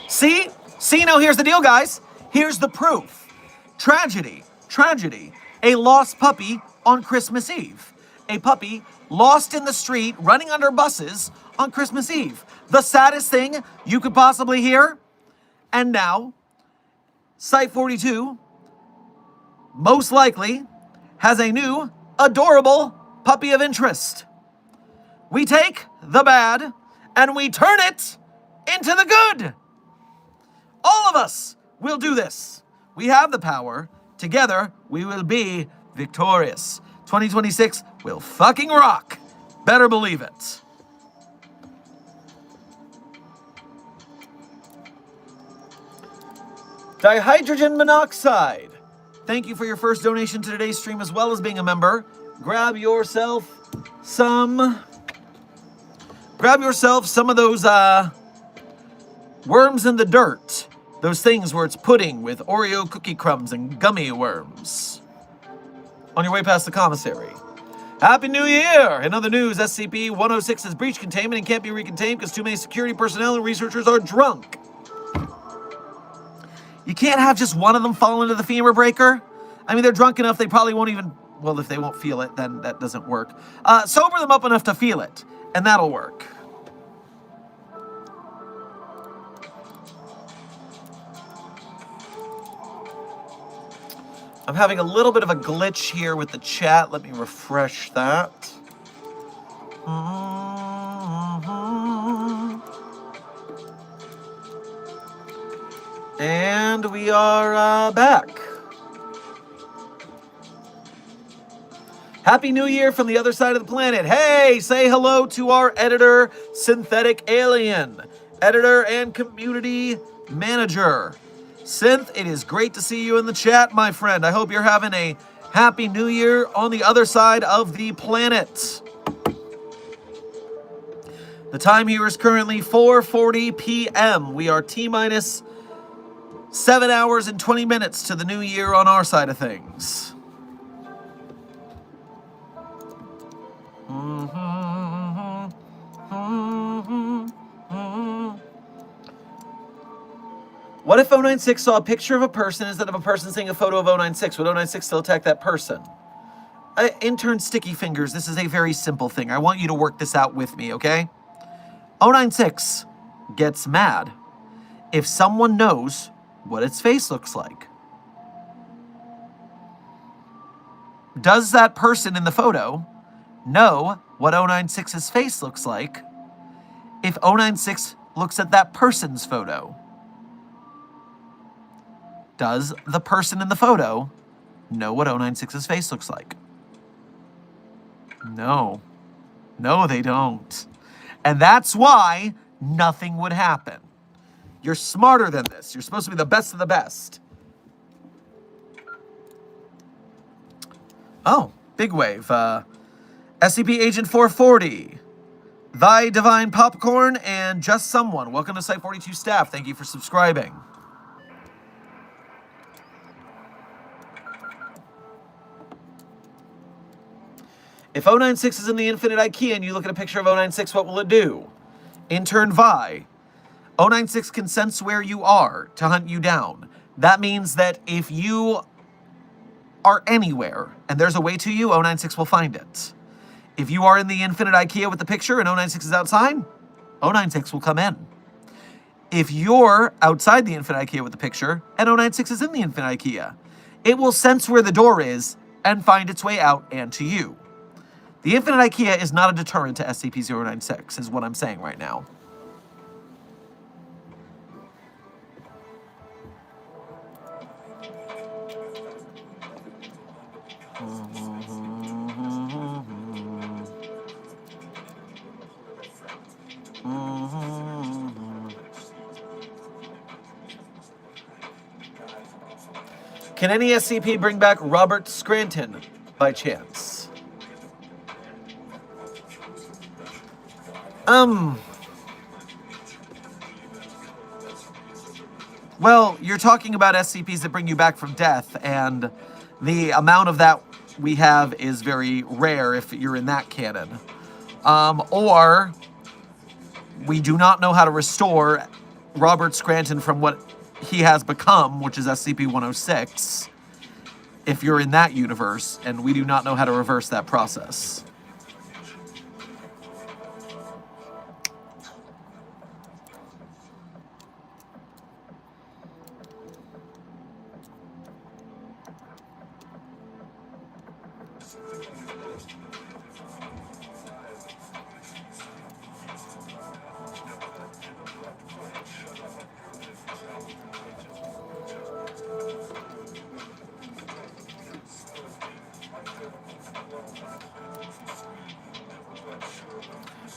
Speaker 1: See? See, now here's the deal, guys. Here's the proof. Tragedy. Tragedy. A lost puppy on Christmas Eve. A puppy lost in the street, running under buses on Christmas Eve. The saddest thing you could possibly hear. And now, Site 42, most likely, has a new, adorable puppy of interest. We take the bad and we turn it into the good. All of us will do this. We have the power. Together, we will be victorious. 2026 will fucking rock. Better believe it. Dihydrogen monoxide. Thank you for your first donation to today's stream as well as being a member. Grab yourself some of those worms in the dirt. Those things where it's pudding with Oreo cookie crumbs and gummy worms. On your way past the commissary. Happy New Year! In other news, SCP-106 has breached containment and can't be recontained because too many security personnel and researchers are drunk. You can't have just one of them fall into the femur breaker. I mean, they're drunk enough they probably won't even... Well, if they won't feel it, then that doesn't work. Sober them up enough to feel it, and that'll work. I'm having a little bit of a glitch here with the chat. Let me refresh that. And we are back. Happy New Year from the other side of the planet. Hey, say hello to our editor, Synthetic Alien, editor and community manager. Synth, it is great to see you in the chat, my friend. I hope you're having a happy New Year on the other side of the planet. The time here is currently 4:40 p.m. We are T-minus 7 hours and 20 minutes to the new year on our side of things. What if 096 saw a picture of a person instead of a person seeing a photo of 096? Would 096 still attack that person? Intern Sticky Fingers, this is a very simple thing. I want you to work this out with me, okay? 096 gets mad if someone knows what its face looks like. Does that person in the photo know what 096's face looks like if 096 looks at that person's photo? Does the person in the photo know what 096's face looks like? No. No, they don't. And that's why nothing would happen. You're smarter than this. You're supposed to be the best of the best. Oh, big wave. SCP Agent 440. Thy Divine Popcorn, and Just Someone. Welcome to Site 42 staff. Thank you for subscribing. If 096 is in the Infinite IKEA and you look at a picture of 096, what will it do? Intern Vi. 096 can sense where you are to hunt you down. That means that if you are anywhere and there's a way to you, 096 will find it. If you are in the Infinite IKEA with the picture and 096 is outside, 096 will come in. If you're outside the Infinite IKEA with the picture and 096 is in the Infinite IKEA, it will sense where the door is and find its way out and to you. The Infinite IKEA is not a deterrent to SCP-096, is what I'm saying right now. Can any SCP bring back Robert Scranton by chance? Well, you're talking about SCPs that bring you back from death, and the amount of that we have is very rare if you're in that canon. Or we do not know how to restore Robert Scranton from what he has become, which is SCP-106, if you're in that universe, and we do not know how to reverse that process.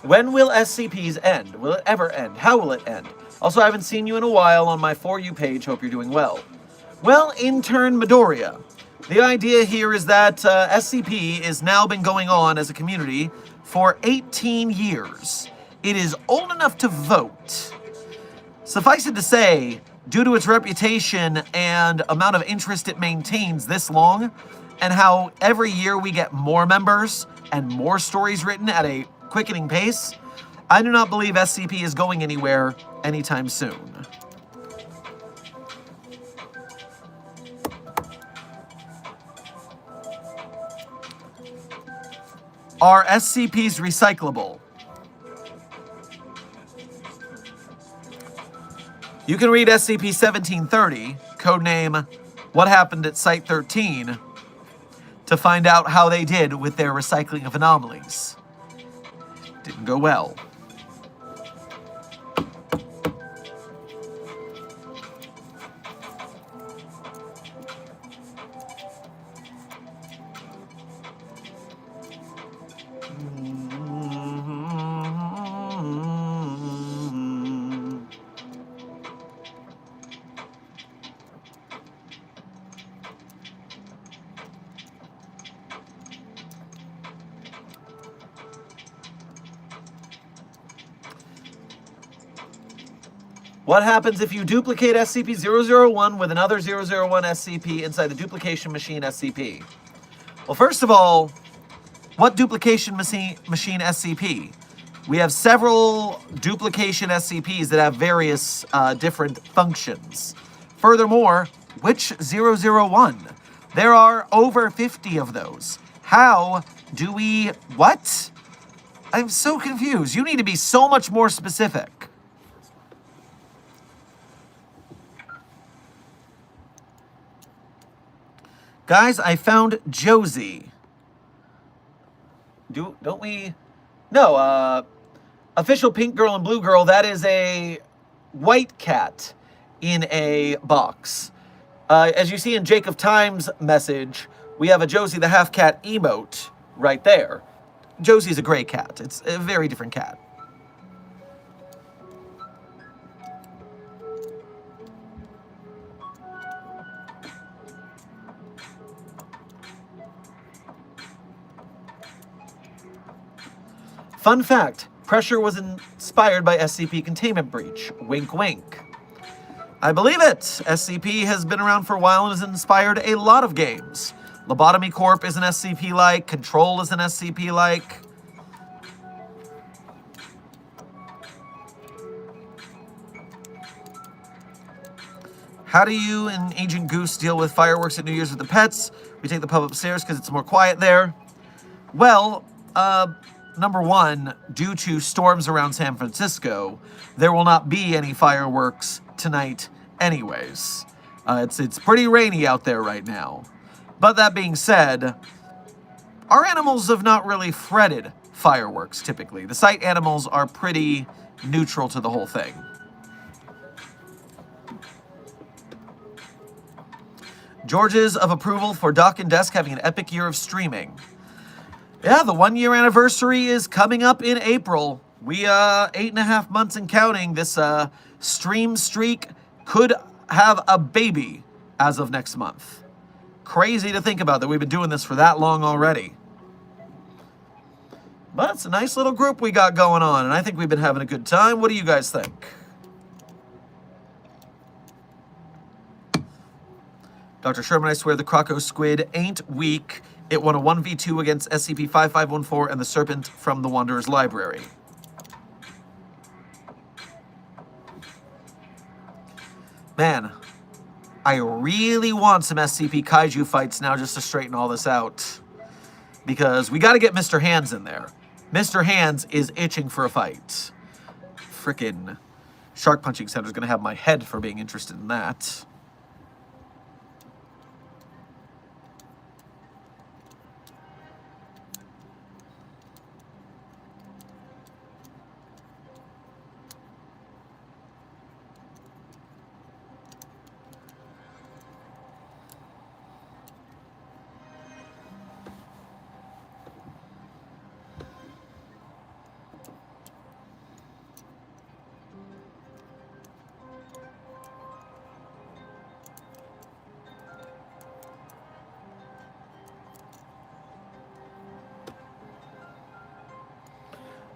Speaker 1: When will SCPs end? Will it ever end? How will it end? Also, I haven't seen you in a while on my For You page. Hope you're doing well. Well, intern Midoriya. The idea here is that SCP has now been going on as a community for 18 years. It is old enough to vote. Suffice it to say, due to its reputation and amount of interest it maintains this long, and how every year we get more members and more stories written at a quickening pace, I do not believe SCP is going anywhere anytime soon. Are SCPs recyclable? You can read SCP-1730, codename What Happened at Site 13, to find out how they did with their recycling of anomalies. Didn't go well. What happens if you duplicate SCP-001 with another 001 SCP inside the duplication machine SCP? Well, first of all, what duplication machine SCP? We have several duplication SCPs that have various different functions. Furthermore, which 001? There are over 50 of those. How do we... What? I'm so confused. You need to be so much more specific. Guys, I found Josie. Don't we... No, official pink girl and blue girl, that is a white cat in a box. As you see in Jake of Time's message, we have a Josie the half-cat emote right there. Josie's a gray cat. It's a very different cat. Fun fact, Pressure was inspired by SCP Containment Breach. Wink, wink. I believe it. SCP has been around for a while and has inspired a lot of games. Lobotomy Corp is an SCP-like. Control is an SCP-like. How do you and Agent Goose deal with fireworks at New Year's with the pets? We take the pub upstairs because it's more quiet there. Well, number one, due to storms around San Francisco, there will not be any fireworks tonight anyways. It's pretty rainy out there right now. But that being said, our animals have not really fretted fireworks typically. The site animals are pretty neutral to the whole thing. George's of approval for Doc and Desk having an epic year of streaming. Yeah, the 1 year anniversary is coming up in April. We 8.5 months and counting. This stream streak could have a baby as of next month. Crazy to think about that we've been doing this for that long already. But it's a nice little group we got going on, and I think we've been having a good time. What do you guys think? Dr. Sherman, I swear the Croco Squid ain't weak. It won a 1v2 against SCP-5514 and the Serpent from the Wanderer's Library. Man, I really want some SCP Kaiju fights now just to straighten all this out. Because we got to get Mr. Hands in there. Mr. Hands is itching for a fight. Frickin' Shark Punching Center is going to have my head for being interested in that.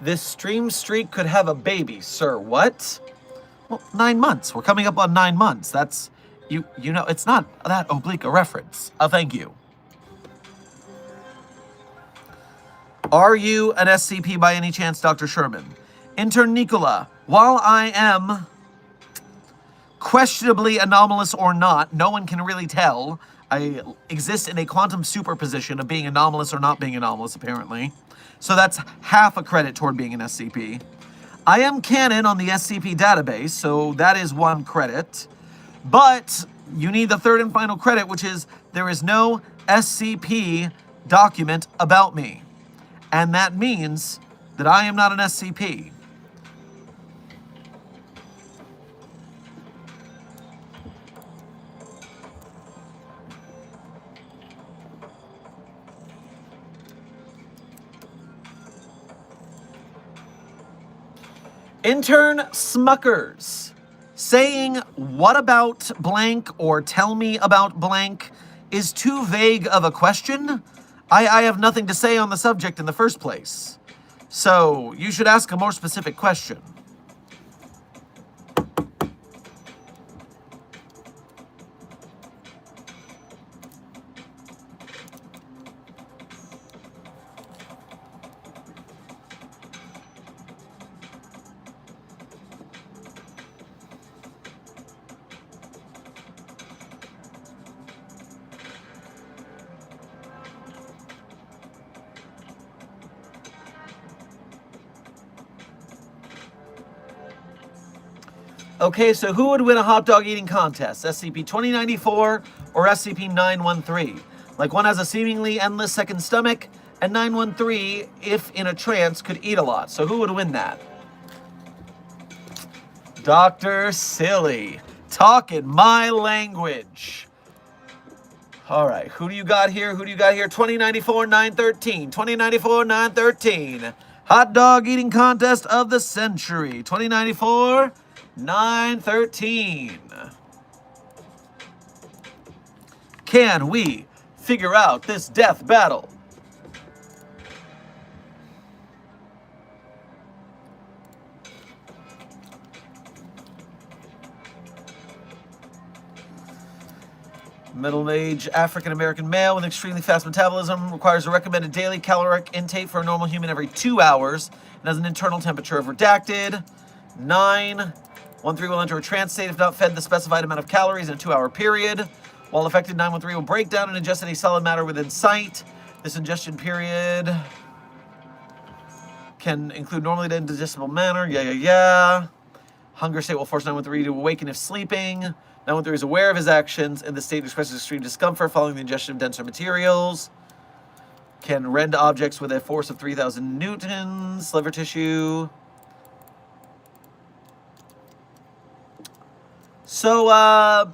Speaker 1: This stream streak could have a baby, sir. What? Well, 9 months. We're coming up on 9 months. That's, you know, it's not that oblique a reference. Thank you. Are you an SCP by any chance, Dr. Sherman? Intern Nicola, while I am questionably anomalous or not, no one can really tell. I exist in a quantum superposition of being anomalous or not being anomalous, apparently. So that's half a credit toward being an SCP. I am canon on the SCP database, so that is 1 credit. But you need the 3rd and final credit, which is there is no SCP document about me. And that means that I am not an SCP. Intern Smuckers saying, what about blank or tell me about blank is too vague of a question. I have nothing to say on the subject in the first place. So you should ask a more specific question. Okay, so who would win a hot dog eating contest? SCP-2094 or SCP-913? Like, one has a seemingly endless second stomach, and 913, if in a trance, could eat a lot. So who would win that? Dr. Silly. Talking my language. All right, who do you got here? 2094, 913. 2094, 913. Hot dog eating contest of the century. 2094... 913. Can we figure out this death battle? Middle-aged African-American male with extremely fast metabolism requires a recommended daily caloric intake for a normal human every 2 hours and has an internal temperature of redacted. 9. 1-3 will enter a trance state if not fed the specified amount of calories in a 2-hour period. While affected, 913 will break down and ingest any solid matter within sight. This ingestion period can include normally digestible matter. Hunger state will force 913 to awaken if sleeping. 913 is aware of his actions, and the state expresses extreme discomfort following the ingestion of denser materials. Can rend objects with a force of 3,000 newtons. Liver tissue. So,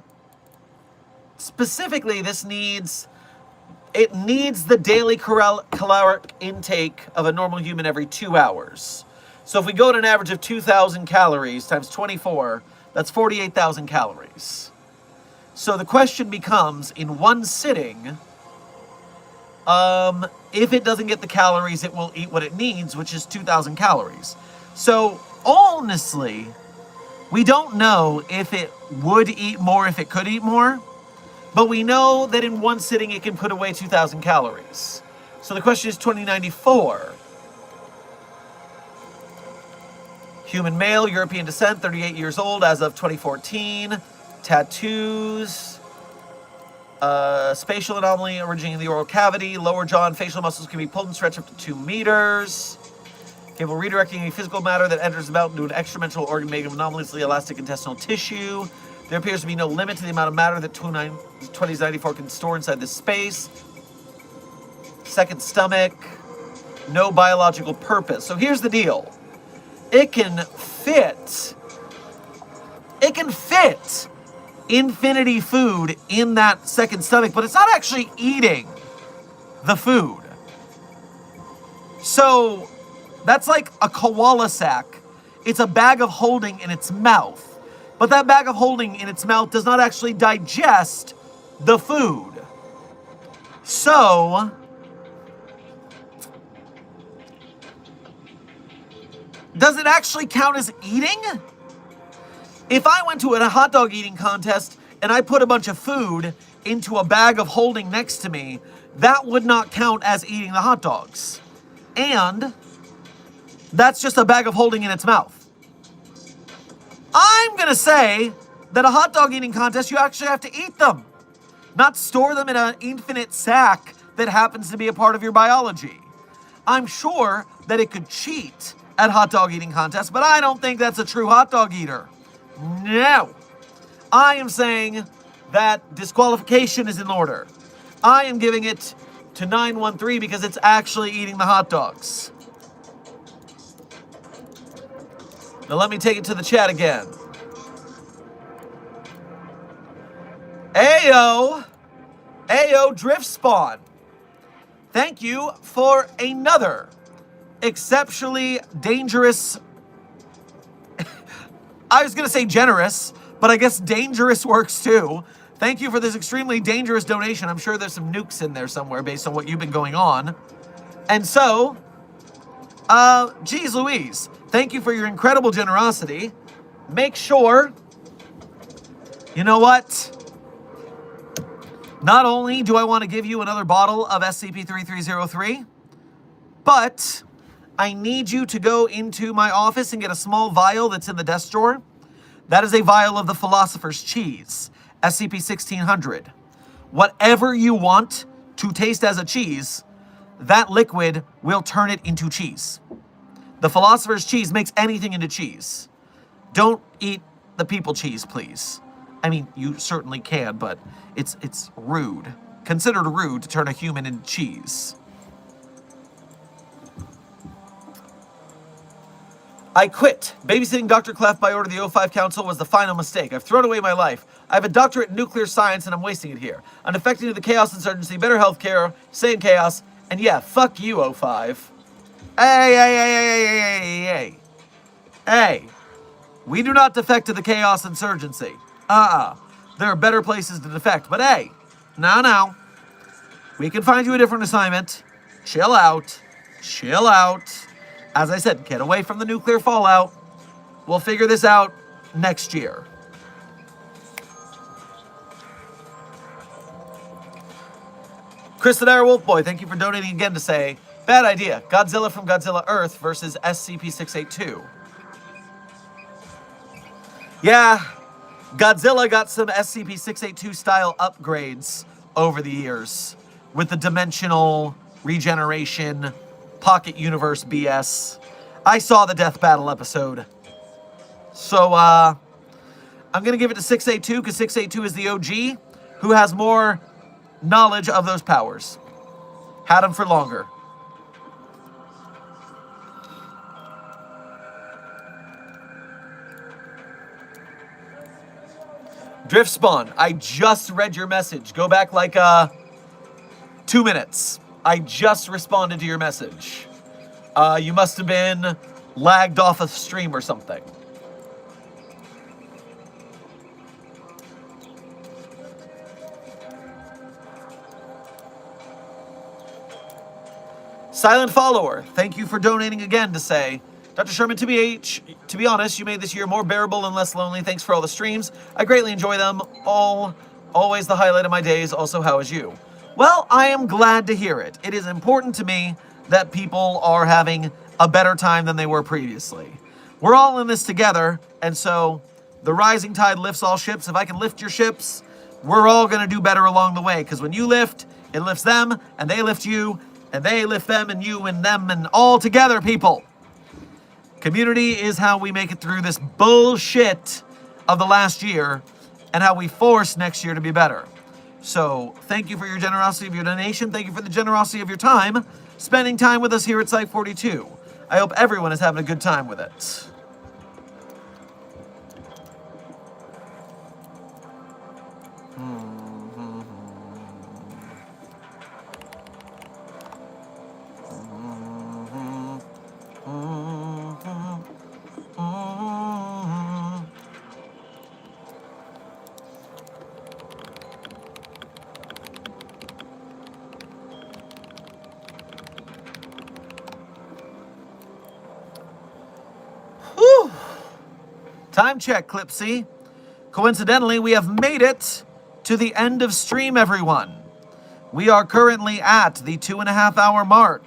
Speaker 1: specifically, this needs the daily caloric intake of a normal human every 2 hours. So if we go to an average of 2,000 calories times 24, that's 48,000 calories. So the question becomes, in one sitting, if it doesn't get the calories, it will eat what it needs, which is 2,000 calories. So honestly, we don't know if it would eat more, if it could eat more. But we know that in one sitting, it can put away 2,000 calories. So the question is 2094. Human male, European descent, 38 years old as of 2014. Tattoos. Spatial anomaly originating in the oral cavity. Lower jaw and facial muscles can be pulled and stretched up to 2 meters. Capable of redirecting any physical matter that enters the mouth into an extramental organ made of anomalously elastic intestinal tissue. There appears to be no limit to the amount of matter that 2094 can store inside this space. Second stomach. No biological purpose. So here's the deal. It can fit infinity food in that second stomach, but it's not actually eating the food. So that's like a koala sack. It's a bag of holding in its mouth. But that bag of holding in its mouth does not actually digest the food. So does it actually count as eating? If I went to a hot dog eating contest and I put a bunch of food into a bag of holding next to me, that would not count as eating the hot dogs. And that's just a bag of holding in its mouth. I'm going to say that a hot dog eating contest, you actually have to eat them, not store them in an infinite sack that happens to be a part of your biology. I'm sure that it could cheat at hot dog eating contests, but I don't think that's a true hot dog eater. No. I am saying that disqualification is in order. I am giving it to 913 because it's actually eating the hot dogs. Now let me take it to the chat again. Ayo Drift Spawn. Thank you for another exceptionally dangerous. I was going to say generous, but I guess dangerous works too. Thank you for this extremely dangerous donation. I'm sure there's some nukes in there somewhere based on what you've been going on. And so, geez Louise, thank you for your incredible generosity. Make sure, you know what? Not only do I want to give you another bottle of SCP-3303, but I need you to go into my office and get a small vial that's in the desk drawer. That is a vial of the Philosopher's Cheese, SCP-1600. Whatever you want to taste as a cheese, that liquid will turn it into cheese. The Philosopher's Cheese makes anything into cheese. Don't eat the people cheese, please. I mean, you certainly can, but it's rude. Considered rude to turn a human into cheese. I quit. Babysitting Dr. Clef by order of the O5 Council was the final mistake. I've thrown away my life. I have a doctorate in nuclear science and I'm wasting it here. I'm defecting to the Chaos Insurgency, better healthcare, stay in chaos, and yeah, fuck you, O5. Hey. Hey. We do not defect to the Chaos Insurgency. There are better places to defect, but hey, now. We can find you a different assignment. Chill out. As I said, get away from the nuclear fallout. We'll figure this out next year. Chris the Dire Wolfboy, thank you for donating again to say, bad idea. Godzilla from Godzilla Earth versus SCP-682. Yeah, Godzilla got some SCP-682 style upgrades over the years with the dimensional regeneration, pocket universe BS. I saw the Death Battle episode. So, I'm going to give it to 682 because 682 is the OG who has more knowledge of those powers. Had them for longer. Drift Spawn, I just read your message. Go back like 2 minutes. I just responded to your message. You must have been lagged off of stream or something. Silent Follower, thank you for donating again to say, Dr. Sherman, to be honest, you made this year more bearable and less lonely. Thanks for all the streams. I greatly enjoy them. Always the highlight of my days. Also, how is you? Well, I am glad to hear it. It is important to me that people are having a better time than they were previously. We're all in this together, and so the rising tide lifts all ships. If I can lift your ships, we're all going to do better along the way, because when you lift, it lifts them, and they lift you, and they lift them, and you, and them, and all together, people. Community is how we make it through this bullshit of the last year, and how we force next year to be better. So, thank you for your generosity of your donation. Thank you for the generosity of your time, spending time with us here at Site 42. I hope everyone is having a good time with it. Whew. Time check, Clipsy. Coincidentally, we have made it to the end of stream, everyone. We are currently at the 2.5 hour mark.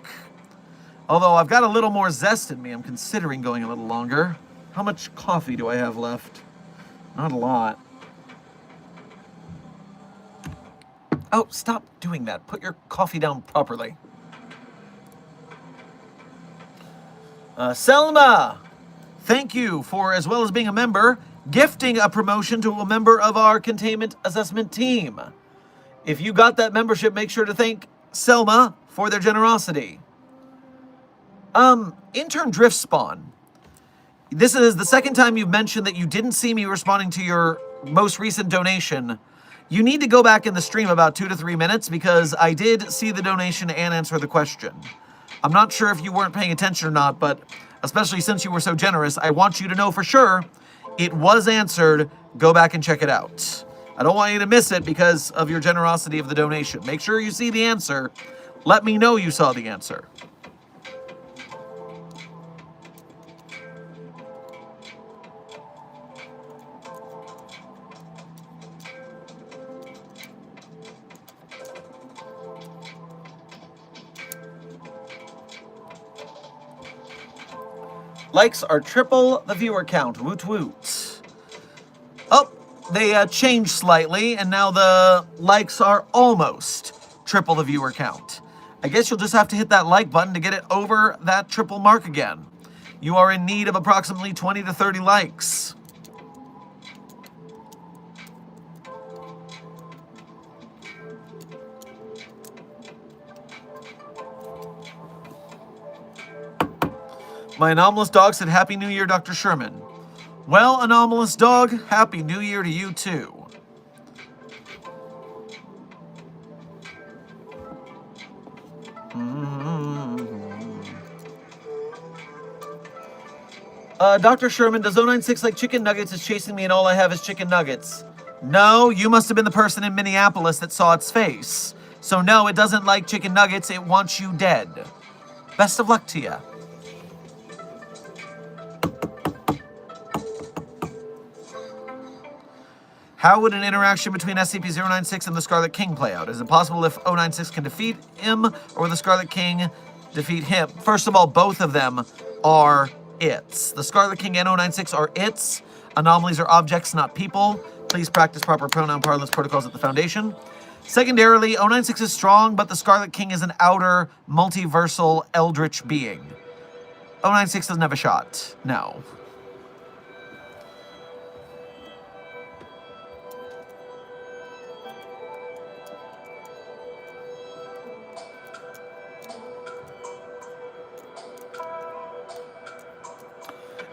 Speaker 1: Although I've got a little more zest in me, I'm considering going a little longer. How much coffee do I have left? Not a lot. Oh, stop doing that. Put your coffee down properly. Selma, thank you for, as well as being a member, gifting a promotion to a member of our containment assessment team. If you got that membership, make sure to thank Selma for their generosity. Intern Drift Spawn. This is the second time you've mentioned that you didn't see me responding to your most recent donation. You need to go back in the stream about 2 to 3 minutes because I did see the donation and answer the question. I'm not sure if you weren't paying attention or not, but especially since you were so generous, I want you to know for sure it was answered. Go back and check it out. I don't want you to miss it because of your generosity of the donation. Make sure you see the answer. Let me know you saw the answer. Likes are triple the viewer count. Woot woot. Oh, they changed slightly, and now the likes are almost triple the viewer count. I guess you'll just have to hit that like button to get it over that triple mark again. You are in need of approximately 20 to 30 likes. My anomalous dog said, Happy New Year, Dr. Sherman. Well, anomalous dog, Happy New Year to you too. Dr. Sherman, does 096 like chicken nuggets? Is chasing me and all I have is chicken nuggets. No, you must have been the person in Minneapolis that saw its face. So no, it doesn't like chicken nuggets, it wants you dead. Best of luck to you. How would an interaction between SCP-096 and the Scarlet King play out? Is it possible if 096 can defeat him, or will the Scarlet King defeat him? First of all, both of them are its. The Scarlet King and 096 are its. Anomalies are objects, not people. Please practice proper pronoun parlance protocols at the Foundation. Secondarily, 096 is strong, but the Scarlet King is an outer, multiversal, eldritch being. 096 doesn't have a shot. No.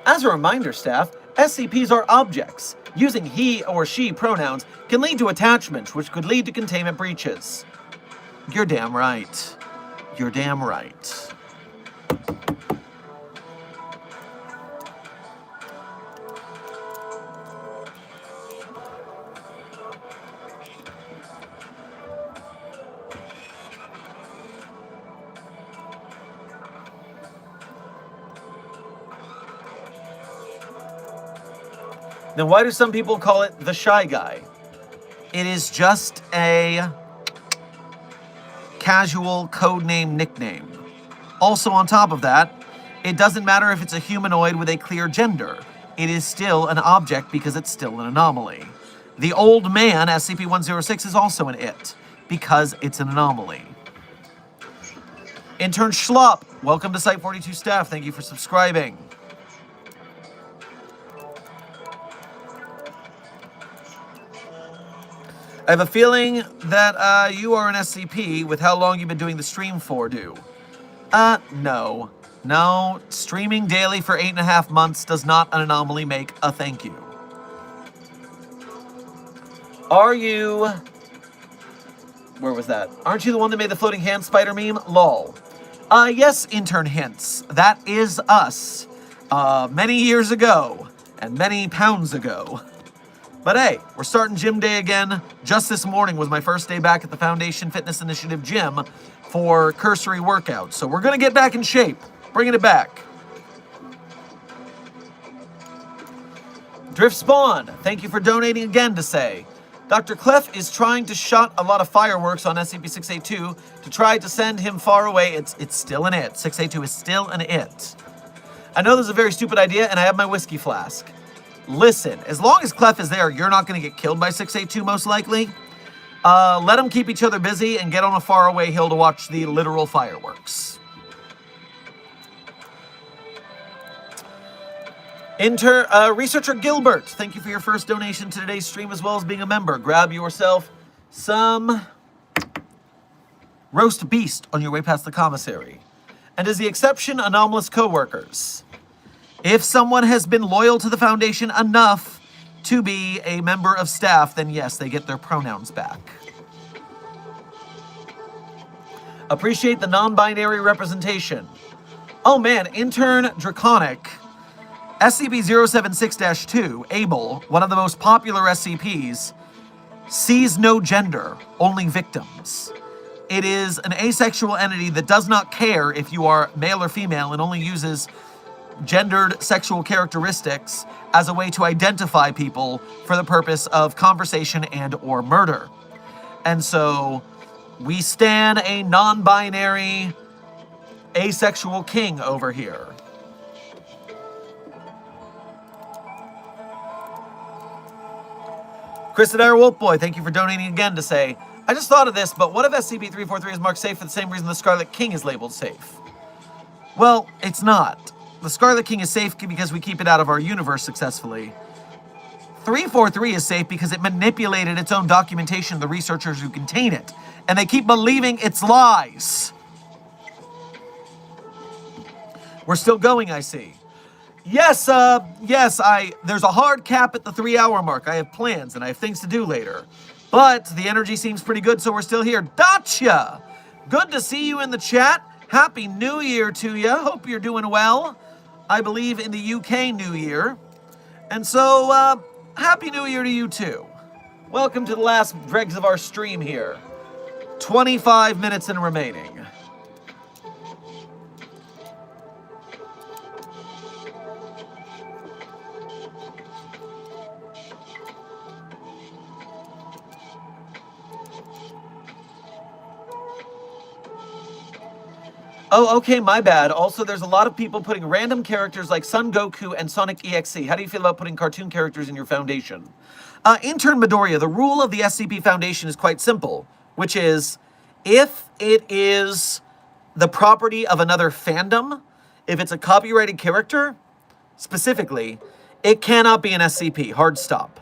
Speaker 1: As a reminder, staff, SCPs are objects. Using he or she pronouns can lead to attachment, which could lead to containment breaches. You're damn right. You're damn right. Then why do some people call it the Shy Guy? It is just a casual codename nickname. Also on top of that, it doesn't matter if it's a humanoid with a clear gender. It is still an object because it's still an anomaly. The old man, SCP-106, is also an it because it's an anomaly. Intern Schlop, welcome to Site42 staff. Thank you for subscribing. I have a feeling that you are an SCP with how long you've been doing the stream for, do? No. No, streaming daily for 8.5 months does not an anomaly make a thank you. Are you... Where was that? Aren't you the one that made the floating hand spider meme? Lol. Yes, intern Hints. That is us. Many years ago, and many pounds ago. But hey, we're starting gym day again. Just this morning was my first day back at the Foundation Fitness Initiative gym for cursory workouts. So we're going to get back in shape. Bringing it back. Drift Spawn, thank you for donating again to say. Dr. Clef is trying to shot a lot of fireworks on SCP-682 to try to send him far away. It's still an it. 682 is still an it. I know this is a very stupid idea, and I have my whiskey flask. Listen, as long as Clef is there, you're not going to get killed by 682, most likely. Let them keep each other busy and get on a faraway hill to watch the literal fireworks. Researcher Gilbert, thank you for your first donation to today's stream as well as being a member. Grab yourself some roast beast on your way past the commissary. And as the exception, anomalous co-workers. If someone has been loyal to the Foundation enough to be a member of staff, then yes, they get their pronouns back. Appreciate the non-binary representation. Oh man, intern Draconic. SCP-076-2, Abel, one of the most popular SCPs, sees no gender, only victims. It is an asexual entity that does not care if you are male or female and only uses gendered sexual characteristics as a way to identify people for the purpose of conversation and or murder. And so we stan a non-binary asexual king over here. Chris and Wolfboy, thank you for donating again to say, I just thought of this, but what if SCP-343 is marked safe for the same reason the Scarlet King is labeled safe? Well, it's not. The Scarlet King is safe because we keep it out of our universe successfully. 343 is safe because it manipulated its own documentation of the researchers who contain it, and they keep believing its lies. We're still going, I see. Yes, there's a hard cap at the 3-hour mark. I have plans, and I have things to do later. But the energy seems pretty good, so we're still here. Dacia! Good to see you in the chat. Happy New Year to you. Hope you're doing well. I believe in the UK New Year. And so, Happy New Year to you too. Welcome to the last dregs of our stream here. 25 minutes and remaining. Oh, okay, my bad. Also, there's a lot of people putting random characters like Son Goku and Sonic EXE. How do you feel about putting cartoon characters in your foundation? Intern Midoriya, the rule of the SCP Foundation is quite simple, which is if it is the property of another fandom, if it's a copyrighted character, specifically, it cannot be an SCP. Hard stop.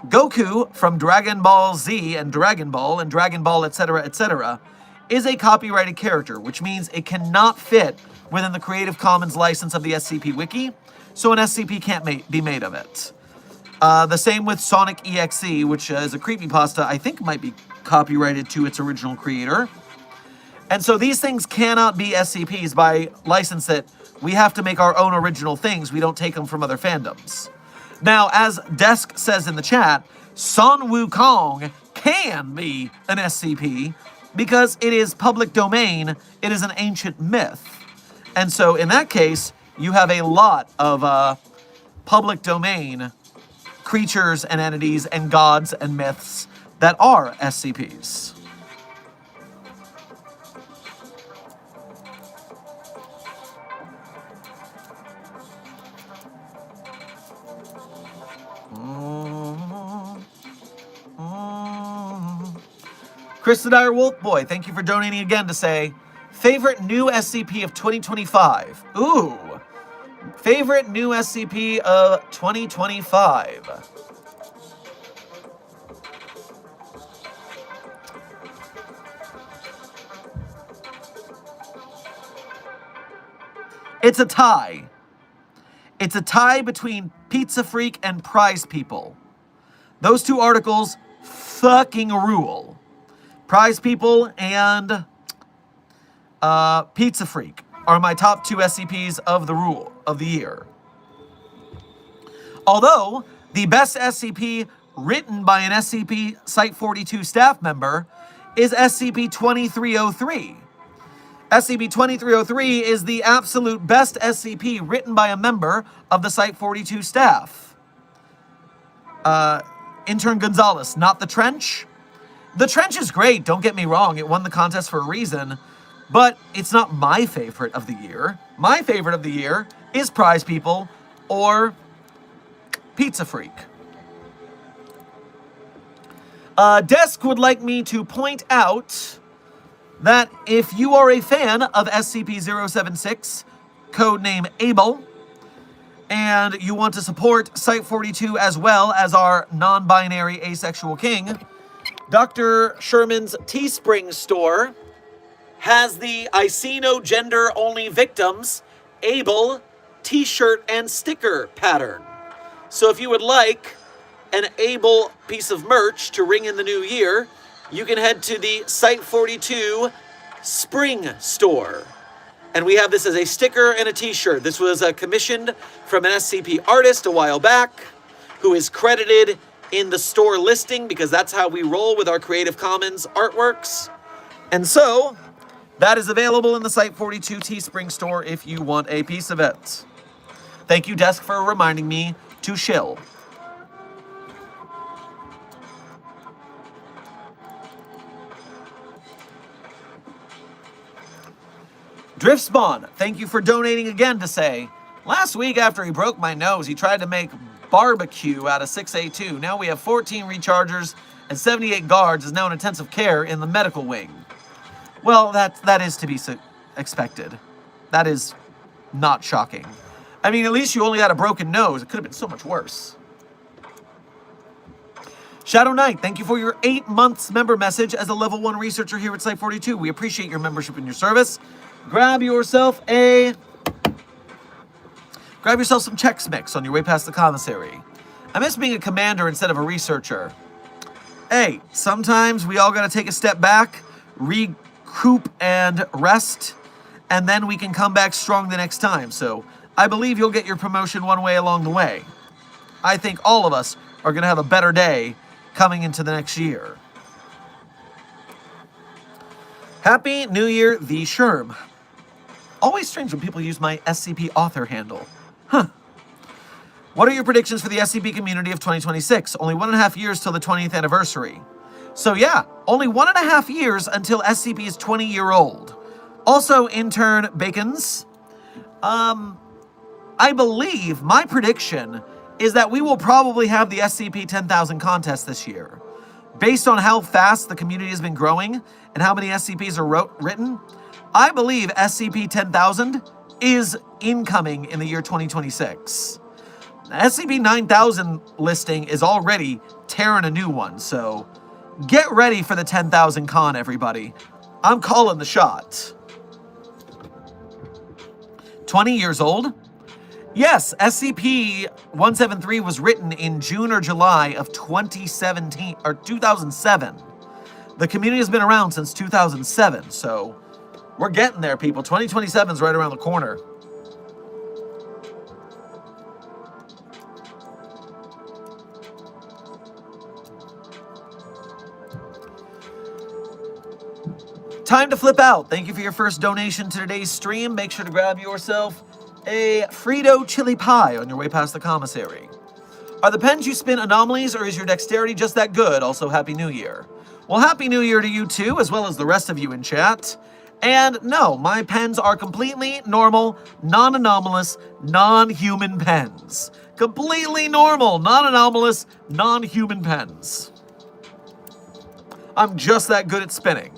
Speaker 1: Goku from Dragon Ball Z and Dragon Ball, etc., is a copyrighted character, which means it cannot fit within the Creative Commons license of the SCP Wiki, so an SCP can't be made of it. The same with Sonic EXE, which is a creepypasta I think might be copyrighted to its original creator. And so these things cannot be SCPs by license that we have to make our own original things. We don't take them from other fandoms. Now, as Desk says in the chat, Sun Wukong can be an SCP because it is public domain. It is an ancient myth. And so in that case, you have a lot of public domain creatures and entities and gods and myths that are SCPs. Chris the Dire Wolf Boy, thank you for donating again to say, favorite new SCP of 2025. Ooh. Favorite new SCP of 2025. It's a tie. It's a tie between Pizza Freak and Prize People. Those two articles fucking rule. Prize People and Pizza Freak are my top two SCPs of the year. Although, the best SCP written by an SCP Site-42 staff member is SCP-2303. SCP-2303 is the absolute best SCP written by a member of the Site-42 staff. Intern Gonzalez, not the Trench. The Trench is great, don't get me wrong. It won the contest for a reason. But it's not my favorite of the year. My favorite of the year is Prize People or Pizza Freak. Desk would like me to point out that if you are a fan of SCP-076, codename Abel, and you want to support Site-42 as well as our non-binary asexual king, Dr. Sherman's Teespring store has the I See No Gender Only Victims Abel t-shirt and sticker pattern. So if you would like an Abel piece of merch to ring in the new year, you can head to the Site-42 Spring store. And we have this as a sticker and a t-shirt. This was commissioned from an SCP artist a while back who is credited in the store listing because that's how we roll with our Creative Commons artworks. And so, that is available in the Site-42 Teespring store if you want a piece of it. Thank you, Desk, for reminding me to shill. Drift Spawn, thank you for donating again to say, last week after he broke my nose, he tried to make barbecue out of 6A2. Now we have 14 rechargers and 78 guards is now in intensive care in the medical wing. Well, that is to be expected. That is not shocking. I mean, at least you only had a broken nose. It could have been so much worse. Shadow Knight, thank you for your 8 months member message as a level 1 researcher here at Site-42. We appreciate your membership and your service. Grab yourself some Chex Mix on your way past the commissary. I miss being a commander instead of a researcher. Hey, sometimes we all gotta take a step back, recoup and rest, and then we can come back strong the next time. So I believe you'll get your promotion one way along the way. I think all of us are gonna have a better day coming into the next year. Happy New Year, the Sherm. Always strange when people use my SCP author handle. Huh. What are your predictions for the SCP community of 2026? Only 1.5 years till the 20th anniversary. So yeah, only 1.5 years until SCP is 20-year-old. Also, intern Bacons, I believe my prediction is that we will probably have the SCP 10,000 contest this year. Based on how fast the community has been growing and how many SCPs are written, I believe SCP 10,000 is incoming in the year 2026. The SCP 9000 listing is already tearing a new one, so get ready for the 10,000 con, everybody. I'm calling the shot. 20 years old? Yes, SCP-173 was written in June or July of 2017 or 2007. The community has been around since 2007, so we're getting there, people. 2027 is right around the corner. Time to flip out. Thank you for your first donation to today's stream. Make sure to grab yourself a Frito chili pie on your way past the commissary. Are the pens you spin anomalies, or is your dexterity just that good? Also, Happy New Year. Well, Happy New Year to you too, as well as the rest of you in chat. And no, my pens are completely normal, non-anomalous, non-human pens. Completely normal, non-anomalous, non-human pens. I'm just that good at spinning.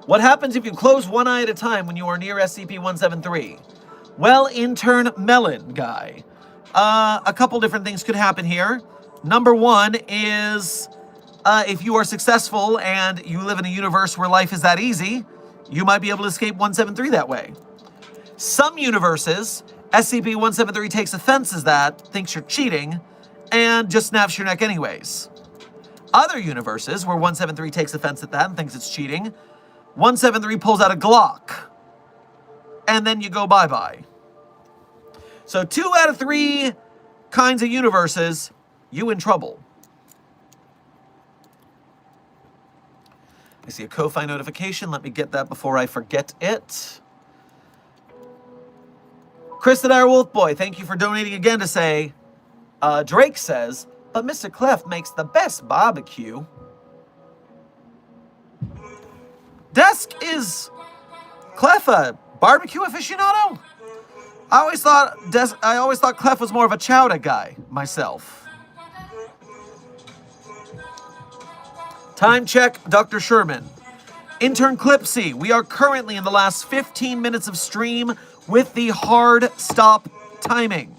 Speaker 1: What happens if you close one eye at a time when you are near SCP-173? Well, intern Melon guy. A couple different things could happen here. Number one is if you are successful and you live in a universe where life is that easy, you might be able to escape 173 that way. Some universes, SCP-173 takes offense as that, thinks you're cheating, and just snaps your neck anyways. Other universes where 173 takes offense at that and thinks it's cheating, 173 pulls out a Glock, and then you go bye-bye. So 2 out of 3 kinds of universes, you in trouble. I see a Ko-Fi notification. Let me get that before I forget it. Chris the Dire Wolf Boy, thank you for donating again to say, Drake says, but Mr. Clef makes the best barbecue. Desk is Clef a barbecue aficionado? I always thought Clef was more of a chowder guy myself. Time check, Dr. Sherman. Intern Clipsy, we are currently in the last 15 minutes of stream with the hard stop timing.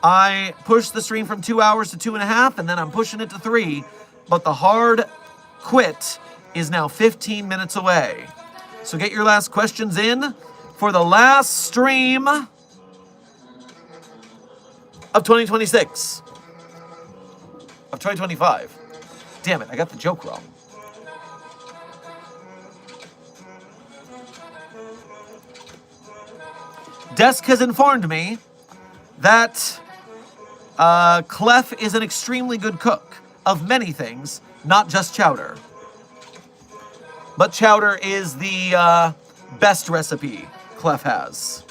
Speaker 1: I pushed the stream from 2 hours to 2.5, and then I'm pushing it to 3, but the hard quit is now 15 minutes away. So get your last questions in for the last stream of 2026. Of 2025. Damn it, I got the joke wrong. Desk has informed me that Clef is an extremely good cook of many things, not just chowder. But chowder is the best recipe Clef has.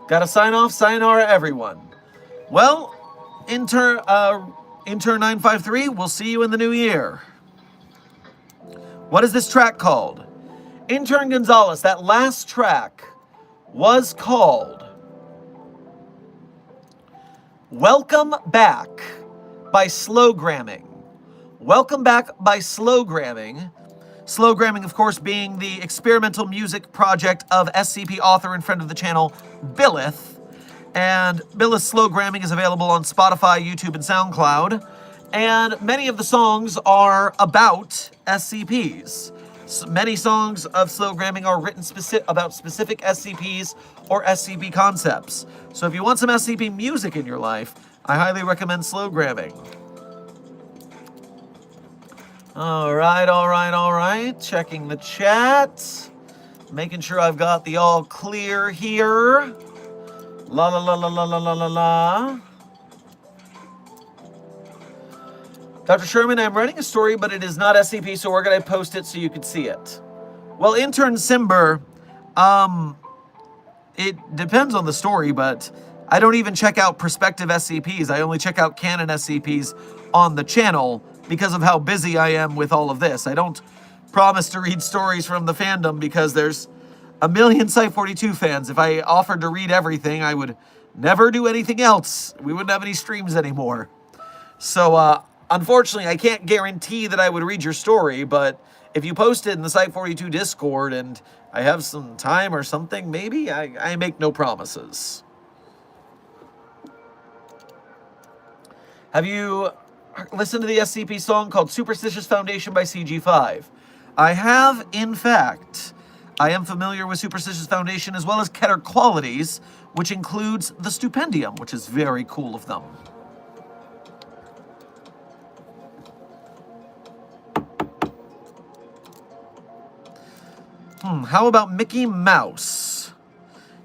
Speaker 1: Gotta sign off. Sayonara, everyone. Well, Intern 953, we'll see you in the new year. What is this track called? Intern Gonzalez, that last track was called Welcome Back by Slowgramming. Welcome Back by Slowgramming. Slowgramming, of course, being the experimental music project of SCP author and friend of the channel, Billith. And Billith's Slowgramming is available on Spotify, YouTube, and SoundCloud. And many of the songs are about SCPs. So many songs of Slowgramming are written about specific SCPs or SCP concepts. So if you want some SCP music in your life, I highly recommend Slowgramming. All right. Checking the chat. Making sure I've got the all clear here. La la la la la la la la la. Dr. Sherman, I'm writing a story, but it is not SCP, so where can I post it so you can see it? Well, intern Simber, it depends on the story, but I don't even check out prospective SCPs. I only check out canon SCPs on the channel because of how busy I am with all of this. I don't promise to read stories from the fandom because there's a million Site42 fans. If I offered to read everything, I would never do anything else. We wouldn't have any streams anymore. So, unfortunately, I can't guarantee that I would read your story, but if you post it in the Site42 Discord and I have some time or something, maybe, I make no promises. Have you listened to the SCP song called Superstitious Foundation by CG5? I have, in fact. I am familiar with Superstitious Foundation as well as Keter Qualities, which includes the Stupendium, which is very cool of them. How about Mickey Mouse?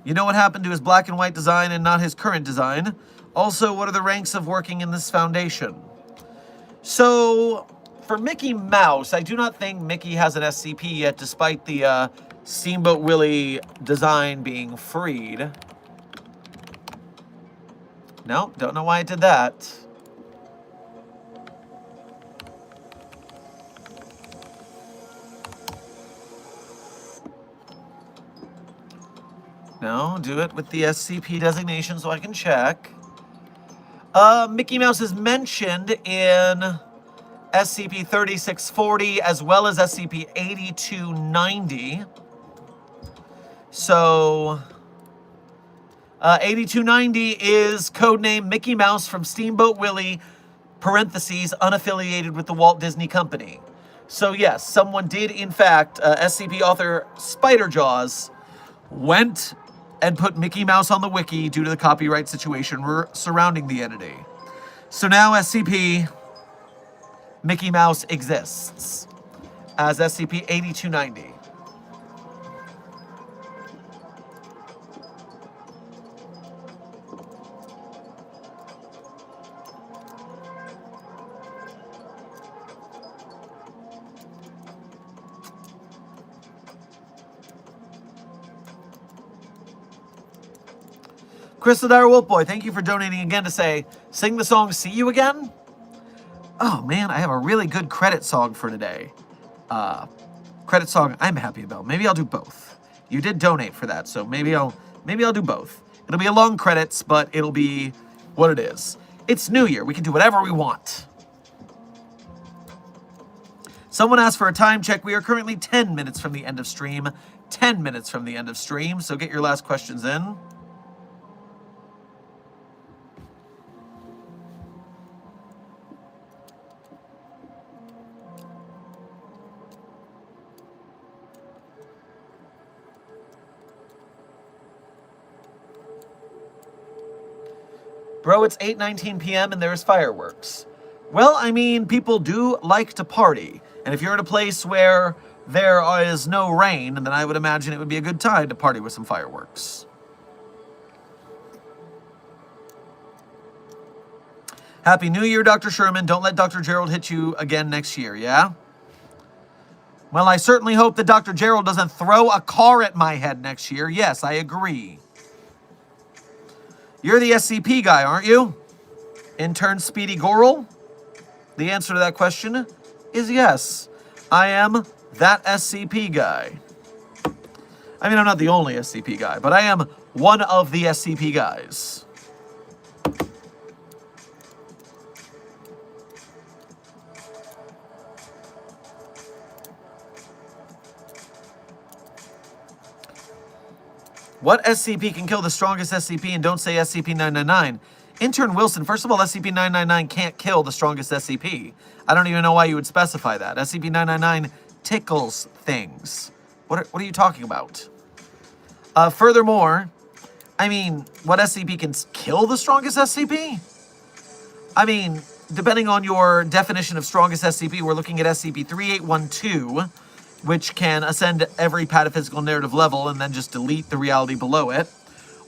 Speaker 1: You know what happened to his black and white design and not his current design? Also, what are the ranks of working in this foundation? So, for Mickey Mouse, I do not think Mickey has an SCP yet, despite the Steamboat Willie design being freed. No, don't know why it did that. No, do it with the SCP designation so I can check. Mickey Mouse is mentioned in SCP-3640 as well as SCP-8290. So, 8290 is codename Mickey Mouse from Steamboat Willie, parentheses, unaffiliated with the Walt Disney Company. So yes, someone did, in fact, SCP author Spiderjaws went and put Mickey Mouse on the wiki due to the copyright situation surrounding the entity. So now SCP Mickey Mouse exists as SCP-8290. Chris the Dire Wolfboy, thank you for donating again to say, sing the song See You Again? Oh man, I have a really good credit song for today. Credit song I'm happy about. Maybe I'll do both. You did donate for that, so maybe I'll do both. It'll be a long credits, but it'll be what it is. It's New Year. We can do whatever we want. Someone asked for a time check. We are currently 10 minutes from the end of stream. 10 minutes from the end of stream, so get your last questions in. Bro, it's 8:19 p.m. and there's fireworks. Well, I mean, people do like to party. And if you're in a place where there is no rain, then I would imagine it would be a good time to party with some fireworks. Happy New Year, Dr. Sherman. Don't let Dr. Gerald hit you again next year, yeah? Well, I certainly hope that Dr. Gerald doesn't throw a car at my head next year. Yes, I agree. You're the SCP guy, aren't you? Intern Speedy Goral? The answer to that question is yes. I am that SCP guy. I mean, I'm not the only SCP guy, but I am one of the SCP guys. What SCP can kill the strongest SCP and don't say SCP-999? Intern Wilson, first of all, SCP-999 can't kill the strongest SCP. I don't even know why you would specify that. SCP-999 tickles things. What are you talking about? Furthermore, I mean, what SCP can kill the strongest SCP? I mean, depending on your definition of strongest SCP, we're looking at SCP-3812, which can ascend every pataphysical narrative level and then just delete the reality below it.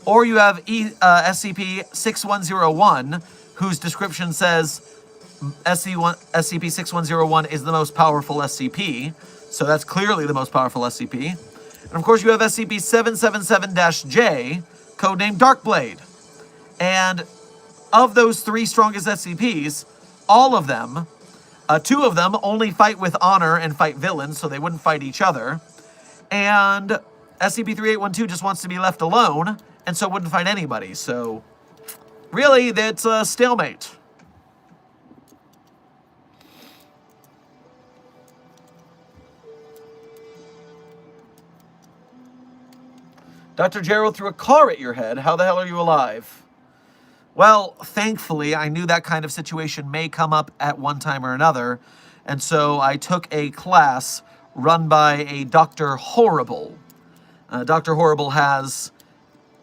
Speaker 1: Or you have SCP-6101, whose description says SCP-6101 is the most powerful SCP. So that's clearly the most powerful SCP. And of course you have SCP-777-J, codenamed Darkblade. And of those 3 strongest SCPs, all of them, 2 of them only fight with honor and fight villains, so they wouldn't fight each other. And SCP-3812 just wants to be left alone, and so wouldn't fight anybody. So, really, that's a stalemate. Dr. Gerald threw a car at your head. How the hell are you alive? Well, thankfully, I knew that kind of situation may come up at one time or another, and so I took a class run by a Dr. Horrible. Dr. Horrible has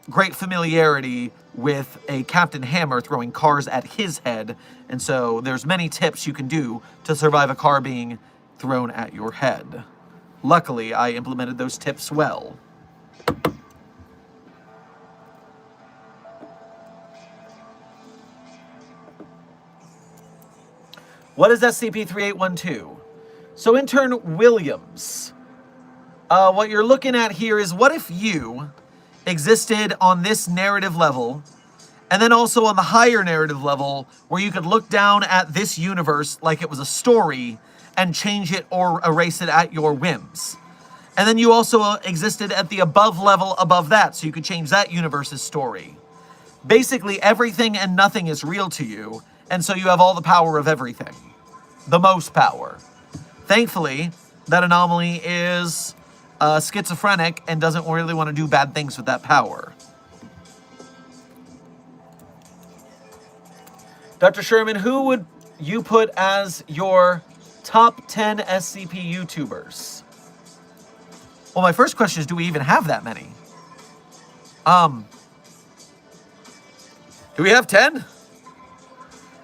Speaker 1: great familiarity with a Captain Hammer throwing cars at his head, and so there's many tips you can do to survive a car being thrown at your head. Luckily, I implemented those tips well. What is SCP-3812? So Intern Williams, what you're looking at here is, what if you existed on this narrative level, and then also on the higher narrative level, where you could look down at this universe like it was a story and change it or erase it at your whims. And then you also existed at the above level above that, so you could change that universe's story. Basically, everything and nothing is real to you, and so you have all the power of everything. The most power. Thankfully, that anomaly is schizophrenic and doesn't really want to do bad things with that power. Dr. Sherman, who would you put as your top 10 SCP YouTubers? Well, my first question is, do we even have that many? Do we have 10?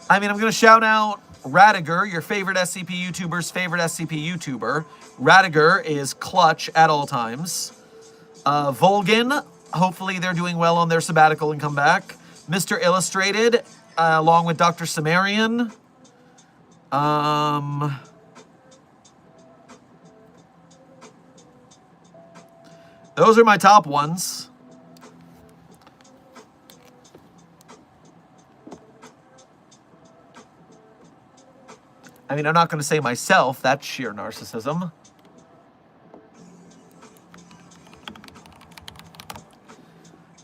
Speaker 1: I mean, I'm going to shout out Radiger, your favorite SCP YouTuber's favorite SCP YouTuber. Radiger is clutch at all times. Volgin, hopefully they're doing well on their sabbatical and come back. Mr. Illustrated, along with Dr. Sumerian. Those are my top ones. I mean, I'm not going to say myself. That's sheer narcissism.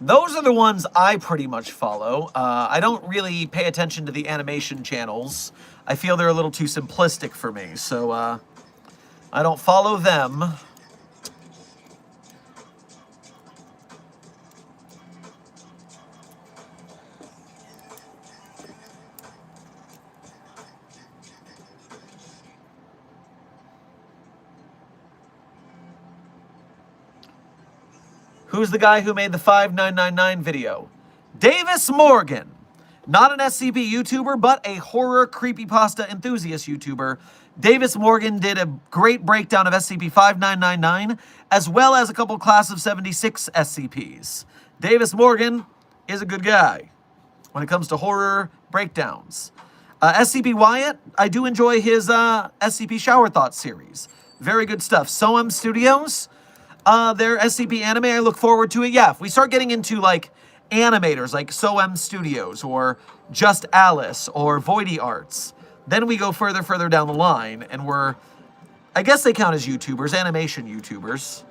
Speaker 1: Those are the ones I pretty much follow. I don't really pay attention to the animation channels. I feel they're a little too simplistic for me, so I don't follow them. Who's the guy who made the 5999 video? Davis Morgan. Not an SCP YouTuber, but a horror creepypasta enthusiast YouTuber. Davis Morgan did a great breakdown of SCP-5999, as well as a couple class of 76 SCPs. Davis Morgan is a good guy when it comes to horror breakdowns. SCP Wyatt, I do enjoy his SCP Shower Thoughts series. Very good stuff. Soem Studios, their SCP anime, I look forward to it. Yeah, if we start getting into like animators like Soem Studios or Just Alice or Voidy Arts, then we go further down the line, and I guess they count as YouTubers, animation YouTubers.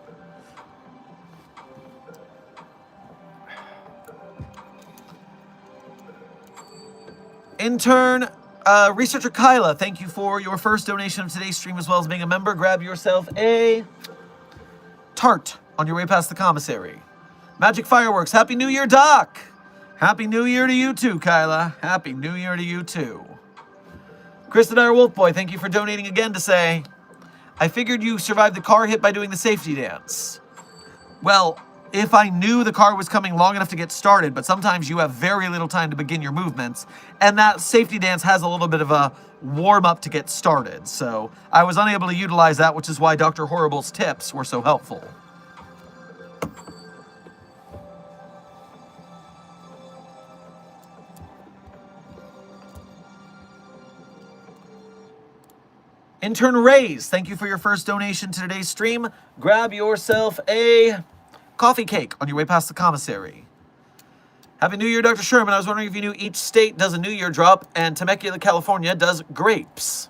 Speaker 1: Intern, Researcher Kyla, thank you for your first donation of today's stream, as well as being a member. Grab yourself a tart on your way past the commissary. Magic Fireworks, Happy New Year, Doc! Happy New Year to you too, Kyla. Happy New Year to you too. Kristen R. Wolfboy, thank you for donating again to say, I figured you survived the car hit by doing the safety dance. Well, if I knew the car was coming long enough to get started, but sometimes you have very little time to begin your movements, and that safety dance has a little bit of a warm-up to get started, so I was unable to utilize that, which is why Dr. Horrible's tips were so helpful. Intern Rays, thank you for your first donation to today's stream. Grab yourself a coffee cake on your way past the commissary. Happy New Year, Dr. Sherman. I was wondering if you knew each state does a New Year drop and Temecula, California does grapes.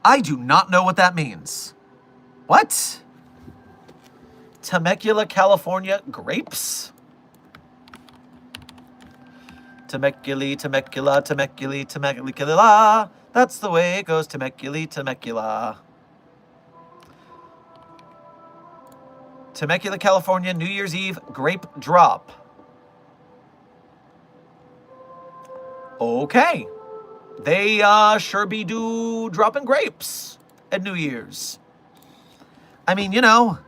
Speaker 1: I do not know what that means. What? Temecula, California, grapes? Temecula, Temecula, Temecula, Temecula. That's the way it goes, Temecula, Temecula. Temecula, California, New Year's Eve grape drop. Okay. They sure be do dropping grapes at New Year's. I mean, you know,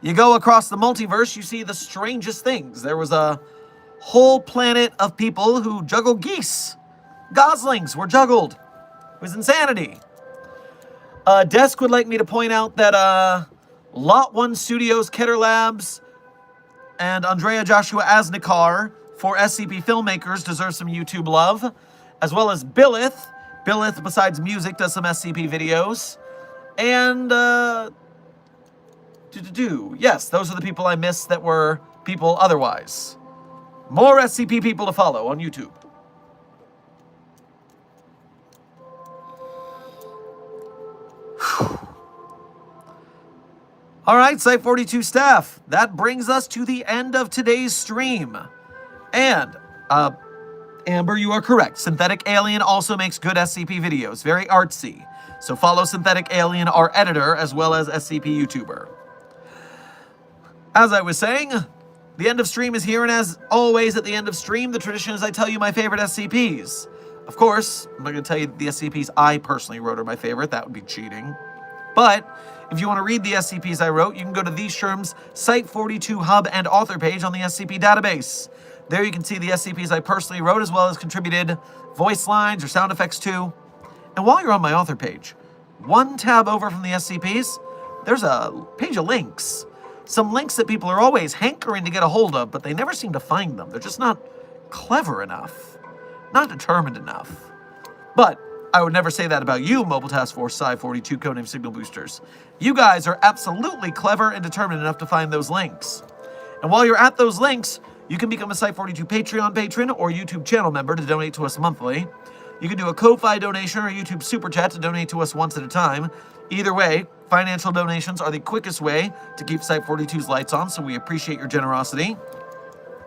Speaker 1: you go across the multiverse, you see the strangest things. There was a whole planet of people who juggled geese. Goslings were juggled. It was insanity. Desk would like me to point out that Lot 1 Studios, Keter Labs, and Andrea Joshua Asnikar for SCP filmmakers deserve some YouTube love, as well as Billith. Billith, besides music, does some SCP videos. And, yes, those are the people I missed that were people otherwise. More SCP people to follow on YouTube. All right, Site 42 staff, that brings us to the end of today's stream. And, Amber, you are correct. Synthetic Alien also makes good SCP videos, very artsy. So follow Synthetic Alien, our editor, as well as SCP YouTuber. As I was saying, the end of stream is here, and as always at the end of stream, the tradition is I tell you my favorite SCPs. Of course, I'm not going to tell you the SCPs I personally wrote are my favorite. That would be cheating. But if you want to read the SCPs I wrote, you can go to the Sherm's Site 42 hub and author page on the SCP database. There you can see the SCPs I personally wrote, as well as contributed voice lines or sound effects to. And while you're on my author page, one tab over from the SCPs, there's a page of links. Some links that people are always hankering to get a hold of, but they never seem to find them. They're just not clever enough, not determined enough. But I would never say that about you, Mobile Task Force Psi-42 codename Signal Boosters. You guys are absolutely clever and determined enough to find those links. And while you're at those links, you can become a Site-42 Patreon patron or YouTube channel member to donate to us monthly. You can do a Ko-Fi donation or a YouTube Super Chat to donate to us once at a time. Either way, financial donations are the quickest way to keep Site-42's lights on, so we appreciate your generosity.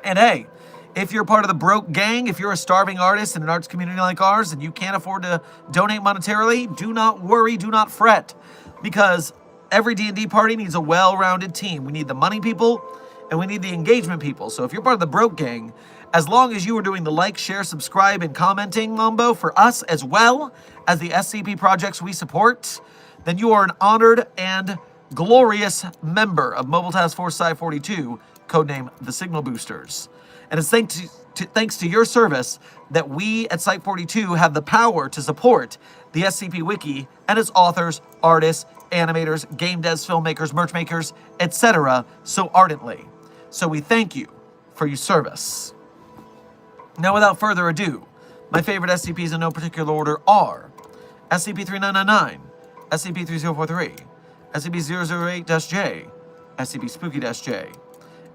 Speaker 1: And hey, if you're part of the broke gang, if you're a starving artist in an arts community like ours and you can't afford to donate monetarily, do not worry, do not fret, because every D&D party needs a well-rounded team. We need the money people, and we need the engagement people. So if you're part of the broke gang, as long as you are doing the like, share, subscribe, and commenting, Mambo, for us as well as the SCP projects we support, then you are an honored and glorious member of Mobile Task Force Psi-42, codename the Signal Boosters. And it's thanks to your service that we at Site-42 have the power to support the SCP Wiki and its authors, artists, animators, game devs, filmmakers, merch makers, etc. so ardently. So we thank you for your service. Now, without further ado, my favorite SCPs in no particular order are SCP-3999, SCP-3043, SCP-008-J, SCP-Spooky-J,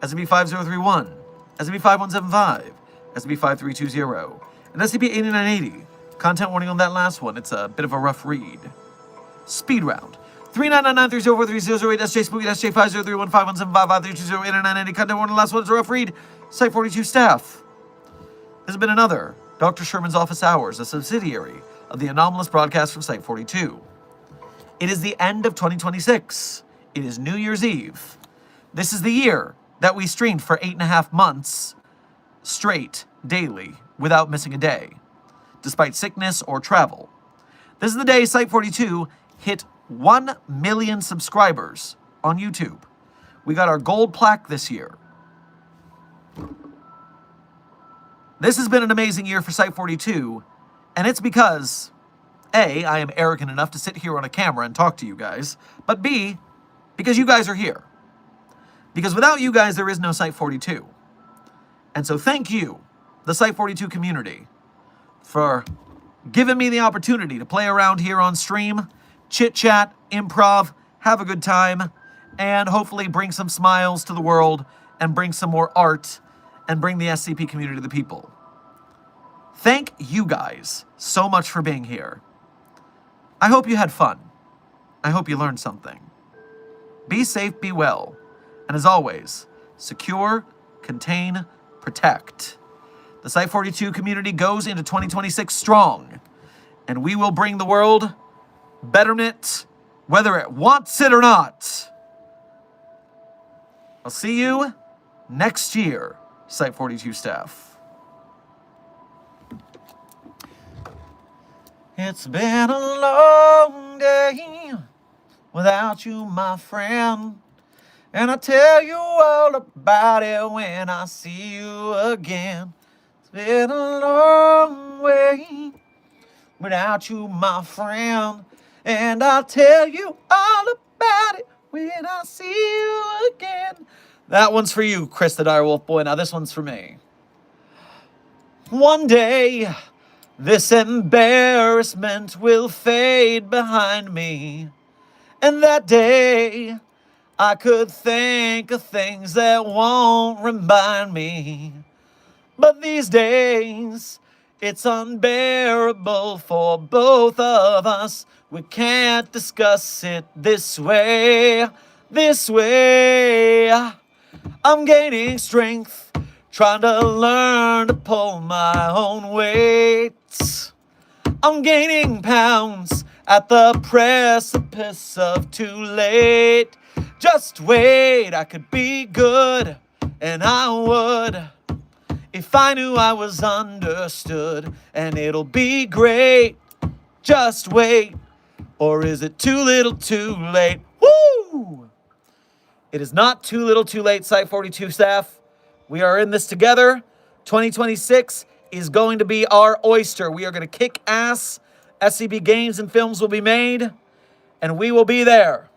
Speaker 1: SCP-5031, SCP-5175, SCP-5320, and SCP-8980. Content warning on that last one, it's a bit of a rough read. Speed round. 3999-3043-008-SJ, Spooky-J, 5031, 5175, 5320, 8980. Content warning on the last one, it's a rough read. Site-42 staff. This has been another Dr. Sherman's Office Hours, a subsidiary of the anomalous broadcast from Site-42. It is the end of 2026. It is New Year's Eve. This is the year that we streamed for 8.5 months straight, daily, without missing a day, despite sickness or travel. This is the day Site-42 hit 1 million subscribers on YouTube. We got our gold plaque this year. This has been an amazing year for Site-42, and it's because, A, I am arrogant enough to sit here on a camera and talk to you guys, but B, because you guys are here. Because without you guys, there is no Site-42. And so thank you, the Site-42 community, for giving me the opportunity to play around here on stream, chit-chat, improv, have a good time, and hopefully bring some smiles to the world and bring some more art and bring the SCP community to the people. Thank you guys so much for being here. I hope you had fun. I hope you learned something. Be safe, be well, and as always, secure, contain, protect. The Site-42 community goes into 2026 strong, and we will bring the world betterment, whether it wants it or not. I'll see you next year, Site-42 staff. It's been a long day without you, my friend, and I'll tell you all about it when I see you again. It's been a long way without you, my friend, and I'll tell you all about it when I see you again. That one's for you, Chris the Direwolf Boy. Now this one's for me. One day, this embarrassment will fade behind me, and that day, I could think of things that won't remind me. But these days, it's unbearable for both of us. We can't discuss it this way, this way. I'm gaining strength, trying to learn to pull my own weight. I'm gaining pounds at the precipice of too late. Just wait, I could be good, and I would, if I knew I was understood, and it'll be great. Just wait, or is it too little too late? Woo! It is not too little too late, Site-42 staff. We are in this together. 2026 is going to be our oyster. We are going to kick ass. SCP games and films will be made, and we will be there.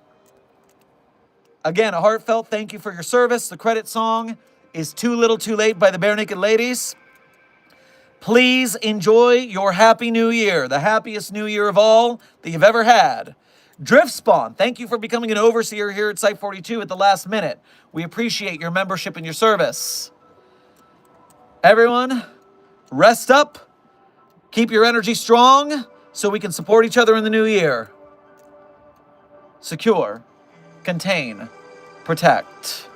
Speaker 1: Again, a heartfelt thank you for your service. The credit song is Too Little Too Late by the Bare Naked Ladies. Please enjoy your happy new year, the happiest new year of all that you've ever had. Driftspawn, thank you for becoming an overseer here at Site-42 at the last minute. We appreciate your membership and your service. Everyone, rest up, keep your energy strong so we can support each other in the new year. Secure, contain, protect.